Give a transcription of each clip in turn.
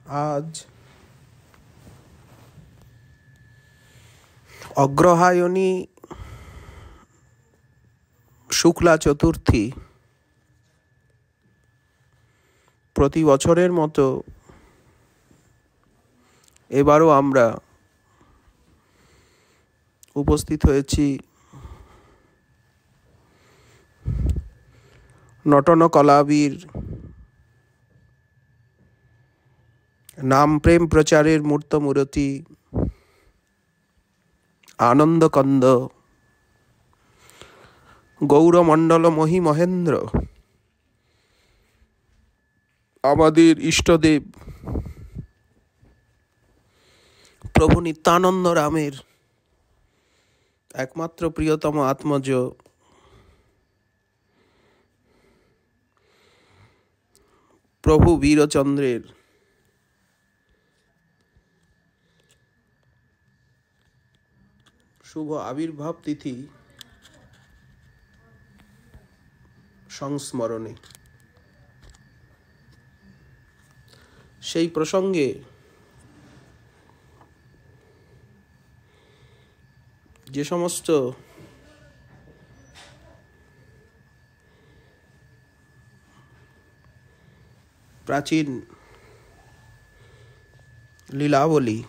আজ অগ্রহায়ণী শুক্লা চতুর্থী। প্রতি বছরের মতো এবারও আমরা উপস্থিত হয়েছি নটন কলাবীর নাম প্রেম প্রচারের মূর্ত মূরতি আনন্দকন্দ গৌরমণ্ডল মহি মহেন্দ্র আমাদের ইষ্টদেব প্রভু নিত্যানন্দ রামের একমাত্র প্রিয়তম আত্মজ প্রভু বীরচন্দ্রের শুভ আবির্ভাব তিথি সংস্মরণে সেই প্রসঙ্গে যে সমস্ত প্রাচীন লীলাবলী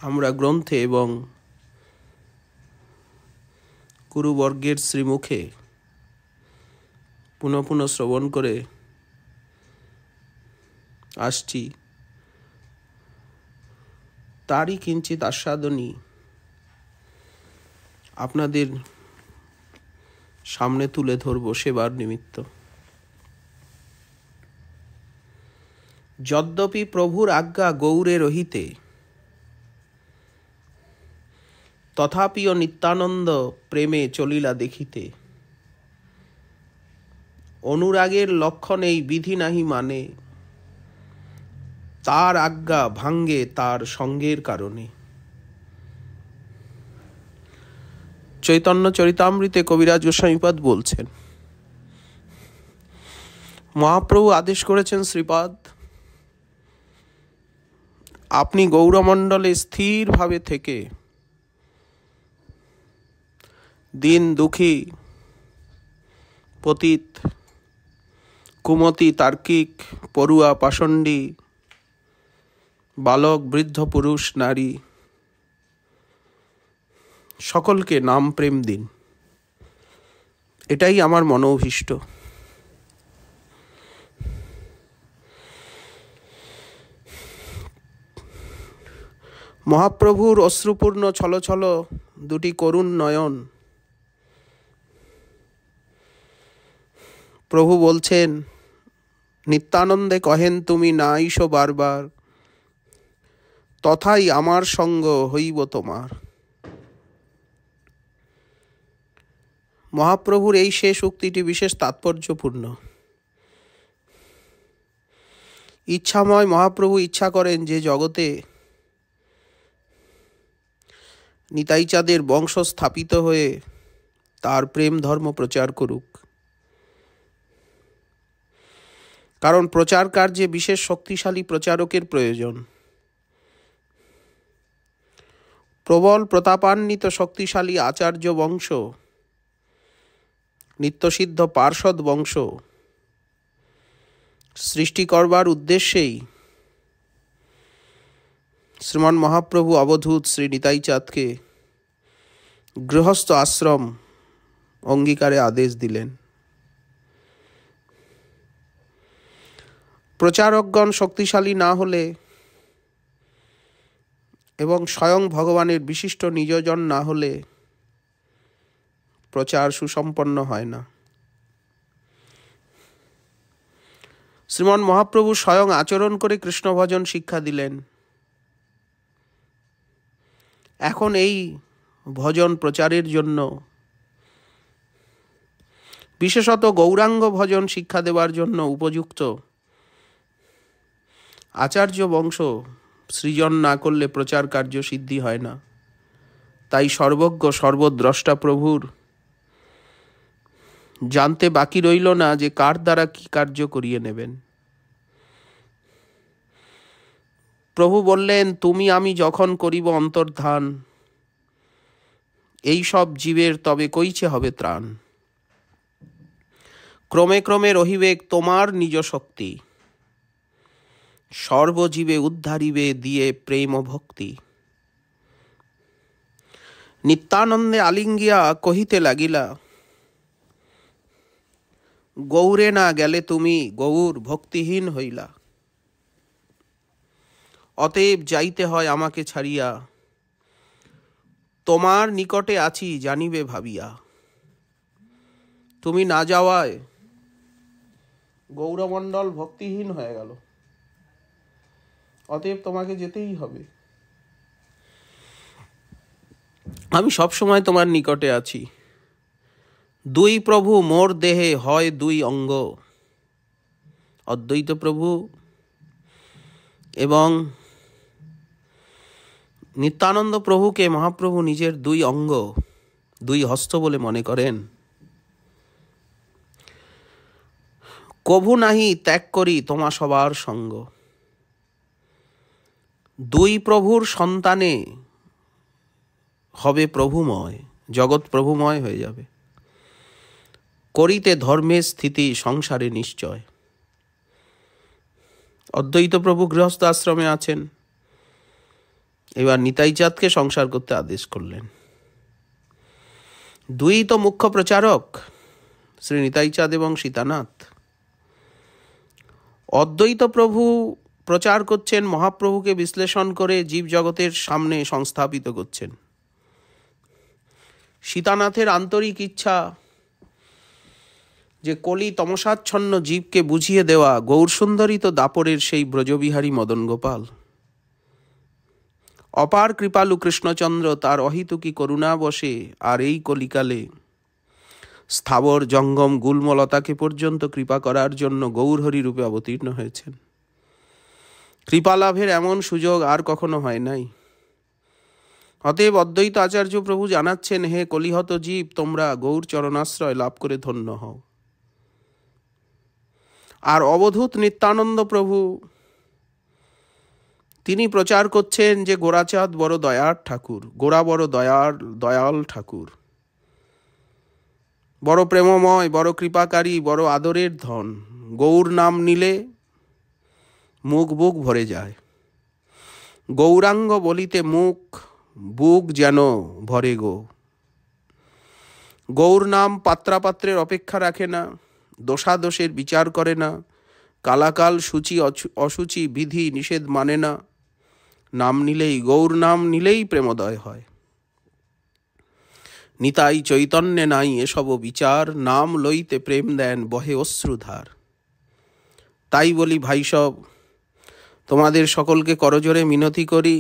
আমরা গ্রন্থে এবং গুরুবর্গের শ্রীমুখে পুনঃ পুনঃ শ্রবণ করে আসছি, তারই কিঞ্চিত আস্বাদনী আপনাদের সামনে তুলে ধরব সেবার নিমিত্ত। যদ্যপি প্রভুর আজ্ঞা গৌরে রহিতে, তথাপিও নিত্যানন্দ প্রেমে চলিলা দেখিতে। অনুরাগের লক্ষণ এই বিধি নাহি মানে, তার আজ্ঞা ভাঙ্গে তার সঙ্গের কারণে। চৈতন্য চরিতামৃতে কবিরাজ গোস্বামীপাদ বলছেন, মহাপ্রভু আদেশ করেছেন, শ্রীপাদ আপনি গৌরমণ্ডলে স্থিরভাবে থেকে দিন দুঃখী পতিত কুমতি তার্কিক পড়ুয়া পাষণ্ডী বালক বৃদ্ধ পুরুষ নারী সকলকে নাম প্রেম দিন, এটাই আমার মনোভীষ্ট। মহাপ্রভুর অশ্রুপূর্ণ ছলছল দুটি করুণ নয়ন, প্রভু বলছেন, নিত্যানন্দে কহেন তুমি না আইসো বারবার, তথাই আমার সঙ্গ হইব তোমার। মহাপ্রভুর এই শেষ উক্তিটি বিশেষ তাৎপর্যপূর্ণ। ইচ্ছাময় মহাপ্রভু ইচ্ছা করেন যে জগতে নিতাইচাঁদের বংশ স্থাপিত হয়ে তার প্রেম ধর্ম প্রচার করুক। কারণ প্রচার কার্যে বিশেষ শক্তিশালী প্রচারকের প্রয়োজন। প্রবল প্রতাপান্বিত শক্তিশালী আচার্য বংশ, নিত্যসিদ্ধ পার্ষদ বংশ সৃষ্টি করবার উদ্দেশ্যেই শ্রীমান মহাপ্রভু অবধূত শ্রী নিতাইচাঁদকে গৃহস্থ আশ্রম অঙ্গীকারে আদেশ দিলেন। প্রচারকগণ শক্তিশালী না হলে এবং স্বয়ং ভগবানের বিশিষ্ট নিজজন না হলে প্রচার সুসম্পন্ন হয় না। শ্রীমান মহাপ্রভু স্বয়ং আচরণ করে কৃষ্ণ ভজন শিক্ষা দিলেন। এখন এই ভজন প্রচারের জন্য, বিশেষত গৌরাঙ্গ ভজন শিক্ষা দেওয়ার জন্য উপযুক্ত আচার্য বংশ সৃজন না করলে প্রচার কার্য সিদ্ধি হয় না। তাই সর্বজ্ঞ সর্বদ্রষ্টা প্রভুর জানতে বাকি রইল না যে কার দ্বারা কি কার্য করিয়ে নেবেন। প্রভু বললেন, তুমি আমি যখন করিব অন্তর্ধান, এই সব জীবের তবে কইছে হবে ত্রাণ। ক্রমে ক্রমে রহিবে তোমার নিজ শক্তি, সর্বজীবে উদ্ধারিবে দিয়ে প্রেম ও ভক্তি। নিত্যানন্দে আলিঙ্গিয়া কহিতে লাগিলা, গৌরে না গেলে তুমি গৌর ভক্তিহীন হইলা। অতএব যাইতে হয় আমাকে ছাড়িয়া, তোমার নিকটে আছি জানিবে ভাবিয়া। তুমি না যাওয়ায় গৌরমণ্ডল ভক্তিহীন হয়ে গেল, অতএব তোমাকে যেতেই হবে। আমি সবসময় তোমার নিকটে আছি। দুই প্রভু মোর দেহে হয় দুই অঙ্গ, অদ্বৈত প্রভু এবং নিত্যানন্দ প্রভুকে মহাপ্রভু নিজের দুই অঙ্গ, দুই হস্ত বলে মনে করেন। কভু নাহি ত্যাগ করি তোমা সবার সঙ্গ। দুই প্রভুর সন্তানে হবে প্রভুময়, জগৎ প্রভুময় হয়ে যাবে। করিতে ধর্মের স্থিতি সংসারে নিশ্চয়। অদ্বৈত প্রভু গৃহস্থ আশ্রমে আছেন, এবার নিতাই চাঁদকে সংসার করতে আদেশ করলেন। দুই তো মুখ্য প্রচারক, শ্রী নিতাই চাঁদ এবং সীতানাথ। অদ্বৈত প্রভু প্রচার করছেন, মহাপ্রভুকে বিশ্লেষণ করে জীব জগতের সামনে সংস্থাপিত করছেন। সীতানাথের আন্তরিক ইচ্ছা যে কলি তমসাচ্ছন্ন জীবকে বুঝিয়ে দেওয়া। গৌরসুন্দরী তো দাপরের সেই ব্রজবিহারী মদন গোপাল। অপার কৃপালু কৃষ্ণচন্দ্র তার অহিতুকি করুণা বসে আর এই কলিকালে স্থাবর জঙ্গম গুল্মলতাকে পর্যন্ত কৃপা করার জন্য গৌরহরি রূপে অবতীর্ণ হয়েছেন। কৃপালাভের এমন সুযোগ আর কখনো হয় নাই। অতএব অদ্বৈত আচার্য প্রভু জানাচ্ছেন, হে কলিহত জীব, তোমরা গৌর চরণাশ্রয় লাভ করে ধন্য হও। আর অবধূত নিত্যানন্দ প্রভু তিনি প্রচার করছেন যে গোরাচাঁদ বড় দয়ার ঠাকুর, গোরা বড় দয়াল ঠাকুর, বড় প্রেমময়, বড় কৃপাকারী, বড় আদরের ধন। গৌর নাম নিলে মুখ বুক ভরে যায়। গৌরাঙ্গ বলিতে মুখ বুক যেন ভরে গো। গৌর নাম পাত্রাপাত্রের অপেক্ষা রাখে না, দোষাদোষের বিচার করে না, কালাকাল সূচি অসুচি বিধি নিষেধ মানে না। নাম নিলেই, গৌর নাম নিলেই প্রেমোদয় হয়। নিতাই চৈতন্যে নাই এসব বিচার, নাম লইতে প্রেম দেন বহে অশ্রুধার। তাই বলি ভাই সব, তোমাদের সকলকে করজোরে মিনতি করি,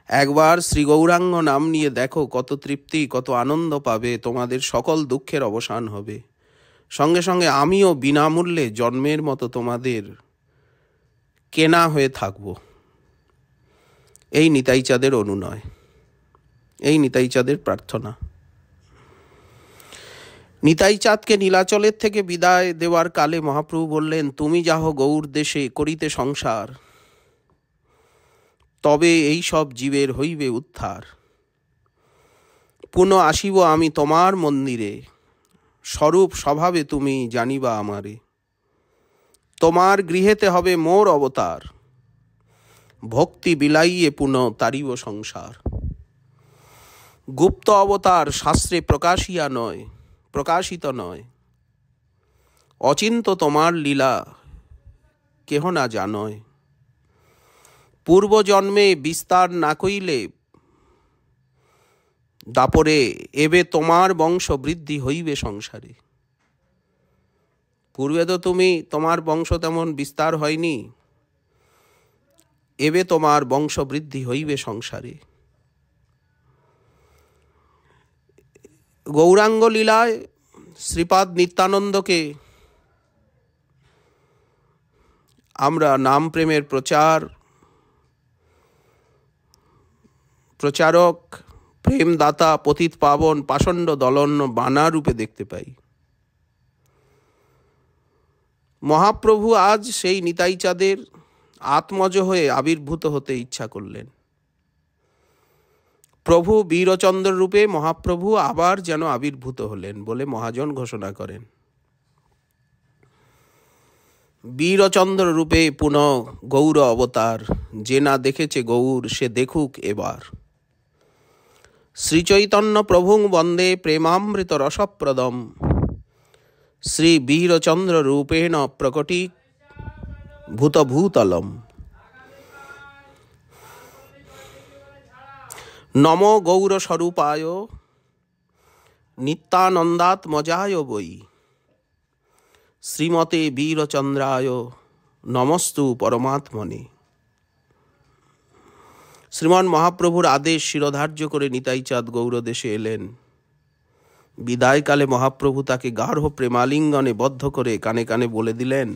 একবার শ্রী গৌরাঙ্গ নাম নিয়ে দেখো, কত তৃপ্তি, কত আনন্দ পাবে, তোমাদের সকল দুঃখের অবসান হবে। সঙ্গে সঙ্গে আমিও বিনামূল্যে জন্মের মতো তোমাদের কেনা হয়ে থাকব। এই নিতাই চাঁদের অনুনয়, এই নিতাই চাঁদের প্রার্থনা। নিতাই চাঁদকে নীলাচলের থেকে বিদায় দেওয়ার কালে মহাপ্রভু বললেন, তুমি যাহ গৌর দেশে করিতে সংসার, তবে এই সব জীবের হইবে উদ্ধার। পুনঃ আসিব আমি তোমার মন্দিরে, স্বরূপ স্বভাবে তুমি জানিবা আমারে। তোমার গৃহেতে হবে মোর অবতার, ভক্তি বিলাইয়ে পুনঃ তারিব সংসার। গুপ্ত অবতার শাস্ত্রে প্রকাশিত নয়, অচিন্ত তোমার লীলা কেহ না জানয়। পূর্বজন্মে বিস্তার না কইলে দাপরে এবে তোমার বংশ বৃদ্ধি হইবে সংসারে। পূর্বে তো তোমার বংশ তেমন বিস্তার হয়নি, এবে তোমার বংশ বৃদ্ধি হইবে সংসারে। গৌরাঙ্গ লীলায় শ্রীপাদ নিত্যানন্দকে আমরা নাম প্রেমের প্রচারক, প্রেমদাতা, পতিত পাবন, পাষণ্ড দলন্য বানা রূপে দেখতে পাই। মহাপ্রভু আজ সেই নিতাই চাঁদের আত্মজ হয়ে আবির্ভূত হতে ইচ্ছা করলেন। প্রভু বীরচন্দ্র রূপে মহাপ্রভু আবার যেন আবির্ভূত হলেন বলে মহাজন ঘোষণা করেন। বীরচন্দ্র রূপে পুনঃ গৌর অবতার, যে না দেখেছে গৌর সে দেখুক এবার। শ্রীচৈতন্য প্রভুং বন্দে প্রেমামৃত রসপ্রদম, শ্রী বীরচন্দ্র রূপেণ প্রকটি ভূতভূতলম। নমো গৌর স্বরূপায় নিত্যানন্দাত্মজায় বৈ, শ্রীমতে বীরচন্দ্রায় নমস্তু পরমাত্মনে। শ্রীমান মহাপ্রভুর আদেশ শিরোধার্য করে নিতাইচাঁদ গৌরদেশে এলেন। বিদায়কালে মহাপ্রভু তাকে গাঢ় প্রেমালিঙ্গনে বদ্ধ করে কানে কানে বলে দিলেন,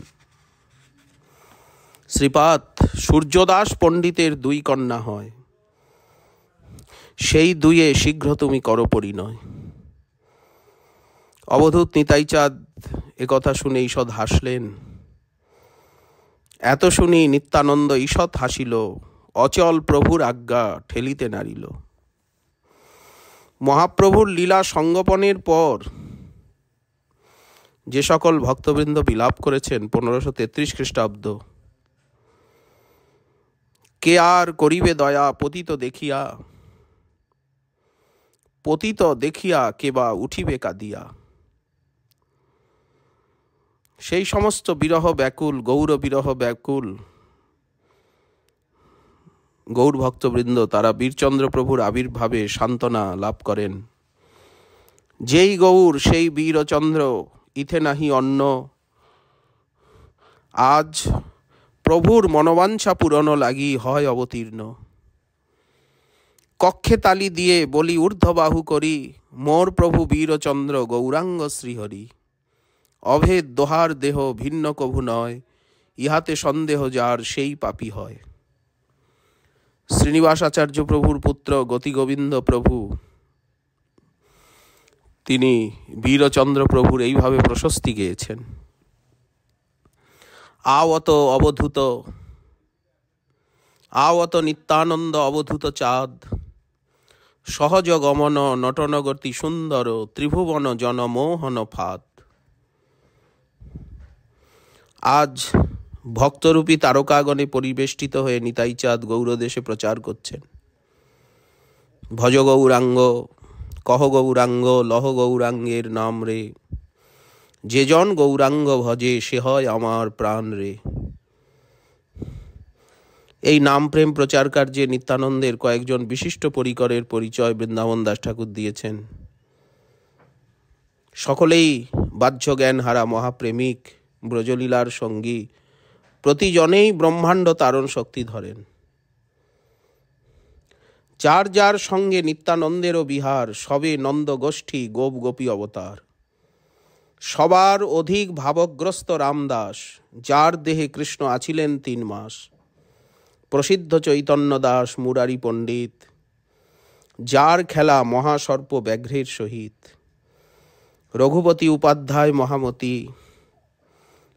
শ্রীপাদ সূর্যদাস পণ্ডিতের 2 কন্যা হয়, সেই 2-এ শীঘ্র তুমি করো পরিণয়। অবধূত নিতাইচাঁদ একথা শুনে ঈষৎ হাসলেন। এত শুনি নিত্যানন্দ ঈষৎ হাসিল, অচল প্রভুর আজ্ঞা ঠেলিতে নারিল। মহাপ্রভুর লীলা সঙ্গোপনের পর যে সকল ভক্তবৃন্দ বিলাপ করেছেন 1533 খ্রিস্টাব্দ, কে আর করিবে দয়া পতিত দেখিয়া কে বা উঠিবে কাঁদিয়া। সেই সমস্ত বিরহ ব্যাকুল, গৌর বিরহ ব্যাকুল গৌর ভক্তবৃন্দ তারা বীরচন্দ্র প্রভুর আবির্ভাবে সান্ত্বনা লাভ করেন। যেই গৌর সেই বীরচন্দ্র, ইথে নাহি অন্য। আজ প্রভুর মনোবাঞ্ছা পূরণ লাগি হয় অবতীর্ণ। কক্ষে তালি দিয়ে বলি ঊর্ধ্ববাহু করি, মোর প্রভু বীরচন্দ্র গৌরাঙ্গ শ্রীহরি। অভেদ দোহার দেহ ভিন্ন কভু নয়, ইহাতে সন্দেহ যার সেই পাপী হয়। শ্রীনিবাস আচার্য প্রভুর পুত্র গতিগোবিন্দ প্রভু তিনি বীরচন্দ্র প্রভুর এইভাবে প্রশস্তি গেয়েছেন। আওত নিত্যানন্দ অবধূত চাঁদ, সহজ গমন নটনগতি সুন্দর, ত্রিভুবন জনমোহন ফাদ। আজ ভক্তরূপী তারকাগণে পরিবেষ্টিত হয়ে নিতাইচাঁদ গৌরদেশে প্রচার করছেন। ভজ গৌরাঙ্গ, কহ গৌরাঙ্গ, লহ গৌরাঙ্গের নাম রে, যে জন গৌরাঙ্গ ভজে সে হয় আমার প্রাণ রে। এই নাম প্রেম প্রচার কার্যে নিত্যানন্দের কয়েকজন বিশিষ্ট পরিকরের পরিচয় বৃন্দাবন দাস ঠাকুর দিয়েছেন। সকলেই বাহ্য জ্ঞান হারা মহাপ্রেমিক, ব্রজলীলার সঙ্গী, প্রতিজনেই ব্রহ্মাণ্ড তারণ শক্তি ধরেন। যার যার সঙ্গে নিত্যানন্দেরও বিহার, সবে নন্দ গোষ্ঠী গোপ গোপী অবতার। সবার অধিক ভাবগ্রস্ত রামদাস, যার দেহে কৃষ্ণ আছিলেন 3 মাস। প্রসিদ্ধ চৈতন্য দাস মুরারি পণ্ডিত, যার খেলা মহাসর্প ব্যাঘ্রের সহিত। রঘুপতি উপাধ্যায় মহামতি,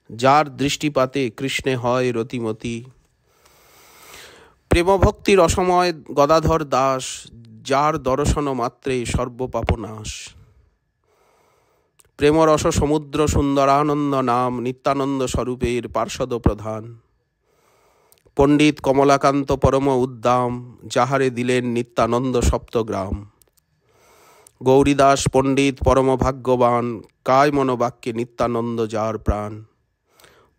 যার দৃষ্টিপাতে কৃষ্ণে হয় রতিমতি। প্রেমভক্তির অসময় গদাধর দাস, যার দর্শন মাত্রে সর্বপাপনাশ। প্রেমরস সমুদ্র সুন্দরানন্দ নাম, নিত্যানন্দ স্বরূপের পার্ষদ প্রধান। পণ্ডিত কমলাকান্ত পরম উদ্দাম, যাহারে দিলেন নিত্যানন্দ সপ্তগ্রাম। গৌরীদাস পণ্ডিত পরম ভাগ্যবান, কায় মনোবাক্যে নিত্যানন্দ যার প্রাণ।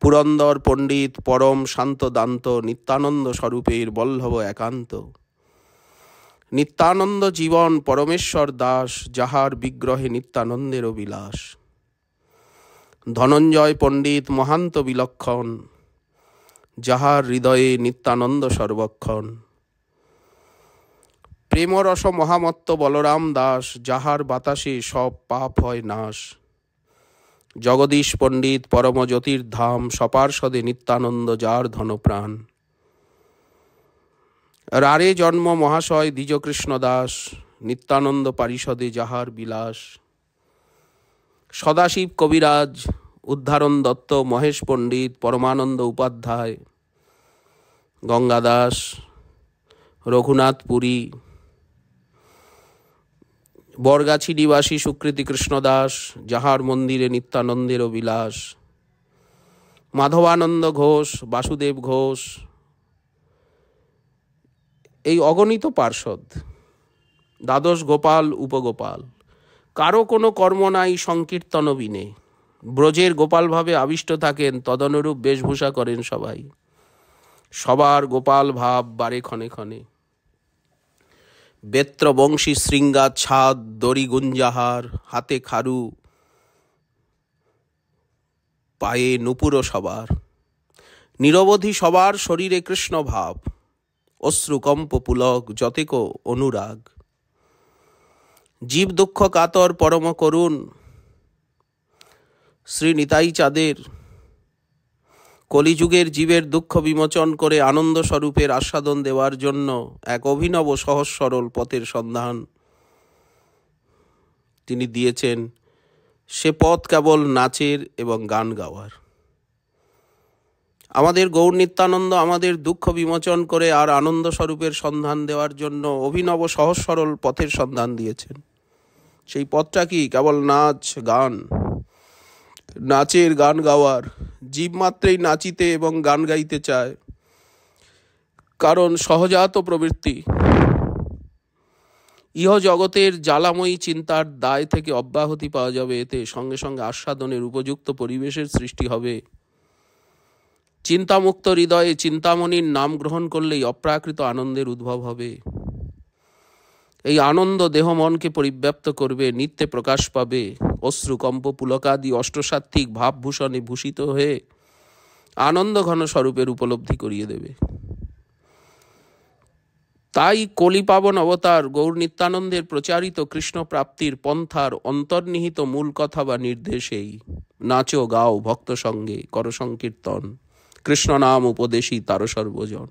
পুরন্দর পণ্ডিত পরম শান্ত দান্ত, নিত্যানন্দ স্বরূপের বল্লভ একান্ত। নিত্যানন্দ জীবন পরমেশ্বর দাস, যাহার বিগ্রহে নিত্যানন্দের বিলাস। ধনঞ্জয় পণ্ডিত মহান্ত বিলক্ষণ, যাহার হৃদয়ে নিত্যানন্দ সর্বক্ষণ। প্রেমরস মহামত্ত বলরাম দাস, যাহার বাতাসে সব পাপ হয় নাশ। জগদীশ পণ্ডিত পরম জ্যোতির্ধাম, সপার্ষদে নিত্যানন্দ যার ধনপ্রাণ। রারে জন্ম মহাশয় দ্বিজকৃষ্ণ দাস, নিত্যানন্দ পারিষদে যাহার বিলাস। সদাশিব কবিরাজ, উদ্ধারণ দত্ত, মহেশ পণ্ডিত, পরমানন্দ উপাধ্যায়, গঙ্গা দাস, রঘুনাথ পুরী, বরগাছি নিবাসী সুকৃতি কৃষ্ণ দাস, যাহার মন্দিরে নিত্যানন্দের বিলাস, মাধবানন্দ ঘোষ, বাসুদেব ঘোষ, এই অগণিত পার্ষদ, দ্বাদশ গোপাল, উপগোপাল, কারো কোনো কর্ম নাই সংকীর্তন বিনে। ব্রজের গোপালভাবে আবিষ্ট থাকেন, তদনুরূপ বেশভূষা করেন সবাই। সবার গোপাল ভাব বারে ক্ষণে ক্ষণে। বেত্র বংশী শৃঙ্গার ছাদ, দড়ি গুঞ্জাহার, হাতে খারু, পায়ে নুপুর সবার। নিরবধি সবার শরীরে কৃষ্ণ ভাব, অশ্রুকম্প পুলক যতেক অনুরাগ। জীব দুঃখ কাতর পরম করুণ, শ্রী নিতাই চাঁদের কলিযুগের জীবের দুঃখ বিমোচন করে আনন্দ স্বরূপের আস্বাদন দেওয়ার জন্য এক অভিনব সহজ সরল পথের সন্ধান তিনি দিয়েছেন। সে পথ কেবল নাচের এবং গান গাওয়ার। আমাদের গৌর নিত্যানন্দ আমাদের দুঃখ বিমোচন করে আর আনন্দ স্বরূপের সন্ধান দেওয়ার জন্য অভিনব সহজ সরল পথের সন্ধান দিয়েছেন। সেই পথটা কি? কেবল নাচ গান, নাচের গান গাওয়ার। জীব মাত্রেই নাচিতে এবং গান গাইতে চায়, কারণ সহজাত প্রবৃত্তি। ইহ জগতের জ্বালাময়ী চিন্তার দায় থেকে অব্যাহতি পাওয়া যাবে এতে। সঙ্গে সঙ্গে আস্বাদনের উপযুক্ত পরিবেশের সৃষ্টি হবে। চিন্তামুক্ত হৃদয়ে চিন্তামণির নাম গ্রহণ করলেই অপ্রাকৃত আনন্দের উদ্ভব হবে। এই আনন্দ দেহ মনকে পরিব্যাপ্ত করবে, নিত্যে প্রকাশ পাবে, অশ্রুকম্প পুলকাদি অষ্টসাত্ত্বিক ভাবভূষণে ভূষিত হয়ে আনন্দ ঘন স্বরূপের উপলব্ধি করিয়ে দেবে। তাই কলিপাবন অবতার গৌর নিত্যানন্দের প্রচারিত কৃষ্ণ প্রাপ্তির পন্থার অন্তর্নিহিত মূল কথা বা নির্দেশেই নাচো গাও ভক্ত সঙ্গে কর সংকীর্তন, কৃষ্ণ নাম উপদেশী তার সর্বজন।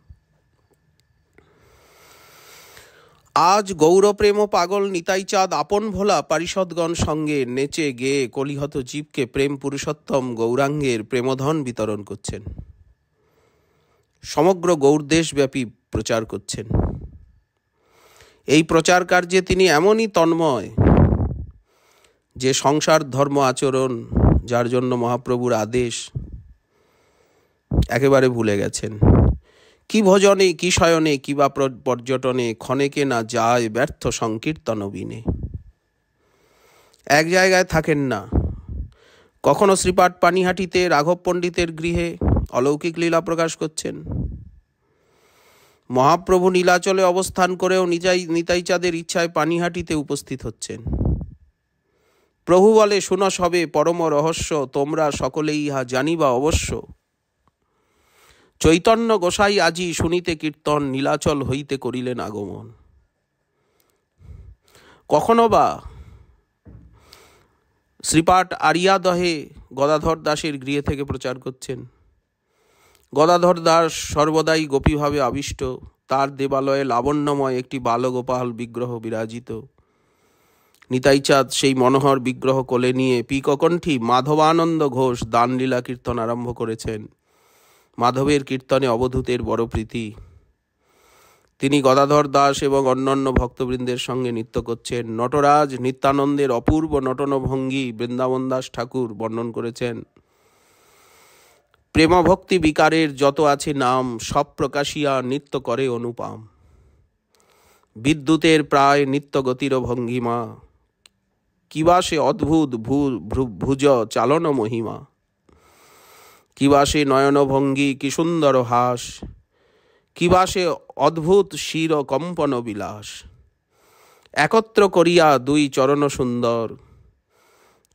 আজ গৌরপ্রেম পাগল নিতাই চাঁদ আপন ভোলা পারিষদগণ সঙ্গে নেচে গেয়ে কলিহত জীবকে প্রেম পুরুষোত্তম গৌরাঙ্গের প্রেমধন বিতরণ করছেন। সমগ্র গৌরদেশব্যাপী প্রচার করছেন। এই প্রচার কার্যে তিনি এমনই তন্ময় যে সংসার ধর্ম আচরণ, যার জন্য মহাপ্রভুর আদেশ, একেবারে ভুলে গেছেন। কি ভোজনে, কি শয়নে, কি বা পর্যটনে, ক্ষণেকে না যায় ব্যর্থ সংকীর্তন বিনে। এক জায়গায় থাকেন না। কখনো শ্রীপাঠ পানিহাটিতে রাঘব পণ্ডিতের গৃহে অলৌকিক লীলা প্রকাশ করছেন। মহাপ্রভু নীলাচলে অবস্থান করেও নিতাই চাঁদের ইচ্ছায় পানিহাটিতে উপস্থিত হচ্ছেন। প্রভু বলে, শুনো সবে পরম রহস্য, তোমরা সকলেই ইহা জানিবা অবশ্য। চৈতন্য গোসাই আজি শুনিতে কীর্তন, নীলাচল হইতে করিলেন আগমন। কখনো বা শ্রীপাঠ আরিয়াদহে গদাধর দাসের গৃহে থেকে প্রচার করছেন। গদাধর দাস সর্বদাই গোপীভাবে আবিষ্ট। তার দেবালয়ে লাবণ্যময় একটি বালগোপাল বিগ্রহ বিরাজিত। নিতাই চাঁদ সেই মনোহর বিগ্রহ কোলে নিয়ে পিককণ্ঠী মাধবানন্দ ঘোষ দানলীলা কীর্তন আরম্ভ করেছেন। মাধবের কীর্তনে অবধূতের বড় প্রীতি। তিনি গদাধর দাস এবং অন্যান্য ভক্তবৃন্দের সঙ্গে নৃত্য করছেন। নটরাজ নিত্যানন্দের অপূর্ব নটনভঙ্গি বৃন্দাবন দাস ঠাকুর বর্ণন করেছেন। প্রেমভক্তি বিকারের যত আছে নাম, সব প্রকাশিয়া নৃত্য করে অনুপম। বিদ্যুতের প্রায় নিত্যগতির ভঙ্গিমা, কিবা সে অদ্ভুত ভুজ চালন মহিমা। কিবা সে নয়নভঙ্গি, কি সুন্দর হাস, কিবা সে অদ্ভুত শির কম্পন বিলাস। একত্র করিয়া দুই চরণ সুন্দর,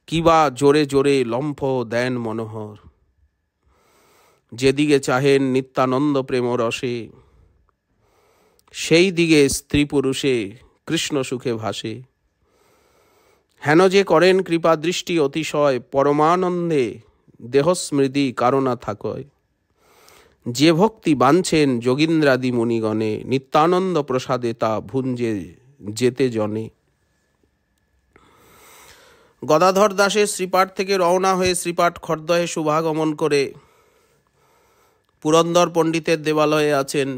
কিবা জোরে জোরে লম্ফ দেন মনোহর। যেদিকে চাহেন নিত্যানন্দ প্রেম রসে, সেই দিকে স্ত্রী পুরুষে কৃষ্ণ সুখে ভাসে। হেন যে করেন কৃপা দৃষ্টি অতিশয়, পরমানন্দে দেহস্মৃতি কারণা থাকয়। যে ভক্তি বাঞ্ছেন যোগীন্দ্রাদি মুনিগণে, নিত্যানন্দ প্রসাদে তা ভুঞ্জে যেতে জনে। গদাধর দাসের শ্রীপাঠ থেকে রওনা হয়ে শ্রীপাঠ খর্দহে শুভাগমন করে পুরন্দর পণ্ডিতের দেবালয়ে আছেন।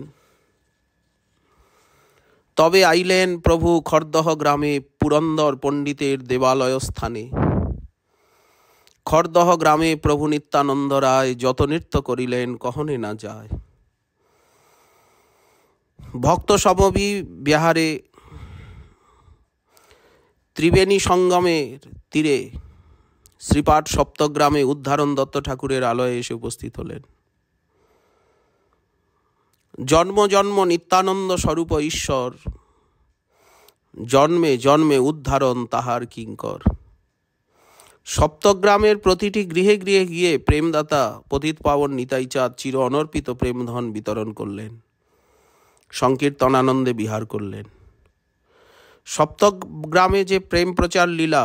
তবে আইলেন প্রভু খরদহ গ্রামে পুরন্দর পণ্ডিতের দেবালয় স্থানে। খরদহ গ্রামে প্রভু নিত্যানন্দ রায় যত নৃত্য করিলেন কহনে না যায়। ভক্ত সমবি বিহারে ত্রিবেণী সঙ্গমের তীরে শ্রীপাঠ সপ্তগ্রামে উদ্ধারণ দত্ত ঠাকুরের আলয়ে এসে উপস্থিত হলেন। জন্ম জন্ম নিত্যানন্দ স্বরূপ ঈশ্বর, জন্মে জন্মে উদ্ধারণ তাহার কিঙ্কর। সপ্তগ্রামের প্রতিটি গৃহে গৃহে গিয়ে প্রেমদাতা পতিত পাবন নিতাই চাঁদ চির অনর্পিত প্রেমধন বিতরণ করলেন, সংকীর্তনানন্দে বিহার করলেন। সপ্তগ্রামে যে প্রেম প্রচার লীলা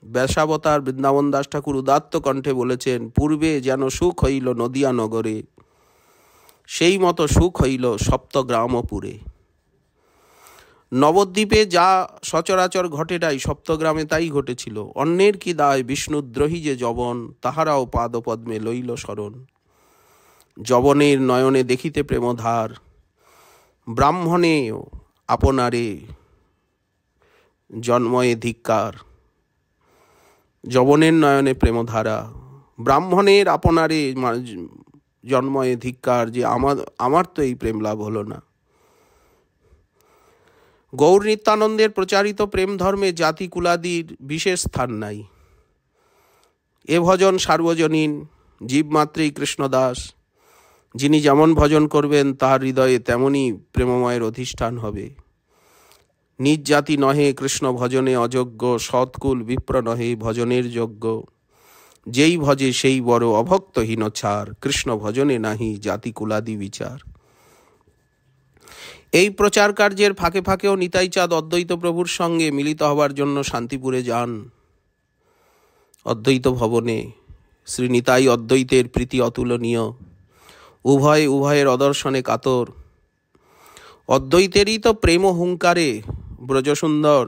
ব্যাসাবতার বৃন্দাবন দাস ঠাকুর উদাত্ত কণ্ঠে বলেছেন, পূর্বে যেন সুখ হইল নদিয়া নগরে, সেই মতো সুখ হইল সপ্তগ্রামপুরে। নবদ্বীপে যা সচরাচর ঘটে নাই সপ্তগ্রামে তাই ঘটেছিল। অন্যের কি দায় বিষ্ণুদ্রোহী যে যবন, তাহারাও পাদপদ্মে লইল শরণ। যবনের নয়নে দেখিতে প্রেমধার, ব্রাহ্মণে আপনারে জন্ময়ে ধিক্কার। যবনের নয়নে প্রেমধারা, ব্রাহ্মণের আপনারে জন্ময়ে ধিক্কার, যে আমার তো এই প্রেম লাভ হলো না। গৌর নিত্যানন্দের প্রচারিত প্রেম ধর্মে জাতি কুলাদির বিশেষ স্থান নাই। এ ভজন সার্বজনীন, জীবমাত্রেই কৃষ্ণদাস। যিনি যেমন ভজন করবেন তাহার হৃদয়ে তেমনই প্রেমময়ের অধিষ্ঠান হবে। নিজ জাতি নহে কৃষ্ণ ভজনে অযোগ্য, সৎকুল বিপ্র নহে ভজনের যোগ্য। যেই ভজে সেই বড় অভক্তহীন ছাড়, কৃষ্ণ ভজনে নাহি জাতি কুলাদি বিচার। এই প্রচার কার্যের ফাঁকে ফাঁকেও নিতাই চাঁদ অদ্বৈত প্রভুর সঙ্গে মিলিত হবার জন্য শান্তিপুরে যান। অদ্বৈত ভবনে শ্রী নিতাই অদ্বৈতের প্রীতি অতুলনীয়, উভয়ের অদর্শনে কাতর। অদ্বৈতেরই তো প্রেম হুঙ্কারে ব্রজসুন্দর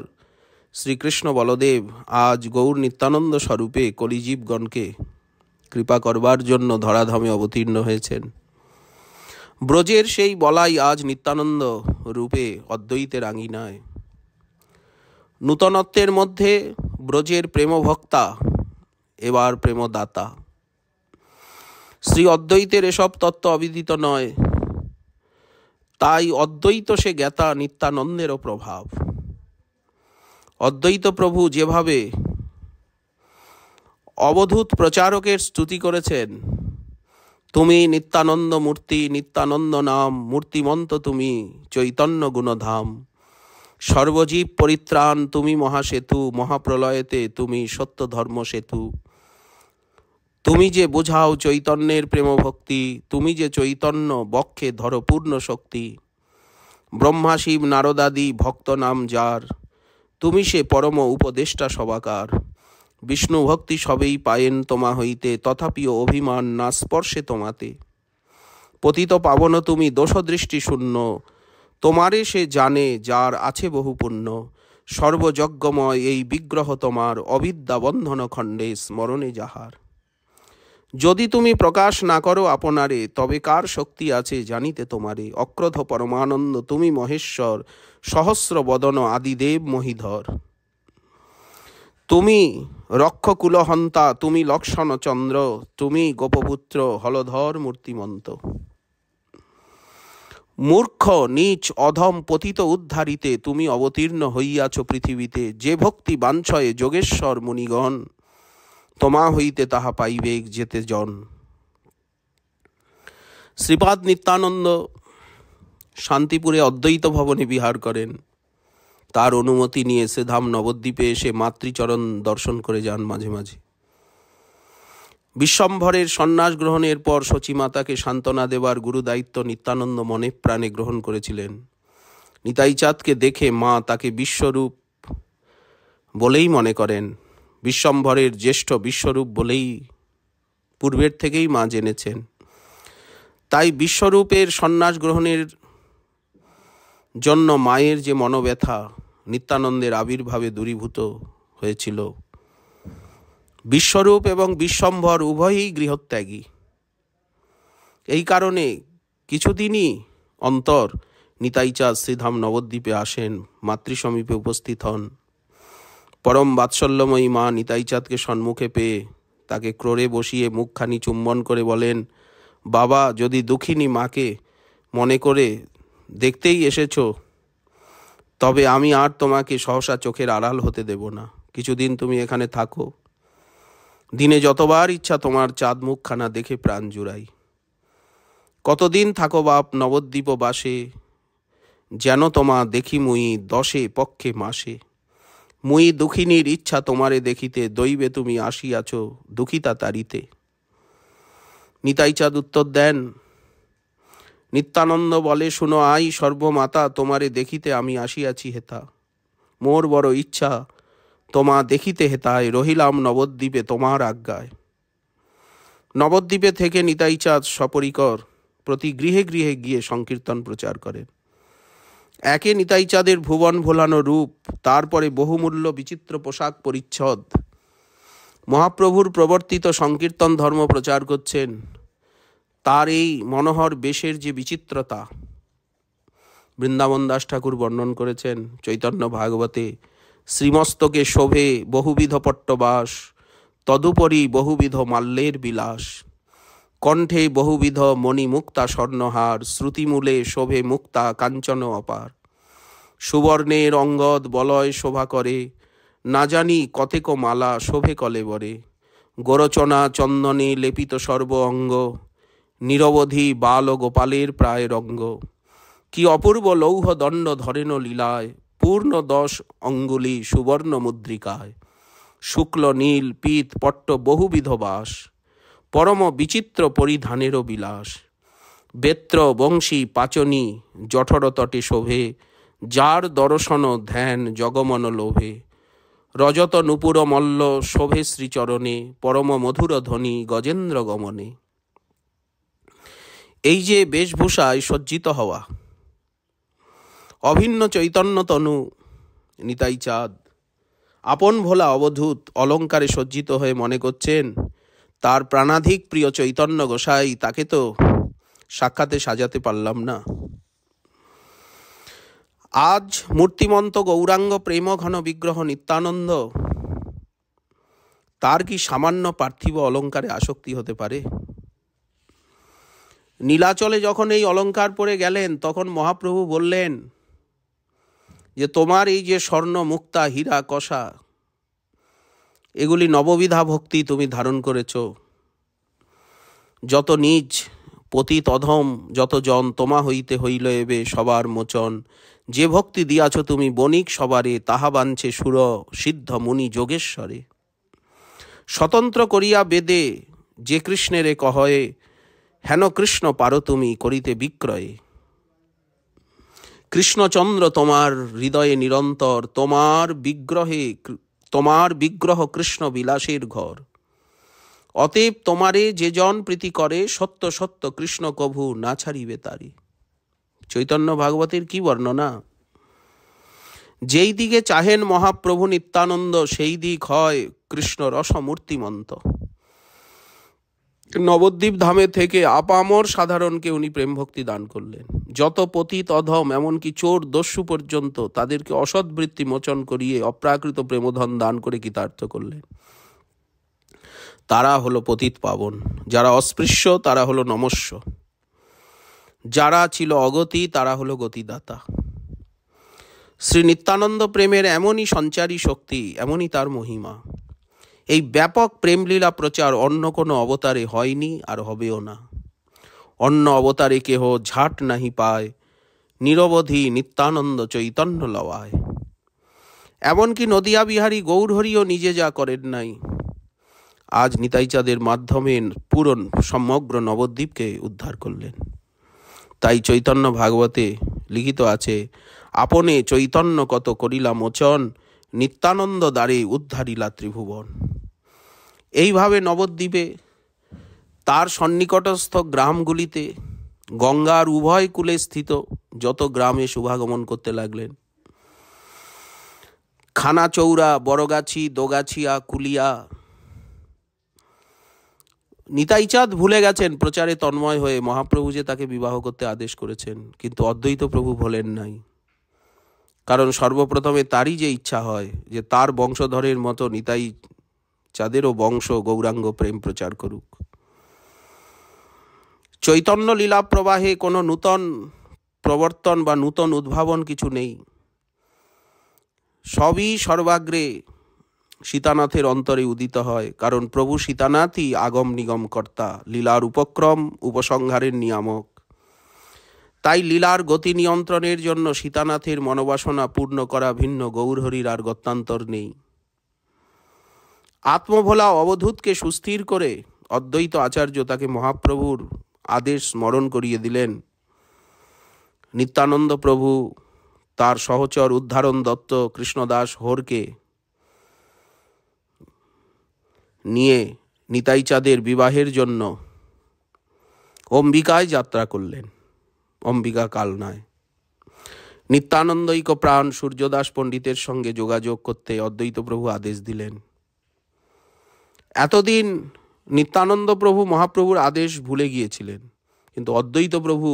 শ্রীকৃষ্ণ বলদেব আজ গৌর নিত্যানন্দ স্বরূপে কলিজীবগণকে কৃপা করবার জন্য ধরাধামে অবতীর্ণ হয়েছেন। ব্রজের সেই বলাই আজ নিত্যানন্দ রূপে অদ্বৈতের আঙিনায়। নূতনত্বের মধ্যে ব্রজের প্রেমভক্তা, এবার প্রেমদাতা। শ্রী অদ্বৈতের এসব তত্ত্ব অবিদিত নয়, তাই অদ্বৈত সে জ্ঞাতা নিত্যানন্দেরও প্রভাব। অদ্বৈত প্রভু যেভাবে অবধূত প্রচারকের স্তুতি করেছেন, তুমি নিত্যানন্দ মূর্তি, নিত্যানন্দ নাম, মূর্তিমন্ত তুমি চৈতন্য গুণধাম। সর্বজীব পরিত্রাণ তুমি মহাসেতু, মহাপ্রলয়েতে তুমি সত্য ধর্ম সেতু। তুমি যে বোঝাও চৈতন্যের প্রেমভক্তি, তুমি যে চৈতন্য বক্ষে ধরো পূর্ণ শক্তি। ব্রহ্মা শিব নারদাদি ভক্ত নাম যার, তুমি সে পরম উপদেষ্টা সবাকার। বিষ্ণু ভক্তি সবেই পায়েন তোমা হইতে, তথাপিও অভিমান না স্পর্শে তোমাতে। পতিত পাবন তুমি দোষদৃষ্টি শূন্য, তোমারে সে জানে যার আছে বহু পুণ্য। সর্বযজ্ঞময় এই বিগ্রহ তোমার, অবিদ্যা বন্ধন খণ্ডে স্মরণে যাহার। যদি তুমি প্রকাশ না করো আপনারে, তবে কার শক্তি আছে জানিতে তোমারে। অক্রোধ পরমানন্দ তুমি মহেশ্বর, সহস্র বদন আদিদেব মহিধর। তুমি রক্ষকুলহন্তা, তুমি লক্ষণ চন্দ্র, তুমি গোপপুত্র হলধর মূর্তিমন্ত। মূর্খ নীচ অধম পতিত উদ্ধারিতে, তুমি অবতীর্ণ হইয়াছ পৃথিবীতে। যে ভক্তি বাঞ্ছয়ে যোগেশ্বর মুনিগণ, তোমা হইতে তাহা পাইবে যেতে জন। শ্রীপাদ নিত্যানন্দ শান্তিপুরে অদ্বৈত ভবনে বিহার করেন। তার অনুমতি নিয়ে শ্রীধাম নবদ্বীপে এসে মাতৃচরণ দর্শন করে যান মাঝে মাঝে। বিশ্বম্ভরের সন্ন্যাস গ্রহণের পর সচিমাতাকে সান্ত্বনা দেবার গুরু দায়িত্ব নিত্যানন্দ মনে প্রাণে গ্রহণ করেছিলেন। নিতাই চাঁদকে দেখে মা তাকে বিশ্বরূপ বলেই মনে করেন। বিশ্বম্ভরের জ্যেষ্ঠ বিশ্বরূপ বলেই পূর্বের থেকেই মা জেনেছেন। তাই বিশ্বরূপের সন্ন্যাস গ্রহণের জন্য মায়ের যে মনোব্যথা নিত্যানন্দের আবির্ভাবে দূরীভূত হয়েছিল। বিশ্বরূপ এবং বিশ্বম্ভর উভয়ই গৃহত্যাগী। এই কারণে কিছুদিনই অন্তর নিতাইচাঁদ শ্রীধাম নবদ্বীপে আসেন, মাতৃসমীপে উপস্থিত হন। পরম বাৎসল্যময়ী মা নিতাইচাঁদকে সম্মুখে পেয়ে তাকে ক্রোড়ে বসিয়ে মুখখানি চুম্বন করে বলেন, বাবা, যদি দুঃখিনী মাকে মনে করে দেখতেই এসেছ, তবে আমি আর তোমাকে সহসা চোখের আড়াল হতে দেব না। কিছুদিন তুমি এখানে থাকো। দিনে যতবার ইচ্ছা তোমার চাঁদ মুখখানা দেখে প্রাণ জুড়াই। কতদিন থাকো বাপ নবদ্বীপ বাসে, যেন তোমা দেখি মুই 10 পক্ষে মাসে। মুই দুঃখিনীর ইচ্ছা তোমারে দেখিতে, দৈবে তুমি আসিয়াছ দুঃখিতা তারিতে। নিতাইচাঁদ উত্তর দেন, নিত্যানন্দ বলে, শুনো আই সর্বমাতা, তোমারে দেখিতে আমি আসিয়াছি হেতা। মোর বড় ইচ্ছা তোমা দেখিতে হেতায়, রহিলাম নবদ্বীপে তোমার আজ্ঞায়। নবদ্বীপে থেকে নিতাইচাঁদ সপরিকর প্রতি গৃহে গৃহে গিয়ে সংকীর্তন প্রচার করেন। একে নিতাইচাঁদের ভুবন ভোলানো রূপ, তারপরে বহুমূল্য বিচিত্র পোশাক পরিচ্ছদ, মহাপ্রভুর প্রবর্তিত সংকীর্তন ধর্ম প্রচার করছেন। তার এই মনোহর বেশের যে বিচিত্রতা, বৃন্দাবন দাস ঠাকুর বর্ণন করেছেন চৈতন্য ভাগবতে। শ্রীমস্তকে শোভে বহুবিধ পট্টবাস, তদুপরি বহুবিধ মাল্যের বিলাস। কণ্ঠে বহুবিধ মণিমুক্তা স্বর্ণহার, শ্রুতিমূলে শোভে মুক্তা কাঞ্চন অপার। সুবর্ণের অঙ্গদ বলয় শোভা করে, না জানি কতেক মালা শোভে কলেবরে। গোরচনা চন্দনে লেপিত সর্ব অঙ্গ, নিরবধি বাল গোপালের প্রায় রঙ্গ। কি অপূর্ব লৌহ দণ্ড ধরেন লীলায়, পূর্ণ 10 অঙ্গুলি সুবর্ণ মুদ্রিকায়। শুক্ল নীল পীত পট্ট বহুবিধ বাস, পরম বিচিত্র পরিধানেরও বিলাস। বেত্র বংশী পাচনী জঠর তটে শোভে, যার দর্শন ধ্যান জগমন লোভে। রজত নূপুর মল্ল শোভে শ্রীচরণে, পরম মধুর ধ্বনি গজেন্দ্র গমনে। এই যে বেশভূষায় সজ্জিত হওয়া, অভিন্ন চৈতন্য তনু নিতাইচাঁদ আপন ভোলা অবধূত অলঙ্কারে সজ্জিত হয়ে মনে করছেন তার প্রাণাধিক প্রিয় চৈতন্য গোসাই, তাকে তো সাক্ষাতে সাজাতে পারলাম না। আজ মূর্তিমন্ত গৌরাঙ্গ প্রেম ঘন বিগ্রহ নিত্যানন্দ, তার কি সামান্য পার্থিব অলঙ্কারে আসক্তি হতে পারে? নীলাচলে যখন এই অলঙ্কার পরে গেলেন, তখন মহাপ্রভু বললেন যে তোমার এই যে স্বর্ণ মুক্তা হীরা কষা, এগুলি নববিধা ভক্তি তুমি ধারণ করেছ। যত নিজ পতিত অধম যত জন, তোমা হইতে হইল এবে সবার মোচন। যে ভক্তি দিয়াছ তুমি বণিক সবারে, তাহা বাঞ্ছে সুর সিদ্ধ মুনি যোগেশ্বরে। স্বতন্ত্র করিয়া বেদে যে কৃষ্ণেরে কহয়ে, হেন কৃষ্ণ পারো তুমি করিতে বিক্রয়ে। কৃষ্ণচন্দ্র তোমার হৃদয়ে নিরন্তর, তোমার বিগ্রহ কৃষ্ণ বিলাসের ঘর। অতএব তোমারে যে জন প্রীতি করে, সত্য সত্য কৃষ্ণ কভু না ছাড়িবে তারি। চৈতন্য ভাগবতের কি বর্ণনা! যেই দিকে চাহেন মহাপ্রভু নিত্যানন্দ, সেই দিক হয় কৃষ্ণ রসমূর্তিমন্ত। নবদ্বীপ ধামে থেকে আপামর সাধারণকে উনি প্রেম ভক্তি দান করলেন। যত পতিত অধম, এমনকি চোর দস্যু পর্যন্ত, তাদেরকে অসৎবৃত্তি মোচন করিয়ে অপ্রাকৃত প্রেমধন দান করে কৃতার্থ করলেন। তারা হলো পতিত পাবন, যারা অস্পৃশ্য তারা হলো নমস্য, যারা ছিল অগতি তারা হলো গতিদাতা। শ্রী নিত্যানন্দ প্রেমের এমনই সঞ্চারী শক্তি, এমনই তার মহিমা। এই ব্যাপক প্রেমলীলা প্রচার অন্য কোনো অবতারে হয়নি আর হবেও না। অন্য অবতারে কেহ ঝাট নাহি পায়, নিরবধি নিত্যানন্দ চৈতন্য লওয়ায়। এমনকি নদিয়া বিহারী গৌরহরিও নিজে যা করেন নাই, আজ নিতাইচাঁদের মাধ্যমে পুরো সমগ্র নবদ্বীপকে উদ্ধার করলেন। তাই চৈতন্য ভাগবতে লিখিত আছে, আপনে চৈতন্য কত করিলা মোচন, নিত্যানন্দ দ্বারে উদ্ধারিলা ত্রিভুবন। এইভাবে নবদ্বীপে তার সন্নিকটস্থ গ্রামগুলিতে, গঙ্গার উভয় কূলে স্থিত যত গ্রামে শুভাগমন করতে লাগলেন। খানাচৌরা, বড়গাছি, দোগাছিয়া, কুলিয়া, নিতাইচাঁদ ভুলে গেছেন প্রচারে তন্ময় হয়ে মহাপ্রভু যে তাকে বিবাহ করতে আদেশ করেছেন, কিন্তু অদ্বৈত প্রভু ভোলেন নাই। কারণ সর্বপ্রথমে তারই যে ইচ্ছা হয় যে তার বংশধরের মতো নিতাই চাঁদেরও বংশ গৌরাঙ্গ প্রেম প্রচার করুক। চৈতন্য লীলা প্রবাহে কোনো নূতন প্রবর্তন বা নূতন উদ্ভাবন কিছু নেই। সবই সর্বাগ্রে সীতানাথের অন্তরে উদিত হয়, কারণ প্রভু সীতানাথই আগম নিগম কর্তা, লীলার উপক্রম উপসংহারের নিয়ামক। তাই লীলার গতি নিয়ন্ত্রণের জন্য সীতানাথের মনোবাসনা পূর্ণ করা ভিন্ন গৌরহরির আর গত্যান্তর নেই। আত্মভোলা অবধূতকে সুস্থির করে অদ্বৈত আচার্য তাকে মহাপ্রভুর আদেশ স্মরণ করিয়ে দিলেন। নিত্যানন্দ প্রভু তার সহচর উদ্ধারণ দত্ত কৃষ্ণদাস হোরকে নিয়ে নিতাইচাঁদের বিবাহের জন্য অম্বিকায় যাত্রা করলেন। অম্বিকা কালনায় নিত্যানন্দৈক প্রাণ সূর্যদাস পণ্ডিতের সঙ্গে যোগাযোগ করতে অদ্বৈত প্রভু আদেশ দিলেন। এতদিন নিত্যানন্দ প্রভু মহাপ্রভুর আদেশ ভুলে গিয়েছিলেন, কিন্তু অদ্বৈত প্রভু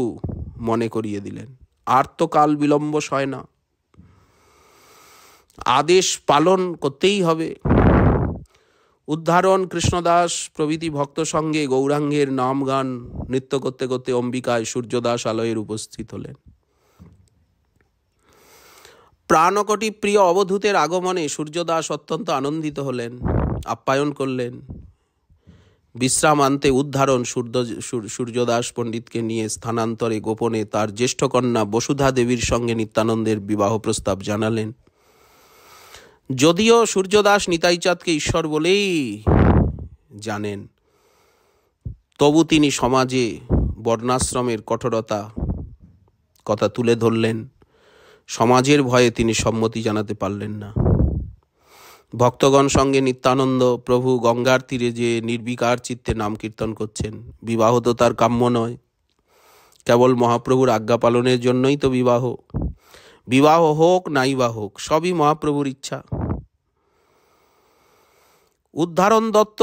মনে করিয়ে দিলেন। আর তো কাল বিলম্ব সয় না, আদেশ পালন করতেই হবে। উদ্ধারণ কৃষ্ণদাস প্রভৃতি ভক্ত সঙ্গে গৌরাঙ্গের নাম গান নৃত্য করতে করতে অম্বিকায় সূর্যদাস আলয়ের উপস্থিত হলেন। প্রাণকটি প্রিয় অবধূতের আগমনে সূর্যদাস অত্যন্ত আনন্দিত হলেন, আপ্যায়ন করলেন। বিশ্রাম আনতে উদ্ধারণ সূর্যদাস পণ্ডিতকে নিয়ে স্থানান্তরে গোপনে তার জ্যেষ্ঠ কন্যা বসুধা দেবীর সঙ্গে নিত্যানন্দের বিবাহ প্রস্তাব জানালেন। যদিও সূর্যদাস নিতাইচাঁদকে ঈশ্বর বলেই জানেন, তবু তিনি সমাজে বর্ণাশ্রমের কঠোরতা কথা তুলে ধরলেন। সমাজের ভয়ে তিনি সম্মতি জানাতে পারলেন না। ভক্তগণ সঙ্গে নিত্যানন্দ প্রভু গঙ্গার তীরে যে নির্বিকার চিত্তে নাম কীর্তন করছেন। বিবাহ তো তার কাম্য নয়, কেবল মহাপ্রভুর আজ্ঞা পালনের জন্যই তো বিবাহ। বিবাহ হোক নাইবা হোক, সবই মহাপ্রভুর ইচ্ছা। উদ্ধারণ দত্ত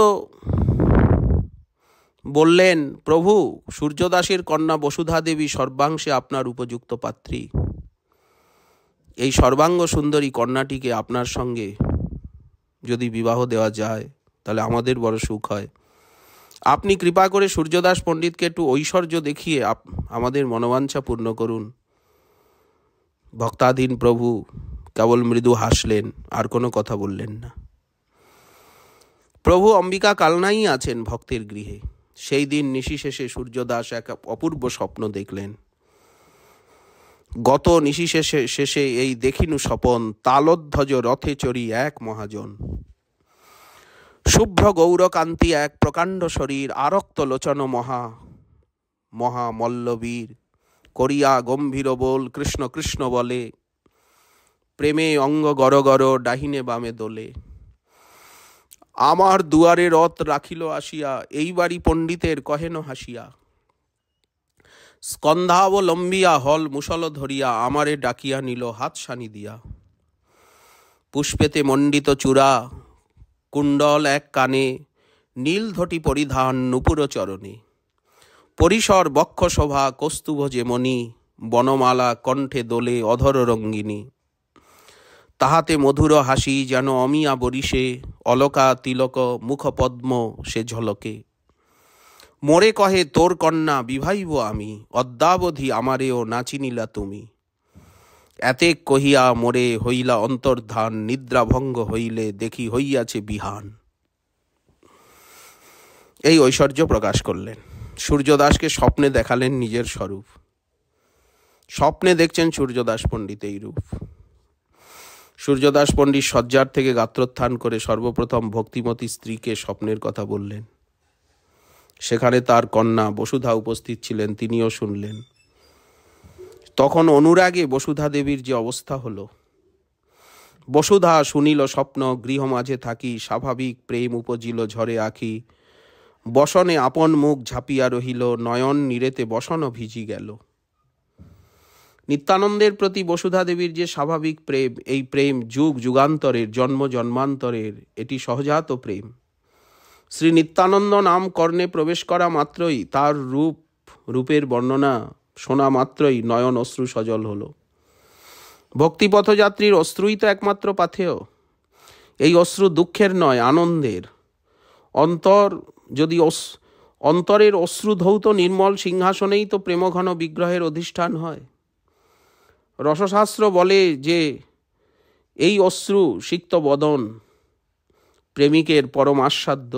বললেন, প্রভু, সূর্যদাসের কন্যা বসুধা দেবী সর্বাংশে আপনার উপযুক্ত পাত্রী। এই সর্বাঙ্গ সুন্দরী কন্যাটিকে আপনার সঙ্গে যদি বিবাহ দেওয়া যায় তাহলে আমাদের বড় সুখ হয়। আপনি কৃপা করে সূর্যদাস পণ্ডিতকে একটু ঐশ্বর্য দেখিয়ে আমাদের মনোবাঞ্ছা পূর্ণ করুন। ভক্তাধীন প্রভু কেবল মৃদু হাসলেন, আর কোনো কথা বললেন না। প্রভু অম্বিকা কালনাই আছেন ভক্তের গৃহে। সেই দিন নিশি শেষে সূর্যদাস এক অপূর্ব স্বপ্ন দেখলেন। গত নিশি শেষে এই দেখিনু স্বপন, তালধ্বজ রথে চড়ি এক মহাজন। শুভ্র গৌরকান্তি এক প্রকাণ্ড শরীর, আরক্ত লোচন মহা মল্লবীর। করিয়া গম্ভীর বল কৃষ্ণ কৃষ্ণ বলে, প্রেমে অঙ্গ গর গর ডাহিনে বামে দোলে। আমার দুয়ারে রথ রাখিল আসিয়া, এই বাড়ি পণ্ডিতের কহেন হাসিয়া। স্কন্ধাবলম্বিয়া হল মুসল ধরিয়া, আমারে ডাকিয়া নিল হাত সানি দিয়া। পুষ্পেতে মণ্ডিত চূড়া কুণ্ডল এক কানে, নীল ধটি পরিধান নুপুর চরণে। পরিসর বক্ষ শোভা কস্তুভ যেমনি, বনমালা কণ্ঠে দোলে অধর রঙ্গিনী। তাহাতে মধুর হাসি যেন অমিয়া বরিশে, অলকা তিলক মুখপদ্ম সে ঝলকে। মোরে কহে তোর কন্যা বিভাইব আমি, অদ্যাবধি আমারেও নাচিনিলা তুমি। এতেক কহিয়া মোরে হইলা অন্তর্ধান, নিদ্রাভঙ্গ হইলে দেখি হইয়াছে বিহান। এই ঐশ্বর্য প্রকাশ করলেন। সূর্যদাসকে স্বপ্নে দেখালেন নিজের স্বরূপ। স্বপ্নে দেখছেন সূর্যদাস পণ্ডিত এই রূপ। সূর্যদাস পণ্ডিত শয্যার থেকে গাত্রোত্থান করে সর্বপ্রথম ভক্তিমতী স্ত্রীকে স্বপ্নের কথা বললেন। সেখানে তার কন্যা বসুধা উপস্থিত ছিলেন, তিনিও শুনলেন। তখন অনুরাগে বসুধা দেবীর যে অবস্থা হলো। বসুধা শুনিল স্বপ্ন, গৃহ মাঝে থাকি, স্বাভাবিক প্রেম উপজিল ঝরে আঁখি। বসনে আপন মুখ ঝাঁপিয়া রহিল, নয়ন নিরেতে বসন ভিজি গেল। নিত্যানন্দের প্রতি বসুধা দেবীর যে স্বাভাবিক প্রেম, এই প্রেম যুগ যুগান্তরের, জন্ম জন্মান্তরের, এটি সহজাত প্রেম। শ্রী নিত্যানন্দ নাম কর্ণে প্রবেশ করা মাত্রই তার রূপের বর্ণনা শোনা মাত্রই নয়ন অশ্রু সজল হলো। ভক্তিপথযাত্রীর অশ্রুই তো একমাত্র পাথেয়। এই অশ্রু দুঃখের নয়, আনন্দের। অন্তরের অশ্রুধৌত নির্মল সিংহাসনেই তো প্রেমঘন বিগ্রহের অধিষ্ঠান হয়। রসশাস্ত্র বলে যে এই অশ্রু সিক্ত বদন প্রেমিকের পরম আস্বাদ্য।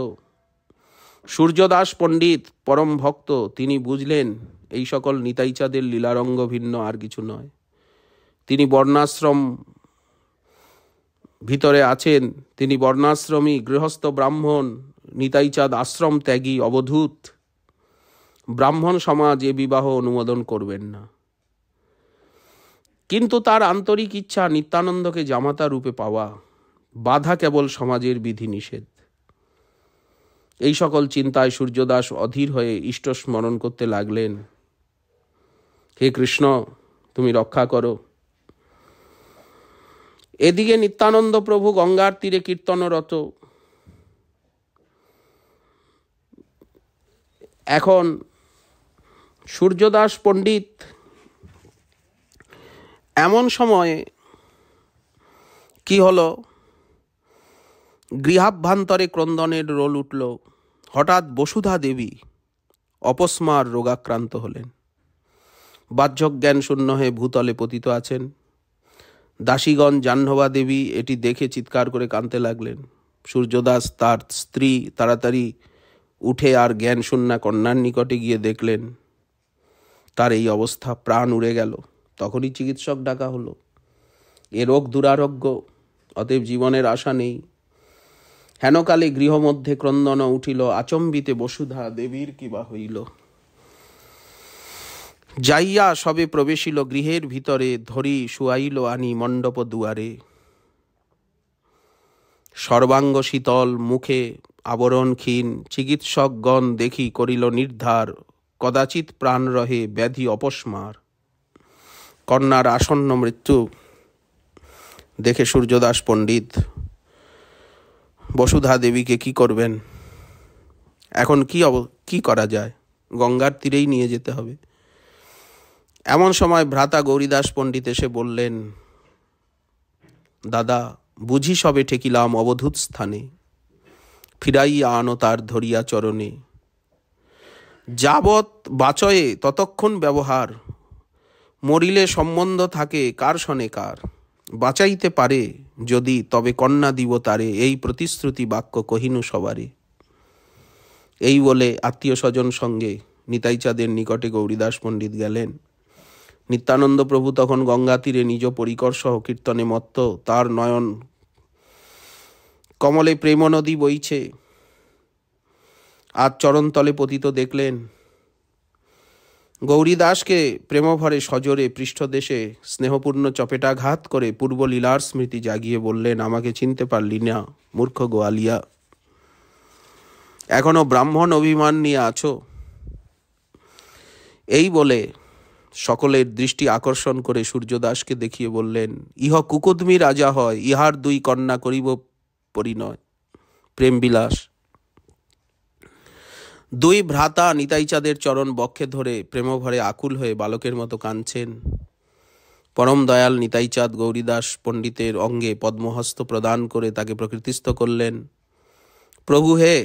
সূর্যদাস পণ্ডিত পরম ভক্ত, তিনি বুঝলেন এই সকল নিতাইচাঁদের লীলারঙ্গ ভিন্ন আর কিছু নয়। তিনি বর্ণাশ্রম ভিতরে আছেন, তিনি বর্ণাশ্রমী গৃহস্থ ব্রাহ্মণ, নিতাইচাঁদ আশ্রম ত্যাগী অবধূত। ব্রাহ্মণ সমাজ এ বিবাহ অনুমোদন করবেন না। কিন্তু তার আন্তরিক ইচ্ছা নিত্যানন্দকে জামাতা রূপে পাওয়া, বাধা কেবল সমাজের বিধিনিষেধ। এই সকল চিন্তায় সূর্যদাস অধীর হয়ে ইষ্ট স্মরণ করতে লাগলেন। হে কৃষ্ণ, তুমি রক্ষা করো। এদিকে নিত্যানন্দ প্রভু গঙ্গার তীরে কীর্তনরত। এখন সূর্যদাস পণ্ডিত এমন সময়ে কি হলো, গৃহাভ্যন্তরে ক্রন্দনের রোল উঠল। হঠাৎ বসুধা দেবী অপস্মার রোগাক্রান্ত হলেন। বাহ্যক জ্ঞান শূন্য হয়ে ভূতলে পতিত আছেন। দাসীগণ জাহ্নবা দেবী এটি দেখে চিৎকার করে কাঁদতে লাগলেন। সূর্যদাস তার স্ত্রী তাড়াতাড়ি উঠে আর জ্ঞান শূন্যা কন্যার নিকটে গিয়ে দেখলেন তার এই অবস্থা। প্রাণ উড়ে গেল। তখনই চিকিৎসক ডাকা হলো। এ রোগ দুরারোগ্য, অতএব জীবনের আশা নেই। হেনকালে গৃহমধ্যে ক্রন্দন উঠিল। আচম্বিতে বসুধা দেবীর কিবা হইল। যাইয়া সবে প্রবেশিল গৃহের ভিতরে, ধরি শুয়াইল আনি মণ্ডপ দুয়ারে। সর্বাঙ্গ শীতল, মুখে আবরণ ক্ষীণ। চিকিৎসকগণ দেখি করিল নির্ধার, কদাচিৎ প্রাণ রহে ব্যাধি অপস্মার। কন্যার আসন্ন মৃত্যু দেখে সূর্যদাস পণ্ডিত বসুধা দেবীকে কি করবেন? এখন কি করা যায়? গঙ্গার তীরেই নিয়ে যেতে হবে। এমন সময় ভ্রাতা গৌরীদাস পণ্ডিত এসে বললেন, দাদা, বুঝি সবে ঠেকিলাম অবধূত স্থানে, ফিরাইয়া আনো তার ধরিয়া চরণে। যাবৎ বাচয়ে ততক্ষণ ব্যবহার, মরিলে সম্বন্ধ থাকে কার সনে কার। বাঁচাইতে পারে যদি তবে কন্যা দিব তারে, এই প্রতিশ্রুতি বাক্য কহিনু সবারে। এই বলে আত্মীয় স্বজন সঙ্গে নিতাইচাঁদের নিকটে গৌরীদাস পণ্ডিত গেলেন। নিত্যানন্দ প্রভু তখন গঙ্গা তীরে নিজ পরিকর সহ কীর্তনে মত্ত। তার নয়ন কমলে প্রেম নদী বইছে। আজ চরণতলে পতিত দেখলেন। গৌরীদাসকে প্রেমভরে সজোরে পৃষ্ঠদেশে স্নেহপূর্ণ চপেটাঘাত করে পূর্বলীলার স্মৃতি জাগিয়ে বললেন, আমাকে চিনতে পারলি না মূর্খ গোয়ালিয়া? এখনো ব্রাহ্মণ অভিমান নিয়ে আছো? এই বলে সকলের দৃষ্টি আকর্ষণ করে সূর্যদাসকে দেখিয়ে বললেন, ইহ কুকুদমি রাজা হয়, ইহার দুই কন্যা করিব পরিণয়। প্রেমবিলাস। দুই ভ্রাতা নিতাইচাঁদের চরণ বক্ষে ধরে প্রেমভরে আকুল হয়ে বালকের মতো কাঁদছেন। পরম দয়াল নিতাইচাঁদ গৌরীদাস পণ্ডিতের অঙ্গে পদ্মহস্ত প্রদান করে তাকে প্রকৃতিস্থ করলেন। প্রভু হে,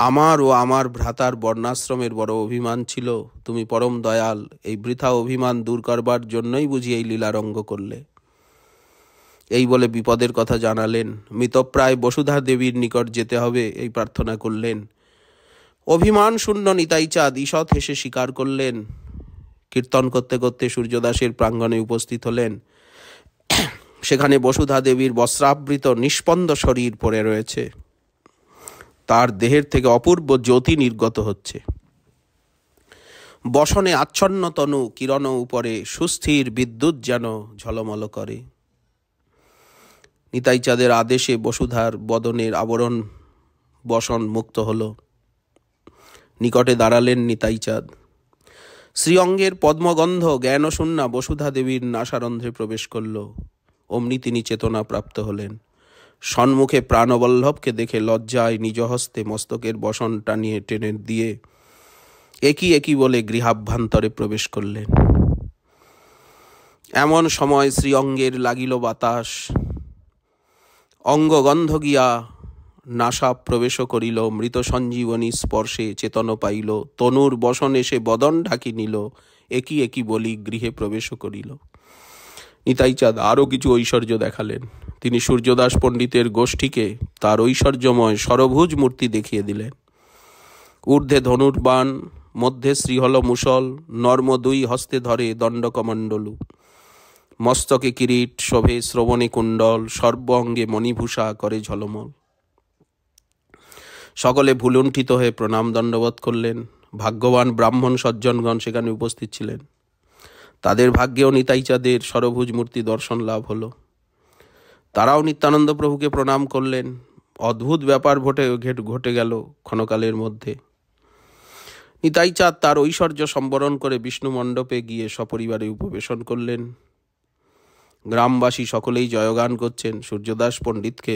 আমার ও আমার ভ্রাতার বর্ণাশ্রমের বড় অভিমান ছিল। তুমি পরম দয়াল, এই বৃথা অভিমান দূর করবার জন্যই বুঝি এই লীলারঙ্গ করলে। এই বলে বিপদের কথা জানালেন। মৃতপ্রায় বসুধা দেবীর নিকট যেতে হবে এই প্রার্থনা করলেন। অভিমান শূন্য নিতাইচাঁদ ঈষৎ হেসে স্বীকার করলেন। কীর্তন করতে করতে সূর্যদাসের প্রাঙ্গণে উপস্থিত হলেন। সেখানে বসুধা দেবীর বস্ত্রাবৃত নিষ্পন্দ শরীর পড়ে রয়েছে। তার দেহের থেকে অপূর্ব জ্যোতি নির্গত হচ্ছে। বসনে আচ্ছন্ন তনু কিরণ উপরে সুস্থির বিদ্যুৎ যেন ঝলমল করে। নিতাইচাঁদের আদেশে বসুধার বদনের আবরণ বসন মুক্ত হল। নিকটে দাঁড়ালেন নিতাইচাঁদ। শ্রীঅঙ্গের পদ্মগন্ধ জ্ঞানশূন্যা বসুধা দেবীর নাসারন্ধ্রে প্রবেশ করল। অমনি তিনি চেতনা প্রাপ্ত হলেন। সম্মুখে প্রাণবল্লভকে দেখে লজ্জায় নিজ হস্তে মস্তকের বসন টানিয়ে টেনে দিয়ে একই একই বলে গৃহাভ্যন্তরে প্রবেশ করলেন। এমন সময় শ্রীঅঙ্গের লাগিল বাতাস, অঙ্গগন্ধ গিয়া নাসা প্রবেশ করিল, মৃত সঞ্জীবনী স্পর্শে চেতন পাইল, তনুর বসন এসে বদন ঢাকি নিল, একই একই বলি গৃহে প্রবেশ করিল। নিতাইচাঁদ আরও কিছু ঐশ্বর্য দেখালেন। তিনি সূর্যদাস পণ্ডিতের গোষ্ঠীকে তার ঐশ্বর্যময় সরভুজ মূর্তি দেখিয়ে দিলেন। ঊর্ধ্বে ধনুর্বাণ, মধ্যে শ্রীহল মুসল, নর্ম দুই হস্তে ধরে দণ্ডকমণ্ডলু, মস্তকে কিরীট শোভে শ্রবণে কুণ্ডল, সর্ব অঙ্গে মণিভূষা করে ঝলমল। সকলে ভুলুণ্ঠিত হয়ে প্রণাম দণ্ডবোধ করলেন। ভাগ্যবান ব্রাহ্মণ সজ্জনগণ সেখানে উপস্থিত ছিলেন। তাদের ভাগ্যেও নিতাইচাঁদের সরভুজ মূর্তি দর্শন লাভ হলো। তারাও নিত্যানন্দ প্রভুকে প্রণাম করলেন। অদ্ভুত ব্যাপার ঘটে গেল ক্ষণকালের মধ্যে। নিতাইচাঁদ তার ঐশ্বর্য সম্বরণ করে বিষ্ণু মণ্ডপে গিয়ে সপরিবারে উপবেশন করলেন। গ্রামবাসী সকলেই জয়গান করছেন, সূর্যদাস পণ্ডিতকে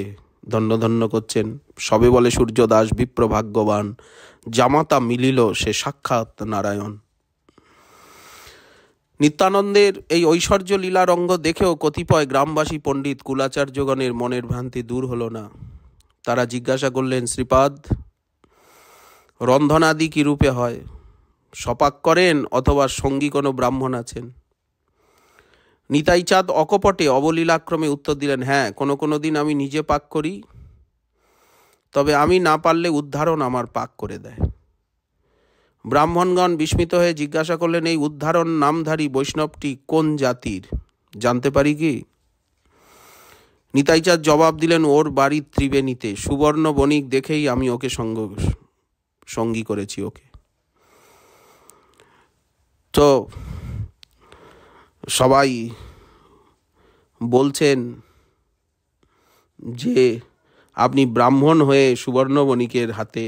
ধন্য ধন্য করছেন। সবে বলে সূর্যদাস বিপ্র ভাগ্যবান, জামাতা মিলিল সে সাক্ষাৎ নারায়ণ। নিত্যানন্দের এই ঐশ্বর্য লীলা রঙ্গ দেখেও কতিপয় গ্রামবাসী পণ্ডিত কুলাচার্যগণের মনের ভ্রান্তি দূর হল না। তারা জিজ্ঞাসা করলেন, শ্রীপাদ, রন্ধনাদি কী রূপে হয়? সপাক করেন অথবা সঙ্গী কোনো ব্রাহ্মণ আছেন? নিতাইচাঁদ অকপটে অবলীলাক্রমে উত্তর দিলেন, হ্যাঁ, কোনো দিন আমি নিজে পাক করি, তবে আমি না পারলে উদ্ধারণ আমার পাক করে দেয়। ব্রাহ্মণগণ বিস্মিত হয়ে জিজ্ঞাসা করলেন, এই উদ্ধারণ নামধারী বৈষ্ণবটি কোন জাতির, জানতে পারি কি? নিতাইচাঁদ জবাব দিলেন, ওর বাড়ি ত্রিবেণীতে, সুবর্ণ বণিক দেখেই আমি ওকে সঙ্গী করেছি ওকে। তো সবাই বলছেন যে আপনি ব্রাহ্মণ হয়ে সুবর্ণ বণিকের হাতে,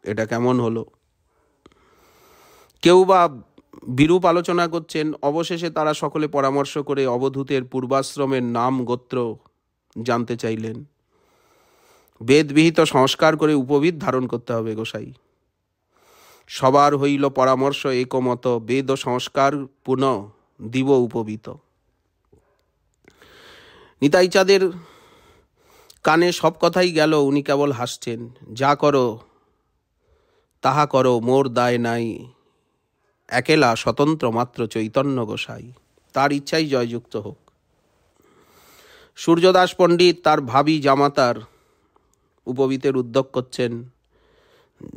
এটা কেমন হলো? কেউ বা বিরূপ আলোচনা করছেন। অবশেষে তারা সকলে পরামর্শ করে অবধূতের পূর্বাশ্রমের নাম গোত্র জানতে চাইলেন। বেদবিহিত সংস্কার করে উপবিদ ধারণ করতে হবে গোসাই। সবার হইল পরামর্শ একমত, বেদ সংস্কার পুনঃ দিব উপবিত। নিতাইচাঁদের কানে সব কথাই গেল, উনি কেবল হাসছেন। যা করো তাহা করো, মোর দায় নাই, একেলা স্বতন্ত্র মাত্র চৈতন্য গোসাই, তার ইচ্ছাই জয়যুক্ত হোক। সূর্যদাস পণ্ডিত তার ভাবি জামাতার উপবিতের উদ্যোগ করছেন।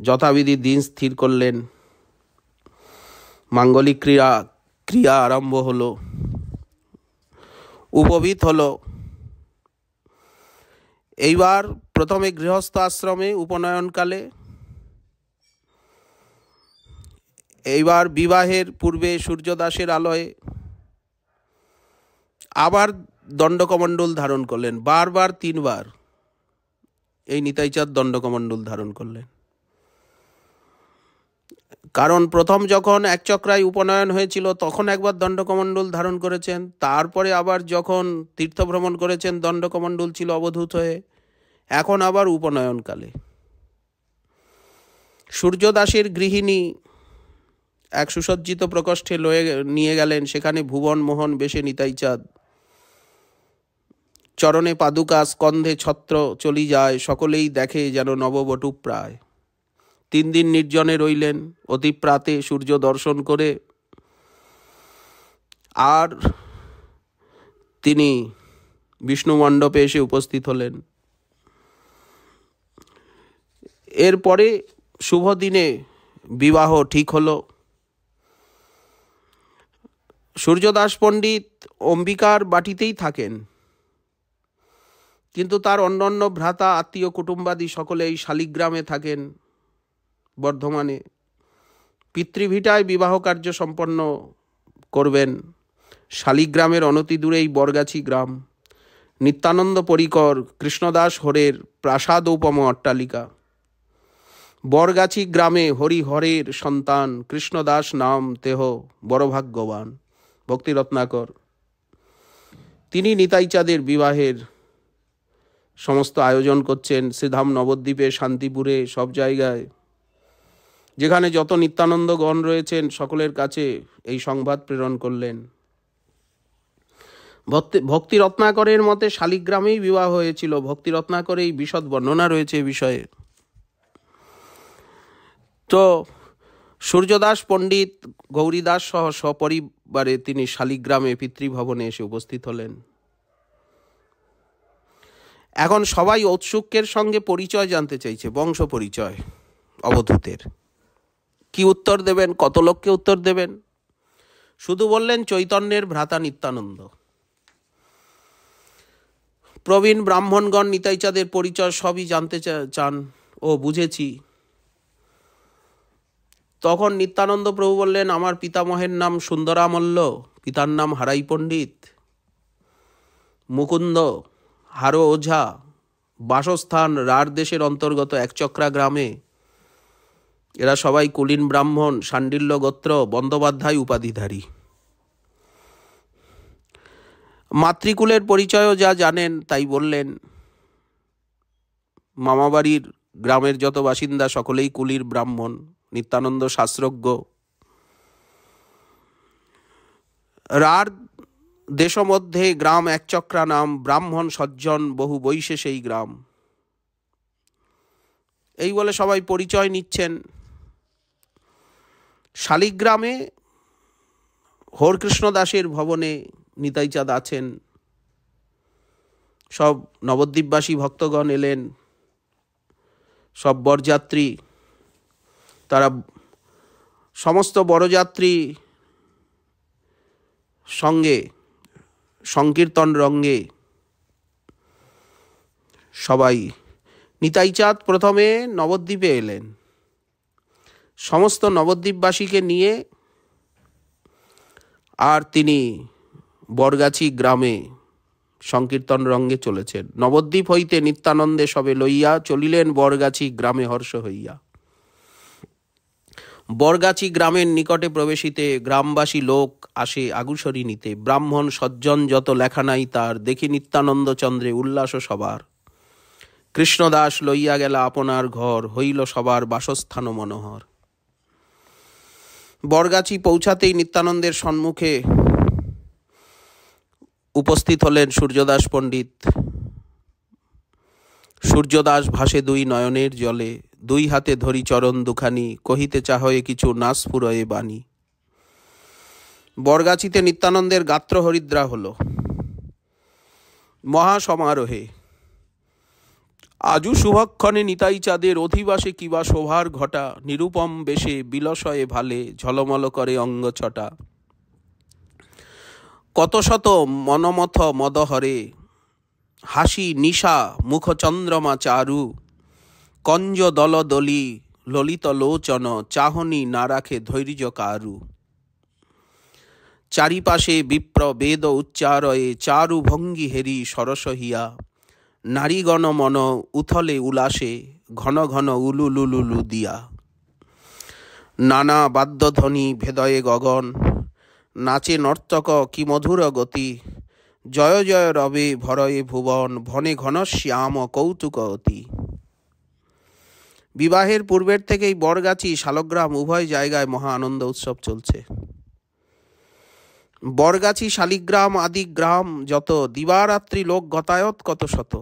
যথাবিধি দিন স্থির করলেন। মাঙ্গলিক ক্রিয়া আরম্ভ হলো। উপবিত হলো। এইবার প্রথমে গৃহস্থ আশ্রমে উপনয়নকালে, এইবার বিবাহের পূর্বে সূর্যদাসের আলয়ে, আবার দণ্ডকমণ্ডল ধারণ করলেন। বারবার 3 বার এই নিতাইচাঁদ দণ্ডকমণ্ডল ধারণ করলেন। কারণ প্রথম যখন একচক্রায় উপনয়ন হয়েছিল তখন একবার দণ্ডকমণ্ডল ধারণ করেছেন, তারপরে আবার যখন তীর্থভ্রমণ করেছেন দণ্ডকমণ্ডল ছিল অবধূত হয়ে, এখন আবার উপনয়নকালে। সূর্যদাসের গৃহিণী এক সুসজ্জিত প্রকোষ্ঠে নিয়ে গেলেন। সেখানে ভুবন মোহন বেশে নিতাইচাঁদ, চরণে পাদুকা, স্কন্ধে ছত্র চলি যায়, সকলেই দেখে যেন নববটু প্রায়। 3 দিন নির্জনে রইলেন। অতি প্রাতে সূর্য দর্শন করে আর তিনি বিষ্ণু মণ্ডপে এসে উপস্থিত হলেন। এরপরে শুভ দিনে বিবাহ ঠিক হলো। সূর্যদাস পণ্ডিত অম্বিকার বাটিতেই থাকেন, কিন্তু তার অন্যান্য ভ্রাতা আত্মীয় কুটুম্বাদি সকলে এই শালিগ্রামে থাকেন বর্ধমানে। পিতৃভিটায় বিবাহ কার্য সম্পন্ন করবেন। শালিগ্রামের অনতি দূরেই বরগাছি গ্রাম। নিত্যানন্দ পরিকর কৃষ্ণদাস হরের প্রাসাদোপম অট্টালিকা। বরগাছি গ্রামে হরিহরের সন্তান কৃষ্ণদাস নাম তেহ বড় ভাগ্যবান। ভক্তিরত্নাকর তিনি নিতাইচাঁদের বিবাহের সমস্ত আয়োজন করছেন শ্রীধাম নবদ্বীপে, শান্তিপুরে, সব জায়গায়, যেখানে যত নিত্যানন্দগণ রয়েছেন সকলের কাছে এই সংবাদ প্রেরণ করলেন। ভক্তি রত্নাকরের মতে শালিগ্রামেই বিবাহ হয়েছিল। ভক্তি রত্নাকরে এই বিশদ বর্ণনা রয়েছে এ বিষয়ে। তো সূর্যদাস পণ্ডিত গৌরীদাস সহ সপরিবারে তিনি শালিগ্রামে পিতৃভবনে এসে উপস্থিত হলেন। এখন সবাই ঔৎসুক্যের সঙ্গে পরিচয় জানতে চাইছে, বংশ পরিচয় অবধূতের। কি উত্তর দেবেন, কত লোককে উত্তর দেবেন? শুধু বললেন চৈতন্যের ভ্রাতা নিত্যানন্দ। প্রবীণ ব্রাহ্মণগণ নিতাইচাঁদের পরিচয় সবই জানতে চান। ও বুঝেছি। তখন নিত্যানন্দ প্রভু বললেন, আমার পিতামহের নাম সুন্দরামল্ল, পিতার নাম হারাই পণ্ডিত, মুকুন্দ, হারো ওঝা, বাসস্থান রাঢ় দেশের অন্তর্গত একচক্রা গ্রামে। এরা সবাই কুলীন ব্রাহ্মণ, শাণ্ডিল্য গোত্র, বন্দ্যোপাধ্যায় উপাধিধারী। মাতৃকুলের পরিচয়ও যা জানেন তাই বললেন। মামাবাড়ির গ্রামের যত বাসিন্দা সকলেই কুলীর ব্রাহ্মণ। নিত্যানন্দ শাস্ত্রজ্ঞ। রাঢ় দেশ মধ্যে গ্রাম একচক্রা নাম, ব্রাহ্মণ সজ্জন বহু বৈশে সেই গ্রাম। এই বলে সবাই পরিচয় নিচ্ছেন। শালিগ্রামে হরকৃষ্ণ দাসের ভবনে নিতাইচাঁদ আছেন। সব নবদ্বীপবাসী ভক্তগণ এলেন, সব বরযাত্রী, তারা সমস্ত বরযাত্রী সঙ্গে সংকীর্তন রঙ্গে সবাই। নিতাইচাঁদ প্রথমে নবদ্বীপে এলেন, সমস্ত নবদ্বীপবাসীকে নিয়ে, আর তিনি বরগাছি গ্রামে সংকীর্তন রঙ্গে চলেছেন। নবদ্বীপ হইতে নিত্যানন্দে সবে লইয়া চলিলেন বরগাছি গ্রামে হর্ষ হইয়া। বরগাছি গ্রামের নিকটে প্রবেশিতে গ্রামবাসী লোক আসে আগুসরি নিতে। ব্রাহ্মণ সজ্জন যত লেখা নাই তার, দেখি নিত্যানন্দ চন্দ্রে উল্লাস সবার। কৃষ্ণদাস লইয়া গেলা আপনার ঘর, হইল সবার বাসস্থান মনোহর। বরগাছি পৌঁছাতেই নিত্যানন্দের সম্মুখে উপস্থিত হলেন সূর্যদাস পণ্ডিত। সূর্যদাস ভাসে দুই নয়নের জলে, দুই হাতে ধরি চরণ দুখানি, কহিতে চাহয়ে কিছু নাস ফুরয়ে বাণী। বরগাছিতে নিত্যানন্দের গাত্র হরিদ্রা হল মহাসমারোহে। আজু শুভক্ষণে নিতাইচাঁদের অধিবাসে কিবা শোভার ঘটা, নিরুপম বেশে বিলসয়ে ভালে ঝলমল করে অঙ্গ ছটা। কত শত মনমথ মদহরে, হাসি নিশা মুখ চন্দ্রমা চারু, কঞ্জ দল দলি ললিত লোচন, চাহনি না রাখে ধৈর্য কারু। চারিপাশে বিপ্র বেদ উচ্চারয়ে, চারু ভঙ্গি হেরি সরস হিয়া। নারীগণ মন উথলে উলাসে, ঘন ঘন উলুলুলুলু দিয়া। নানা বাদ্যধ্বনি ভেদয়ে গগন, নাচে নর্তক কি মধুর গতি। জয় জয় রবে ভরয়ে ভুবন, ভনে ঘন শ্যাম কৌতুক অতি। বিবাহের পূর্বের থেকেই বরগাছি শালগ্রাম উভয় জায়গায় মহা আনন্দ উৎসব চলছে। বরগাছি শালিগ্রাম আদি গ্রাম যত, দিবারাত্রি লোক গতায়ত কত শত।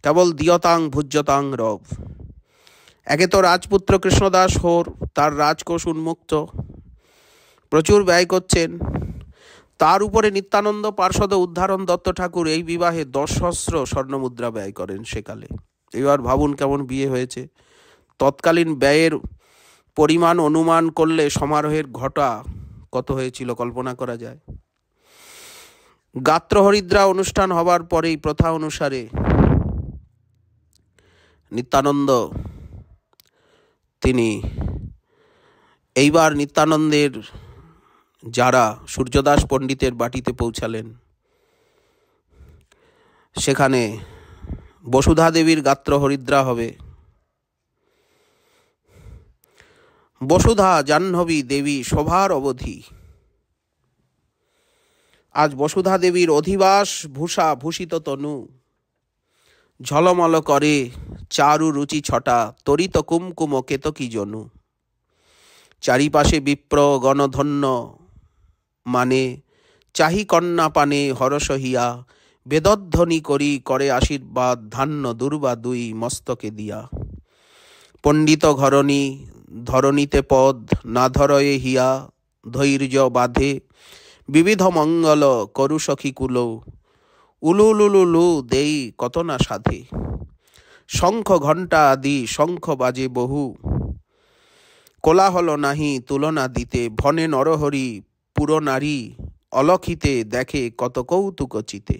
কেবল দিয়তাং ভুজ্যতাং রব। একে তো রাজপুত্র কৃষ্ণদাস হোর, তার রাজকোষ উন্মুক্ত, প্রচুর ব্যয় করছেন। তার উপরে নিত্যানন্দ পার্ষদ উদ্ধারণ দত্ত ঠাকুর এই বিবাহে 10,000 স্বর্ণমুদ্রা ব্যয় করেন সেকালে। এবার ভাবুন কেমন বিয়ে হয়েছে। তৎকালীন ব্যয়ের পরিমাণ অনুমান করলে সমারোহের ঘটা কত হয়েছিল কল্পনা করা যায়। গাত্র হরিদ্রা অনুষ্ঠান হবার পরেই প্রথা অনুসারে নিত্যানন্দ তিনি এইবার নিত্যানন্দের যারা সূর্যদাস পণ্ডিতের বাটিতে পৌঁছালেন, সেখানে বসুধা দেবীর গাত্র হরিদ্রা হবে। বসুধা জাহ্নবী দেবী শোভার অবধি। আজ বসুধা দেবীর অধিবাস ভূষা ভূষিত তনু, ঝলমল করে চারু রুচি ছটা, তরিত কুমকুম কেতকী জনু। চারিপাশে বিপ্র গণধন্য মানে, চাহি কন্যা পানে হরস হিয়া, বেদধ্বনি করি করে আশীর্বাদ, ধান্য দুর্বা দুই মস্তকে দিয়া। পণ্ডিত ঘরণী ধরণীতে পদ, না ধরয়ে হিয়া, ধৈর্য বাঁধে বিবিধ মঙ্গল করু সখী কুল। উলুলুলুলু দেই কত না সাধে, শঙ্খ ঘণ্টা আদি শঙ্খ বাজে বহু। কোলাহল নাহি তুলনা দিতে, ভনে নরহরি পুর নারী, অলক্ষিতে দেখে কত কৌতুক চিতে।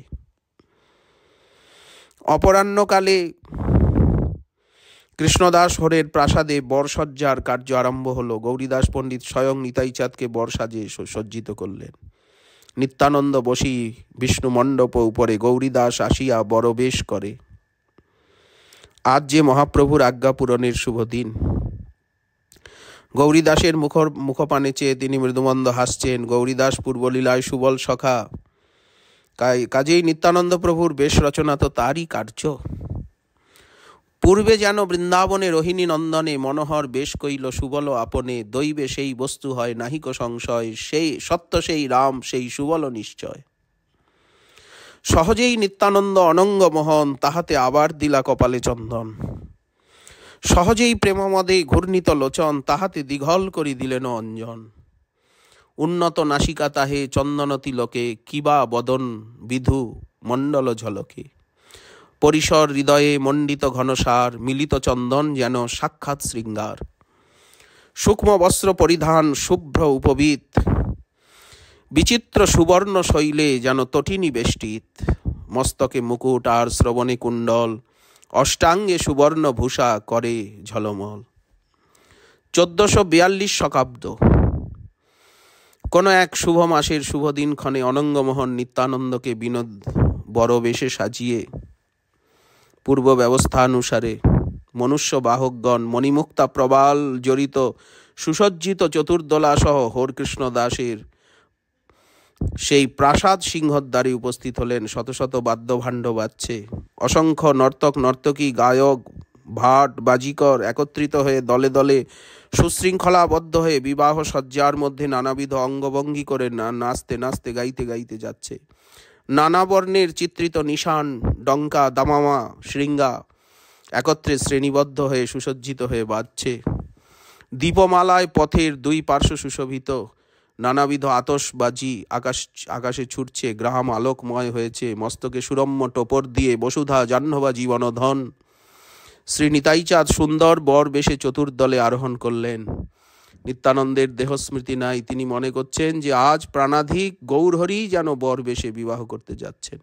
অপরাহ্নকালে কৃষ্ণদাস হরের প্রাসাদে বরসজ্জার কার্য আরম্ভ হলো। গৌরীদাস পণ্ডিত স্বয়ং নিতাইচাঁদকে বর সাজে সজ্জিত করলেন। নিত্যানন্দ বসি বিষ্ণু মণ্ডপ উপরে, গৌরীদাস আসিয়া বড় বেশ করে। আজ যে মহাপ্রভুর আজ্ঞা পূরণের শুভ দিন। গৌরীদাসের মুখপানে চেয়ে তিনি মৃদুমন্দ হাসছেন। গৌরীদাস পূর্বলীলায় সুবল সখা, কাজেই নিত্যানন্দ প্রভুর বেশ রচনা তো তারই কার্য। পূর্বে যেন বৃন্দাবনে রোহিণী নন্দনে, মনোহর বেশ কইল সুবল আপনে। দৈবে সেই বস্তু হয় নাহিক সংশয়, সেই সত্য সেই রাম সেই সুবল নিশ্চয়। সহজেই নিত্যানন্দ অনঙ্গ মোহন, তাহাতে আবার দিলা কপালে চন্দন। সহজেই প্রেমমদে ঘূর্ণিত লোচন, তাহাতে দীঘল করি দিলেন অঞ্জন। উন্নত নাসিকা তাহে চন্দন তিলকে, কিবা বদন বিধু মণ্ডল ঝলকে। পরিসর হৃদয়ে মণ্ডিত ঘনসার, মিলিত চন্দন যেন সাক্ষাৎ শৃঙ্গার। সূক্ষ্ম বস্ত্র পরিধান শুভ্র উপবীত, বিচিত্র সুবর্ণ শৈলে যেন তটিনী বেষ্টিত। মস্তকে মুকুট আর শ্রবণে কুণ্ডল, অষ্টাঙ্গে সুবর্ণ ভূষা করে ঝলমল। 1442 শকাব্দ। কোন এক শুভ মাসের শুভ দিনক্ষণে অনঙ্গমোহন নিত্যানন্দকে বিনোদ বড় বেশে সাজিয়ে পূর্ব ব্যবস্থানুসারে মনুষ্য বাহকগণ মণিমুক্তা প্রবাল জড়িত সুসজ্জিত চতুর্দোলা সহ হরকৃষ্ণ দাসের সেই প্রাসাদ সিংহদ্বারে উপস্থিত হলেন। শত শত বাদ্যভাণ্ড বাজছে, অসংখ্য নর্তক নর্তকী গায়ক ভাট বাজিকর একত্রিত হয়ে দলে দলে সুশৃঙ্খলাবদ্ধ হয়ে বিবাহ সজ্জার মধ্যে নানাবিধ অঙ্গভঙ্গি করে নাচতে নাচতে গাইতে গাইতে যাচ্ছে। নানা বর্ণের চিত্রিত নিশান, ডঙ্কা, দামামা, শৃঙ্গা একত্রে শ্রেণীবদ্ধ হয়ে সুসজ্জিত হয়ে বাজছে। দীপমালায় পথের দুই পার্শ্ব সুশোভিত, নানাবিধ আতশবাজি আকাশে ছুটছে, গ্রাম আলোকময় হয়েছে। মস্তকে সুরম্য টোপর দিয়ে বসুধা জাহ্নবা জীবনধন শ্রী নিতাইচাঁদ সুন্দর বর বেশে চতুর্দলে আরোহণ করলেন। নিত্যানন্দের দেহস্মৃতি নাই, তিনি মনে করছেন যে আজ প্রাণাধিক গৌরহরি যেন বর বেশে বিবাহ করতে যাচ্ছেন।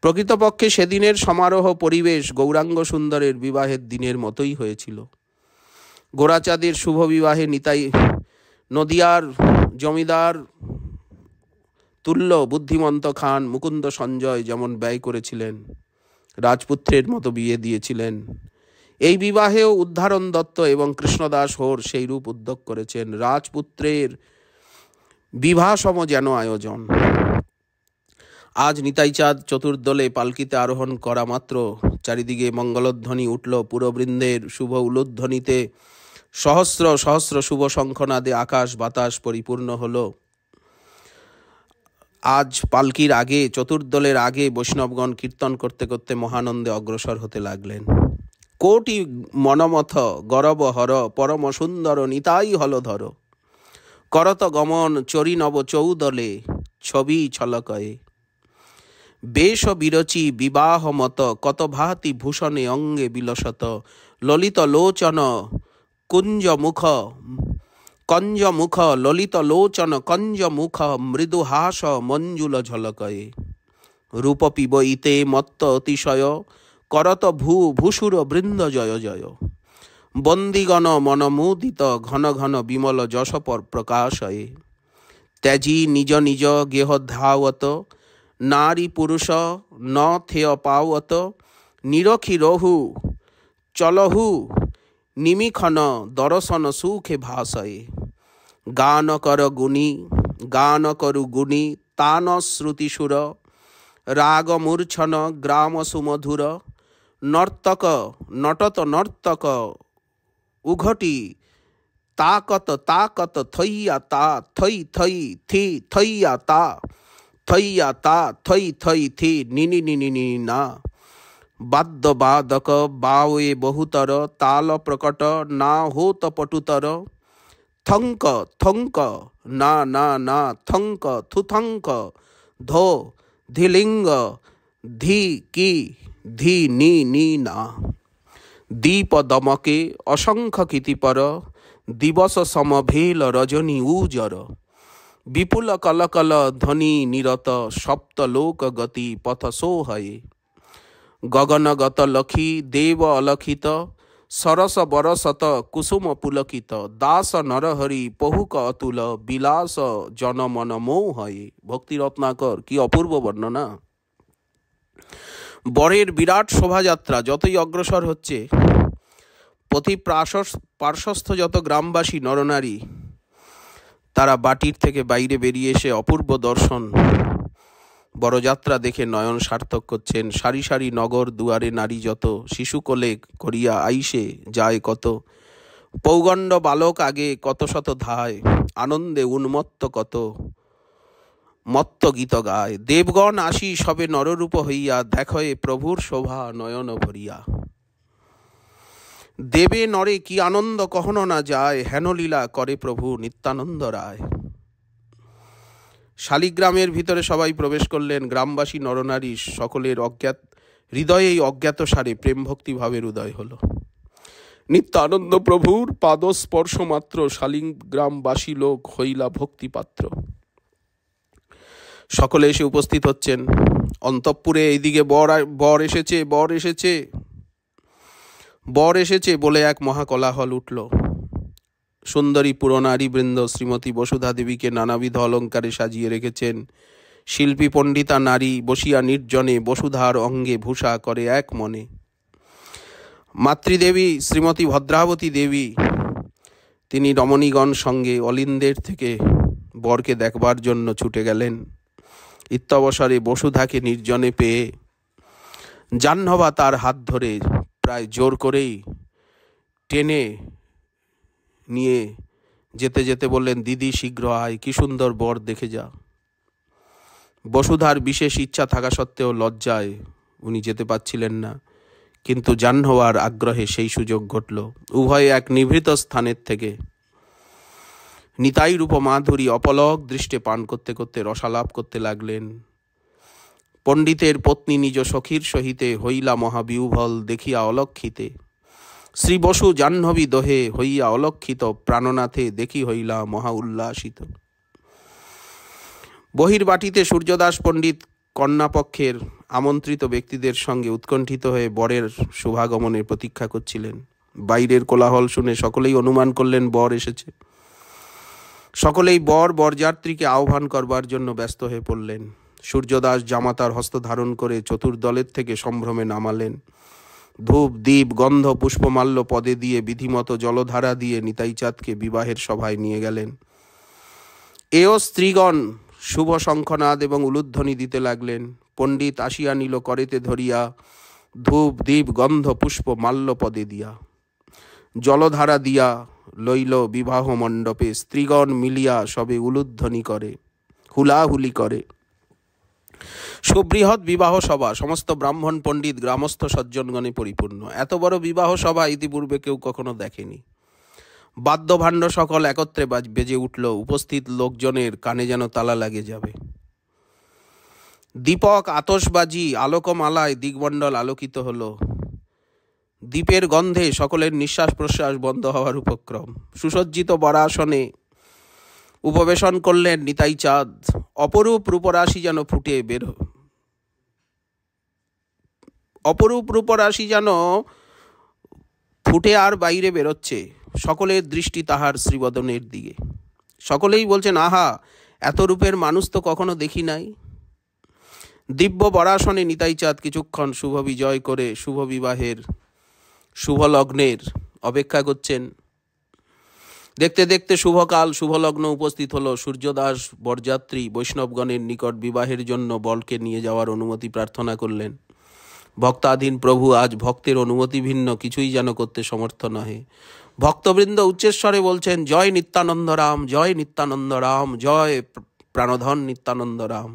প্রকৃতপক্ষে সেদিনের সমারোহ পরিবেশ গৌরাঙ্গ সুন্দরের বিবাহের দিনের মতোই হয়েছিল। গোরাচাঁদের শুভ বিবাহে নিতাই নদিয়ার জমিদার তুল্য বুদ্ধিমন্ত খান মুকুন্দ সঞ্জয় যেমন ব্যয় করেছিলেন, রাজপুত্রের মতো বিয়ে দিয়েছিলেন, এই বিবাহেও উদ্ধারণ দত্ত এবং কৃষ্ণদাস হোর সেই রূপ উদ্যোগ করেছেন। রাজপুত্রের বিবাহসম যেন আয়োজন। আজ নিতাইচাঁদ চতুর্দলে পালকিতে আরোহণ করা মাত্র চারিদিকে মঙ্গলধ্বনি উঠল। পুরবৃন্দের শুভ উলুধ্বনিতে সহস্র সহস্র শুভ শঙ্খনাদে আকাশ বাতাস পরিপূর্ণ হল। আজ পালকির আগে, চতুর্দলের আগে বৈষ্ণবগণ কীর্তন করতে করতে মহানন্দে অগ্রসর হতে লাগলেন। কোটি মনমথ গরব হর, পরম সুন্দর নিতাই হলধর। করত গমন চরি নব চৌদলে, ছবি ছলকয়ে। বেশ বিরচি বিবাহ মত, কত ভাতি ভূষণে অঙ্গে বিলসত। ললিত লোচন কুঞ্জ মুখ কঞ্জ মুখ, ললিত লোচন কঞ্জ মুখ, মৃদু হাস মঞ্জুল ঝলকয়ে। রূপ পিব ইতে মত্ত অতিশয়, করত ভূসুর বৃন্দ জয় জয়। বন্দিগণ মনমুদিত, ঘন ঘন বিমল যশ প্রকাশয়ে। ত্যাজি নিজ নিজ গেহ ধাওয়ত, নারী পুরুষ ন থেয় পাওয়ত। নিরখি রহু চলহু নিমিখন, দর্শন সুখে ভাসয়ে। গান কর গুণী, গান করু গুণী, তান শ্রুতিসুর। রাগ মূর্ছন গ্রাম সুমধুর, নর্তক নটত নর্তক উঘটি তাকত তাকত থইয়া তা থই থই থি থইয়া তা থইয়া তা থই থই থি নিনি নিনি নি না। বাদ্য বাদক বাওয়ে বহুতর, তাল প্রকট না হোত পটুতর। থঙ্ক থঙ্ক না না না থঙ্ক থুথঙ্ক ধো ধিলিঙ্গ ধি কি ধি নি নি না। দীপ দমকে অসংখ্য কীতিপর, দিবস সমভেল রজনী উজর। বিপুল কলকল ধ্বনি নিরত, সপ্তলোক গতি পথ সোহয়ে। গগনগত লক্ষী দেব অলক্ষিত, সরস বরসত কুসুম পুলকিত। দাস নরহরি পহুক অতুল, বিলাস জনমন মোহয়ে। ভক্তি রত্নাকর, কি অপূর্ব বর্ণনা। বরের বিরাট শোভাযাত্রা যতই অগ্রসর হচ্ছে, প্রতি পার্শ্বস্থ যত গ্রামবাসী নরনারী তারা বাটির থেকে বাইরে বেরিয়ে এসে অপূর্ব দর্শন বড়যাত্রা দেখে নয়ন সার্থক করছেন। সারি সারি নগর দুয়ারে নারী যত, শিশু কোলে করিয়া আইসে যায় কত। পৌগণ্ড বালক আগে কত শত ধায়, আনন্দে উন্মত্ত কত মত্ত গীত গায়। দেবগণ আসি সবে নররূপ হইয়া, দেখয়ে প্রভুর শোভা নয়ন ভরিয়া। দেবে নরে কি আনন্দ কখনো না যায়, হেন লীলা করে প্রভু নিত্যানন্দ রায়। শালিগ্রামের ভিতরে সবাই প্রবেশ করলেন। গ্রামবাসী নরনারী সকলের হৃদয়ে অজ্ঞাত সারে প্রেম ভক্তি ভাবের উদয় হল। নিত্যানন্দ প্রভুর পাদস্পর্শ মাত্র শালিগ্রামবাসী লোক হইলা ভক্তিপাত্র। সকলে এসে উপস্থিত হচ্ছেন। অন্তঃপুরে এইদিকে বর এসেছে বর এসেছে বর এসেছে বলে এক মহাকলাহল উঠল। সুন্দরী পুরনারীবৃন্দ শ্রীমতী বসুধা দেবীকে নানাবিধ অলঙ্কারে সাজিয়ে রেখেছেন। শিল্পী পণ্ডিতা নারী বসিয়া নির্জনে বসুধার অঙ্গে ভূষা করে এক মনে। মাতৃদেবী শ্রীমতী ভদ্রাবতী দেবী তিনি রমণীগণ সঙ্গে অলিন্দের থেকে বরকে দেখবার জন্য ছুটে গেলেন। ইত্যবসরে বসুধাকে নির্জনে পেয়ে জাহ্নবা তার হাত ধরে প্রায় জোর করেই টেনে নিয়ে যেতে যেতে বললেন, দিদি শীঘ্র আয়, কি সুন্দর বর দেখে যা। বসুধার বিশেষ ইচ্ছা থাকা সত্ত্বেও লজ্জায় উনি যেতে পারছিলেন না, কিন্তু জাহ্নবার আগ্রহে সেই সুযোগ ঘটল। উভয়ে এক নিভৃত স্থানের থেকে নিতাই রূপ মাধুরী অপলক দৃষ্টে পান করতে করতে রসালাপ করতে লাগলেন। পণ্ডিতের পত্নী নিজ সখীর সহিতে হইলা মহাবিউভল দেখিয়া অলক্ষিতে। শ্রী বসু জাহ্নবী দোহে হইয়া অলক্ষিত, প্রাণনাথে দেখি হইলা মহা উল্লাসিত। বহির্বাটিতে সূর্যদাস পণ্ডিত কন্যাপক্ষের আমন্ত্রিত ব্যক্তিদের সঙ্গে উৎকণ্ঠিত হয়ে বরের শুভাগমনের প্রতীক্ষা করছিলেন। বাইরের কোলাহল শুনে সকলেই অনুমান করলেন বর এসেছে। সকলেই বরযাত্রীকে আহ্বান করবার জন্য ব্যস্ত হয়ে পড়লেন। সূর্যদাস জামাতার হস্ত ধারণ করে চতুর্দলের থেকে সম্ভ্রমে নামালেন। ধূপ দীপ গন্ধ পুষ্পমাল্য পদে দিয়ে বিধিমতো জলধারা দিয়ে নিতাইচাঁদকে বিবাহের সভায় নিয়ে গেলেন। এও স্ত্রীগণ শুভ শঙ্খনাদ এবং উলুধ্বনি দিতে লাগলেন। পণ্ডিত আসিয়া নিল করেতে ধরিয়া, ধূপ দীপ গন্ধ পুষ্প মাল্য পদে দিয়া। জলধারা দিয়া লইল বিবাহ মণ্ডপে, স্ত্রীগণ মিলিয়া সবে উলুধ্বনি করে, হুলাহুলি করে। সুবৃহৎ বিবাহ সভা, সমস্ত ব্রাহ্মণ পণ্ডিত গ্রামস্থ সজ্জনগণে পরিপূর্ণ। এত বড় বিবাহ সভা ইতিপূর্বে কেউ কখনো দেখেনি। বাদ্যভাণ্ড সকল একত্রে বেজে উঠল। উপস্থিত লোকজনের কানে যেন তালা লাগে যাবে। দীপক আতশবাজি আলোকমালায় দিগমণ্ডল আলোকিত হলো। দীপের গন্ধে সকলের নিঃশ্বাস প্রশ্বাস বন্ধ হওয়ার উপক্রম। সুসজ্জিত বরাসনে উপবেশন করলেন নিতাইচাঁদ। অপরূপ রূপরাশি যেন ফুটে আর বাইরে বেরোচ্ছে। সকলের দৃষ্টি তাহার শ্রীবদনের দিকে। সকলেই বলছেন, আহা, এত রূপের মানুষ তো কখনো দেখি নাই। দিব্য বরাসনে নিতাইচাঁদ কিছুক্ষণ শুভ বিজয় করে শুভ বিবাহের শুভ লগ্নের অপেক্ষা করছেন। দেখতে দেখতে শুভকাল শুভলগ্ন উপস্থিত হলো। সূর্যদাস বরযাত্রী বৈষ্ণবগণের নিকট বিবাহের জন্য বরকে নিয়ে যাওয়ার অনুমতি প্রার্থনা করলেন। ভক্তাধীন প্রভু আজ ভক্তের অনুমতি ভিন্ন কিছুই যেন করতে সমর্থ নহে। ভক্তবৃন্দ উচ্চস্বরে বলছেন, জয় নিত্যানন্দ রাম, জয় নিত্যানন্দ রাম, জয় প্রাণধন নিত্যানন্দ রাম।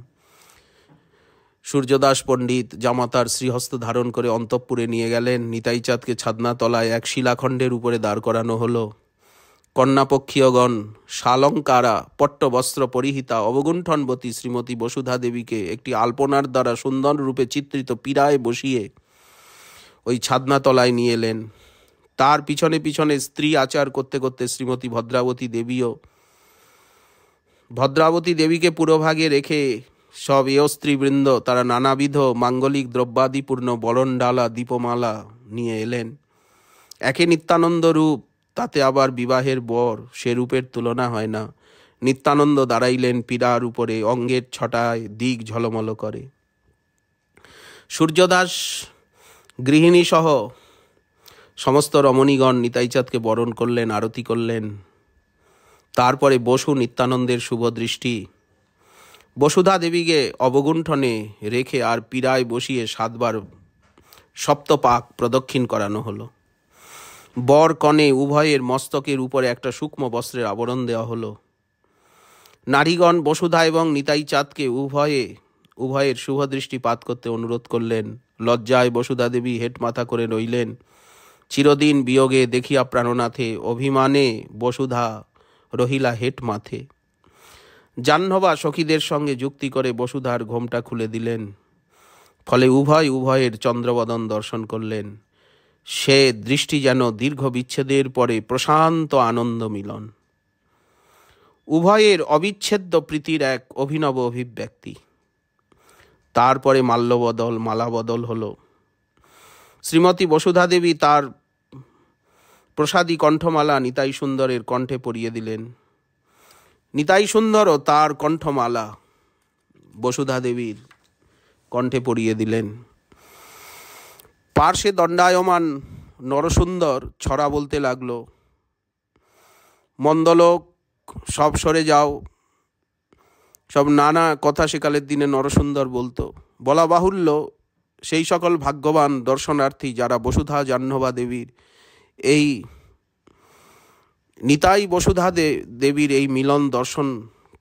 সূর্যদাস পণ্ডিত জামাতার শ্রীহস্ত ধারণ করে অন্তঃপুরে নিয়ে গেলেন। নিতাইচাঁদকে ছাদনা তলায় এক শিলাখণ্ডের উপরে দাঁড় করানো হলো। কন্যাপক্ষীয়গণ শালঙ্কারা পট্টবস্ত্র পরিহিতা অবগুণ্ঠনবতী শ্রীমতী বসুধা দেবীকে একটি আলপনার দ্বারা সুন্দর রূপে চিত্রিত পীড়ায় বসিয়ে ওই ছাদনাতলায় নিয়ে এলেন। তার পিছনে পিছনে স্ত্রী আচার করতে করতে শ্রীমতী ভদ্রাবতী দেবীকে পুরোভাগে রেখে সব স্ত্রীবৃন্দ তারা নানাবিধ মাঙ্গলিক দ্রব্যাদিপূর্ণ বরণডালা দীপমালা নিয়ে এলেন। একে নিত্যানন্দ রূপ, তাতে আবার বিবাহের বর, সে রূপের তুলনা হয় না। নিত্যানন্দ দাঁড়াইলেন পীড়ার উপরে, অঙ্গের ছটায় দিক ঝলমল করে। সূর্যদাস গৃহিণী সহ সমস্ত রমণীগণ নিতাইচাঁদকে বরণ করলেন, আরতি করলেন। তারপরে বসু নিত্যানন্দের শুভ দৃষ্টি বসুধা দেবীকে অবগুণ্ঠনে রেখে আর পীড়ায় বসিয়ে 7 বার সপ্তপাক প্রদক্ষিণ করানো হলো। বর কনে উভয়ের মস্তকের উপরে একটা সূক্ষ্ম বস্ত্রের আবরণ দেওয়া হলো। নারীগণ বসুধা এবং নিতাইচাঁদকে উভয়ের শুভ দৃষ্টিপাত করতে অনুরোধ করলেন। লজ্জায় বসুধা দেবী হেট মাথা করে রইলেন। চিরদিন বিয়োগে দেখিয়া প্রাণনাথে, অভিমানে বসুধা রহিলা হেট মাথে। জাহ্নবা সখীদের সঙ্গে যুক্তি করে বসুধার ঘোমটা খুলে দিলেন। ফলে উভয়ের চন্দ্রবদন দর্শন করলেন। সে দৃষ্টি যেন দীর্ঘ বিচ্ছেদের পরে প্রশান্ত আনন্দ মিলন। উভয়ের অবিচ্ছেদ্য প্রীতির এক অভিনব অভিব্যক্তি। তারপরে মালা বদল হলো। শ্রীমতী বসুধা দেবী তার প্রসাদী কণ্ঠমালা নিতাই সুন্দরের কণ্ঠে পরিয়ে দিলেন। নিতাই সুন্দরও তার কণ্ঠমালা বসুধা দেবীর কণ্ঠে পরিয়ে দিলেন। পার্শ্বে দণ্ডায়মান নরসুন্দর ছড়া বলতে লাগলো, মন্দলোক সব সরে যাও, সব নানা কথা সেকালের দিনে নরসুন্দর বলতো। বলা বাহুল্য, সেই সকল ভাগ্যবান দর্শনার্থী যারা বসুধা জাহ্নবা দেবীর এই নিতাই বসুধা দেবীর এই মিলন দর্শন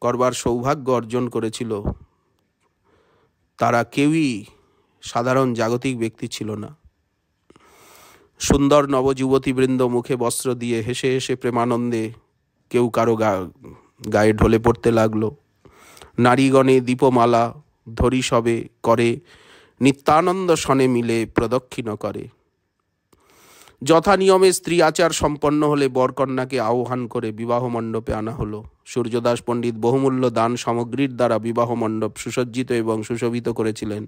করবার সৌভাগ্য অর্জন করেছিল, তারা কেউই সাধারণ জাগতিক ব্যক্তি ছিল না। সুন্দর নবযুবতীবৃন্দ মুখে বস্ত্র দিয়ে হেসে হেসে প্রেমানন্দে কেউ কারো গায়ে ঢলে পড়তে লাগলো। নারীগণে দীপমালা ধরি সবে করে নিত্যানন্দ সনে মিলে প্রদক্ষিণ করে। যথা নিয়মে স্ত্রী আচার সম্পন্ন হলে বরকন্যাকে আহ্বান করে বিবাহ মণ্ডপে আনা হলো। সূর্যদাস পণ্ডিত বহুমূল্য দান সামগ্রীর দ্বারা বিবাহ মণ্ডপ সুসজ্জিত এবং সুশোভিত করেছিলেন।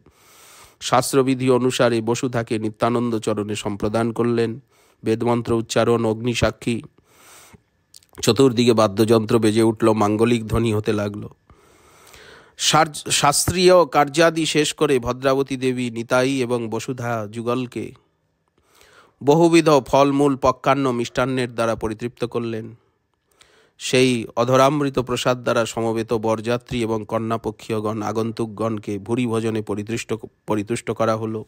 শাস্ত্রবিধি অনুসারে বসুধাকে নিত্যানন্দ চরণে সম্প্রদান করলেন। বেদমন্ত্র উচ্চারণ, অগ্নিসাক্ষী, চতুর্দিকে বাদ্যযন্ত্র বেজে উঠল, মাঙ্গলিক ধ্বনি হতে লাগলো। শাস্ত্রীয় কার্যাদি শেষ করে ভদ্রাবতী দেবী নিতাই এবং বসুধা যুগলকে বহুবিধ ফলমূল পক্ষান্ন মিষ্টান্নের দ্বারা পরিতৃপ্ত করলেন। সেই অধরামৃত প্রসাদ দ্বারা সমবেত বরযাত্রী এবং কন্যাপক্ষীয়গণ আগন্তুকগণকে ভূরি ভোজনে পরিতুষ্ট করা হলো।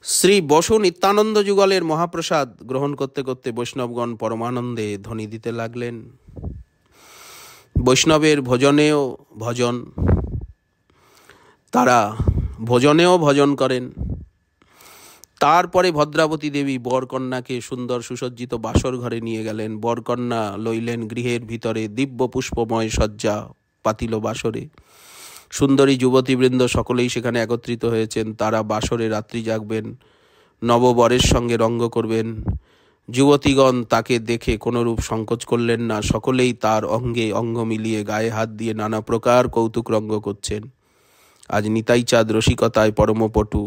শ্রী বসু নিত্যানন্দ যুগলের মহাপ্রসাদ গ্রহণ করতে করতে বৈষ্ণবগণ পরমানন্দে ধ্বনি দিতে লাগলেন। বৈষ্ণবের ভোজনেও ভজন, তারা ভোজনেও ভজন করেন। তারপরে ভদ্রাবতী দেবী বরকন্যাকে সুন্দর সুসজ্জিত বাসর ঘরে নিয়ে গেলেন। বরকন্যা লইলেন গৃহের ভিতরে দিব্য পুষ্পময় শয্যা পাতিল বাসরে। সুন্দরী যুবতীবৃন্দ সকলেই সেখানে একত্রিত হয়েছেন। তারা বাসরে রাত্রি জাগবেন, নববরের সঙ্গে রঙ্গ করবেন। যুবতীগণ তাকে দেখে কোনরূপ সংকোচ করলেন না। সকলেই তার অঙ্গে অঙ্গ মিলিয়ে গায়ে হাত দিয়ে নানা প্রকার কৌতুক রঙ্গ করছেন। আজ নিতাইচাঁদ রসিকতায় পরমপটু।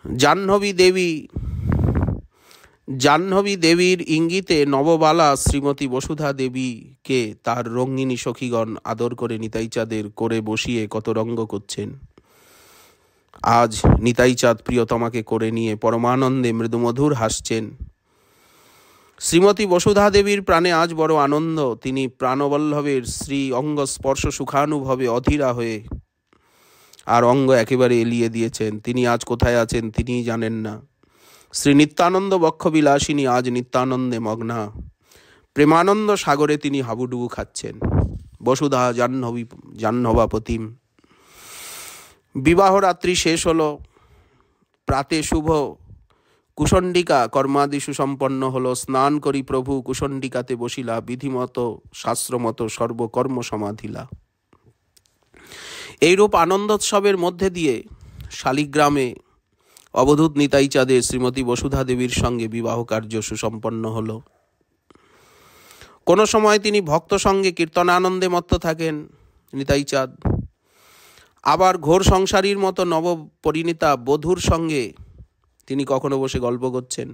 জাহ্নবী দেবীর ইঙ্গিতে নববালা শ্রীমতী বসুধা দেবীকে তার রঙ্গিনী সখীগণ আদর করে নিতাইচাঁদের করে বসিয়ে কত রঙ্গ করছেন। আজ নিতাইচাঁদ প্রিয়তমাকে করে নিয়ে পরমানন্দে মৃদুমধুর হাসছেন। শ্রীমতী বসুধা দেবীর প্রাণে আজ বড় আনন্দ। তিনি প্রাণবল্লভের শ্রী অঙ্গ স্পর্শ সুখানুভবে অধীরা হয়ে আর অঙ্গ একেবারে এলিয়ে দিয়েছেন। তিনি আজ কোথায় আছেন তিনিই জানেন না। শ্রী নিত্যানন্দ বক্ষবিলাসিনী আজ নিত্যানন্দে মগ্না। প্রেমানন্দ সাগরে তিনি হাবুডুবু খাচ্ছেন। বসুধা জাহ্নবাপতিম। বিবাহ রাত্রি শেষ হলো। প্রাতে শুভ কুশণ্ডিকা কর্মাদি সুসম্পন্ন হলো। স্নান করি প্রভু কুশণ্ডিকাতে বসিলা, বিধিমত শাস্ত্রমত সর্বকর্ম সমাধিলা। এইরূপ আনন্দোৎসবের মধ্যে দিয়ে শালিগ্রামে অবধূত নিতাই চাঁদের শ্রীমতী বসুধা দেবীর সঙ্গে বিবাহ কার্য সুসম্পন্ন হল। কোনো সময় তিনি ভক্ত সঙ্গে কীর্তনানন্দে মত্ত থাকেন নিতাই চাঁদ, আবার ঘোর সংসারীর মতো নবপরিণীতা বধূর সঙ্গে তিনি কখনো বসে গল্প করছেন।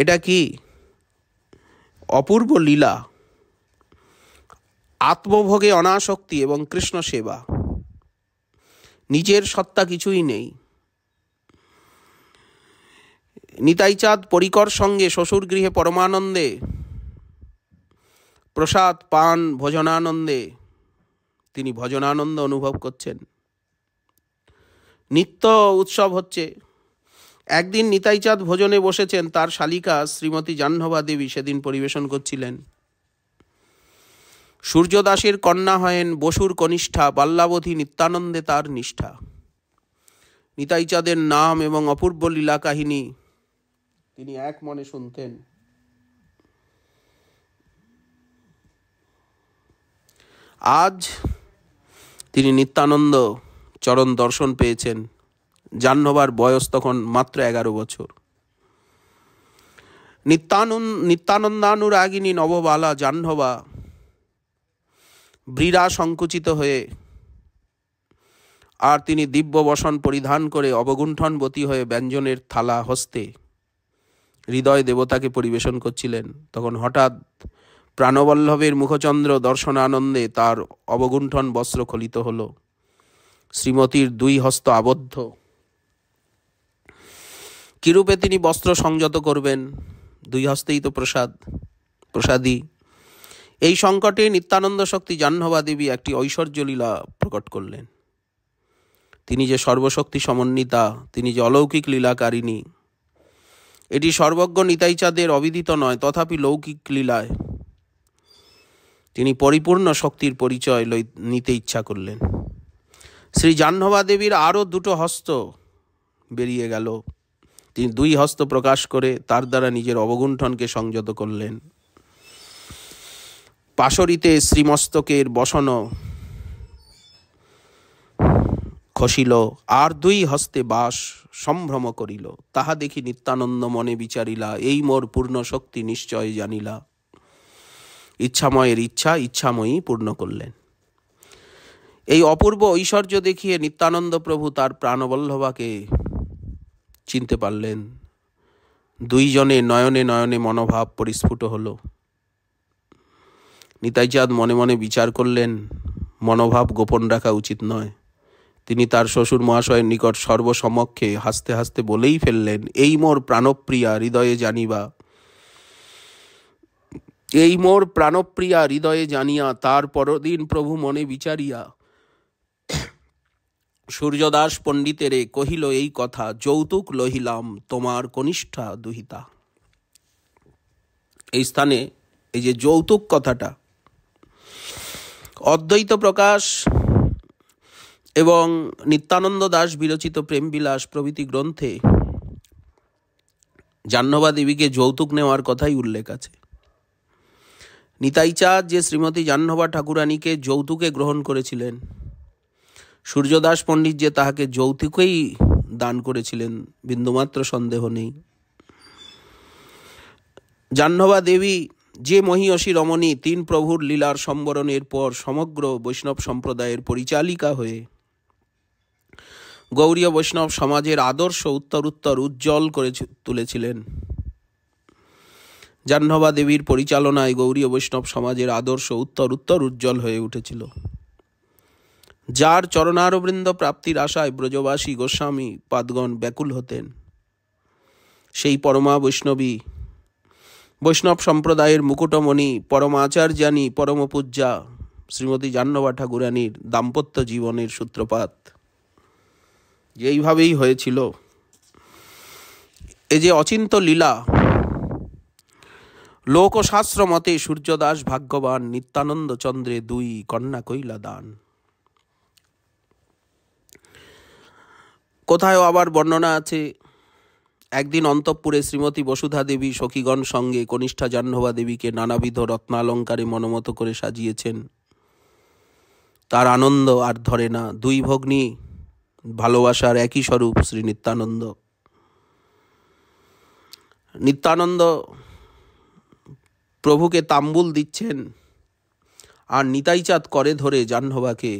এটা কি অপূর্ব লীলা! আত্মভোগে অনাসক্তি এবং কৃষ্ণ সেবা। নিজের সত্তা কিছুই নেই। নিতাই চাঁদ পরিকর সঙ্গে শ্বশুর গৃহে পরমানন্দে প্রসাদ পান ভোজনানন্দে তিনি ভজনানন্দ অনুভব করছেন। নিত্য উৎসব হচ্ছে। একদিন নিতাই চাঁদ ভোজনে বসেছেন। তার শালিকা শ্রীমতী জাহ্নবা দেবী সেদিন পরিবেশন করছিলেন। সূর্যদাসের কন্যা হয়েন বসুর কনিষ্ঠা, বাল্যাবধি নিত্যানন্দে তার নিষ্ঠা। নিতাই চাঁদের নাম এবং অপূর্ব লীলা কাহিনী তিনি এক মনে শুনতেন। আজ তিনি নিত্যানন্দ চরণ দর্শন পেয়েছেন। জাহ্নবার বয়স তখন মাত্র 11 বছর। নিত্যানন্দানুরাগিনী নববালা জাহ্নবা ব্রীড়া সংকুচিত হয়ে আর তিনি দিব্য বসন পরিধান করে অবগুণ্ঠনবতী হয়ে ব্যঞ্জনের থালা হস্তে হৃদয় দেবতাকে পরিবেশন করছিলেন। তখন হঠাৎ প্রাণবল্লভের মুখচন্দ্র দর্শনানন্দে তার অবগুণ্ঠন বস্ত্র খলিত হল। শ্রীমতীর 2 হস্ত আবদ্ধ। কিরূপে তিনি বস্ত্র সংযত করবেন? 2 হস্তেই তো প্রসাদী। এই সংকটে নিত্যানন্দ শক্তি জাহ্নবা দেবী একটি ঐশ্বর্যলীলা প্রকট করলেন। তিনি যে সর্বশক্তি সমন্বিতা, তিনি যে অলৌকিক লীলাকারিণী, এটি সর্বজ্ঞ নিতাই চাঁদের অবিদিত নয়। তথাপি লৌকিক লীলায় তিনি পরিপূর্ণ শক্তির পরিচয় নিতে ইচ্ছা করলেন। শ্রী জাহ্নবা দেবীর আরও 2 হস্ত বেরিয়ে গেল। তিনি 2 হস্ত প্রকাশ করে তার দ্বারা নিজের অবগুণ্ঠনকে সংযত করলেন। পাশরিতে শ্রীমস্তকের বসন খসিল, আর 2 হস্তে বাস সম্ভ্রম করিল। তাহা দেখি নিত্যানন্দ মনে বিচারিলা, এই মোর পূর্ণ শক্তি নিশ্চয় জানিলা। ইচ্ছাময়ের ইচ্ছা ইচ্ছাময়ী পূর্ণ করলেন। এই অপূর্ব ঐশ্বর্য দেখিয়ে নিত্যানন্দ প্রভু তার প্রাণবল্লভাকে চিনতে পারলেন। 2 জনে নয়নে নয়নে মনোভাব পরিস্ফুট হল। নিতাই চাঁদ মনে মনে বিচার করলেন, মনোভাব গোপন রাখা উচিত নয়। তিনি তার শ্বশুর মহাশয়ের নিকট সর্বসমক্ষে হাসতে হাসতে বলেই ফেললেন, এই মোর প্রাণপ্রিয়া হৃদয়ে জানিবা। এই মোর প্রাণপ্রিয়া হৃদয়ে জানিয়া তার পরদিন প্রভু মনে বিচারিয়া সূর্যদাস পণ্ডিতেরে কহিল এই কথা, যৌতুক লহিলাম তোমার কনিষ্ঠা দুহিতা। এই স্থানে এই যে যৌতুক কথাটা, অদ্বৈত প্রকাশ এবং নিত্যানন্দ দাস বিরচিত প্রেমবিলাস প্রভৃতি গ্রন্থে জাহ্নবা দেবীকে যৌতুক নেওয়ার কথাই উল্লেখ আছে। নিতাই চাঁদ যে শ্রীমতী জাহ্নবা ঠাকুরানীকে যৌতুকে গ্রহণ করেছিলেন, সূর্যদাস পণ্ডিত যে তাহাকে যৌতুকেই দান করেছিলেন, বিন্দুমাত্র সন্দেহ নেই। জাহ্নবা দেবী যে মহীয়সী রমণী 3 প্রভুর লীলার সম্বরণের পর সমগ্র বৈষ্ণব সম্প্রদায়ের পরিচালিকা হয়ে গৌড়ীয় বৈষ্ণব সমাজের আদর্শ উত্তর উজ্জ্বল করে তুলেছিলেন। জাহ্নবা দেবীর পরিচালনায় গৌড়ীয় বৈষ্ণব সমাজের আদর্শ উত্তর উজ্জ্বল হয়ে উঠেছিল। যার চরণারবৃন্দ প্রাপ্তির আশায় ব্রজবাসী গোস্বামী পাদগণ ব্যাকুল হতেন, সেই পরমা বৈষ্ণবী বৈষ্ণব সম্প্রদায়ের মুকুটমণি পরমাচার্যানী পরমপূজ্যা শ্রীমতী জাহ্নবা ঠাকুরানীর দাম্পত্য জীবনের সূত্রপাত এইভাবেই হয়েছিল। এ যে অচিন্ত লীলা, লোকশাস্ত্র মতে সূর্যদাস ভাগ্যবান, নিত্যানন্দ চন্দ্রে দুই কন্যা কইলা দান। কোথায় আবার বর্ণনা আছে, একদিন অন্তঃপুরে শ্রীমতী বসুধা দেবী সখীগণ সঙ্গে কনিষ্ঠা জাহ্নবা দেবীকে নানাবিধ রত্নালঙ্কারে মনোমত করে সাজিয়েছেন। তার আনন্দ আর ধরে না। দুই ভগ্নী ভালোবাসার একই স্বরূপ শ্রী নিত্যানন্দ। নিত্যানন্দ প্রভুকে তাম্বুল দিচ্ছেন, আর নিতাইচাঁদ করে ধরে জাহ্নবাকে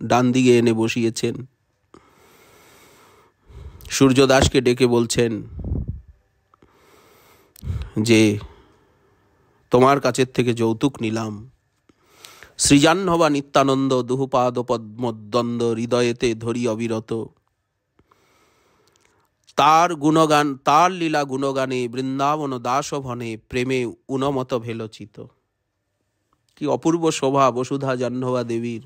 ডান দিকে এনে বসিয়েছেন। সূর্যদাসকে ডেকে বলছেন যে তোমার কাছের থেকে যৌতুক নিলাম। শ্রীজাহ্নবা নিত্যানন্দ দুহুপাদ পদ্মদ্বন্দ্ব হৃদয়েতে ধরি অবিরত। তার গুণগান, তার লীলা গুণগানে বৃন্দাবন দাসভনে প্রেমে উনমত ভেলচিত। কি অপূর্ব শোভা বসুধা জাহ্নবা দেবীর!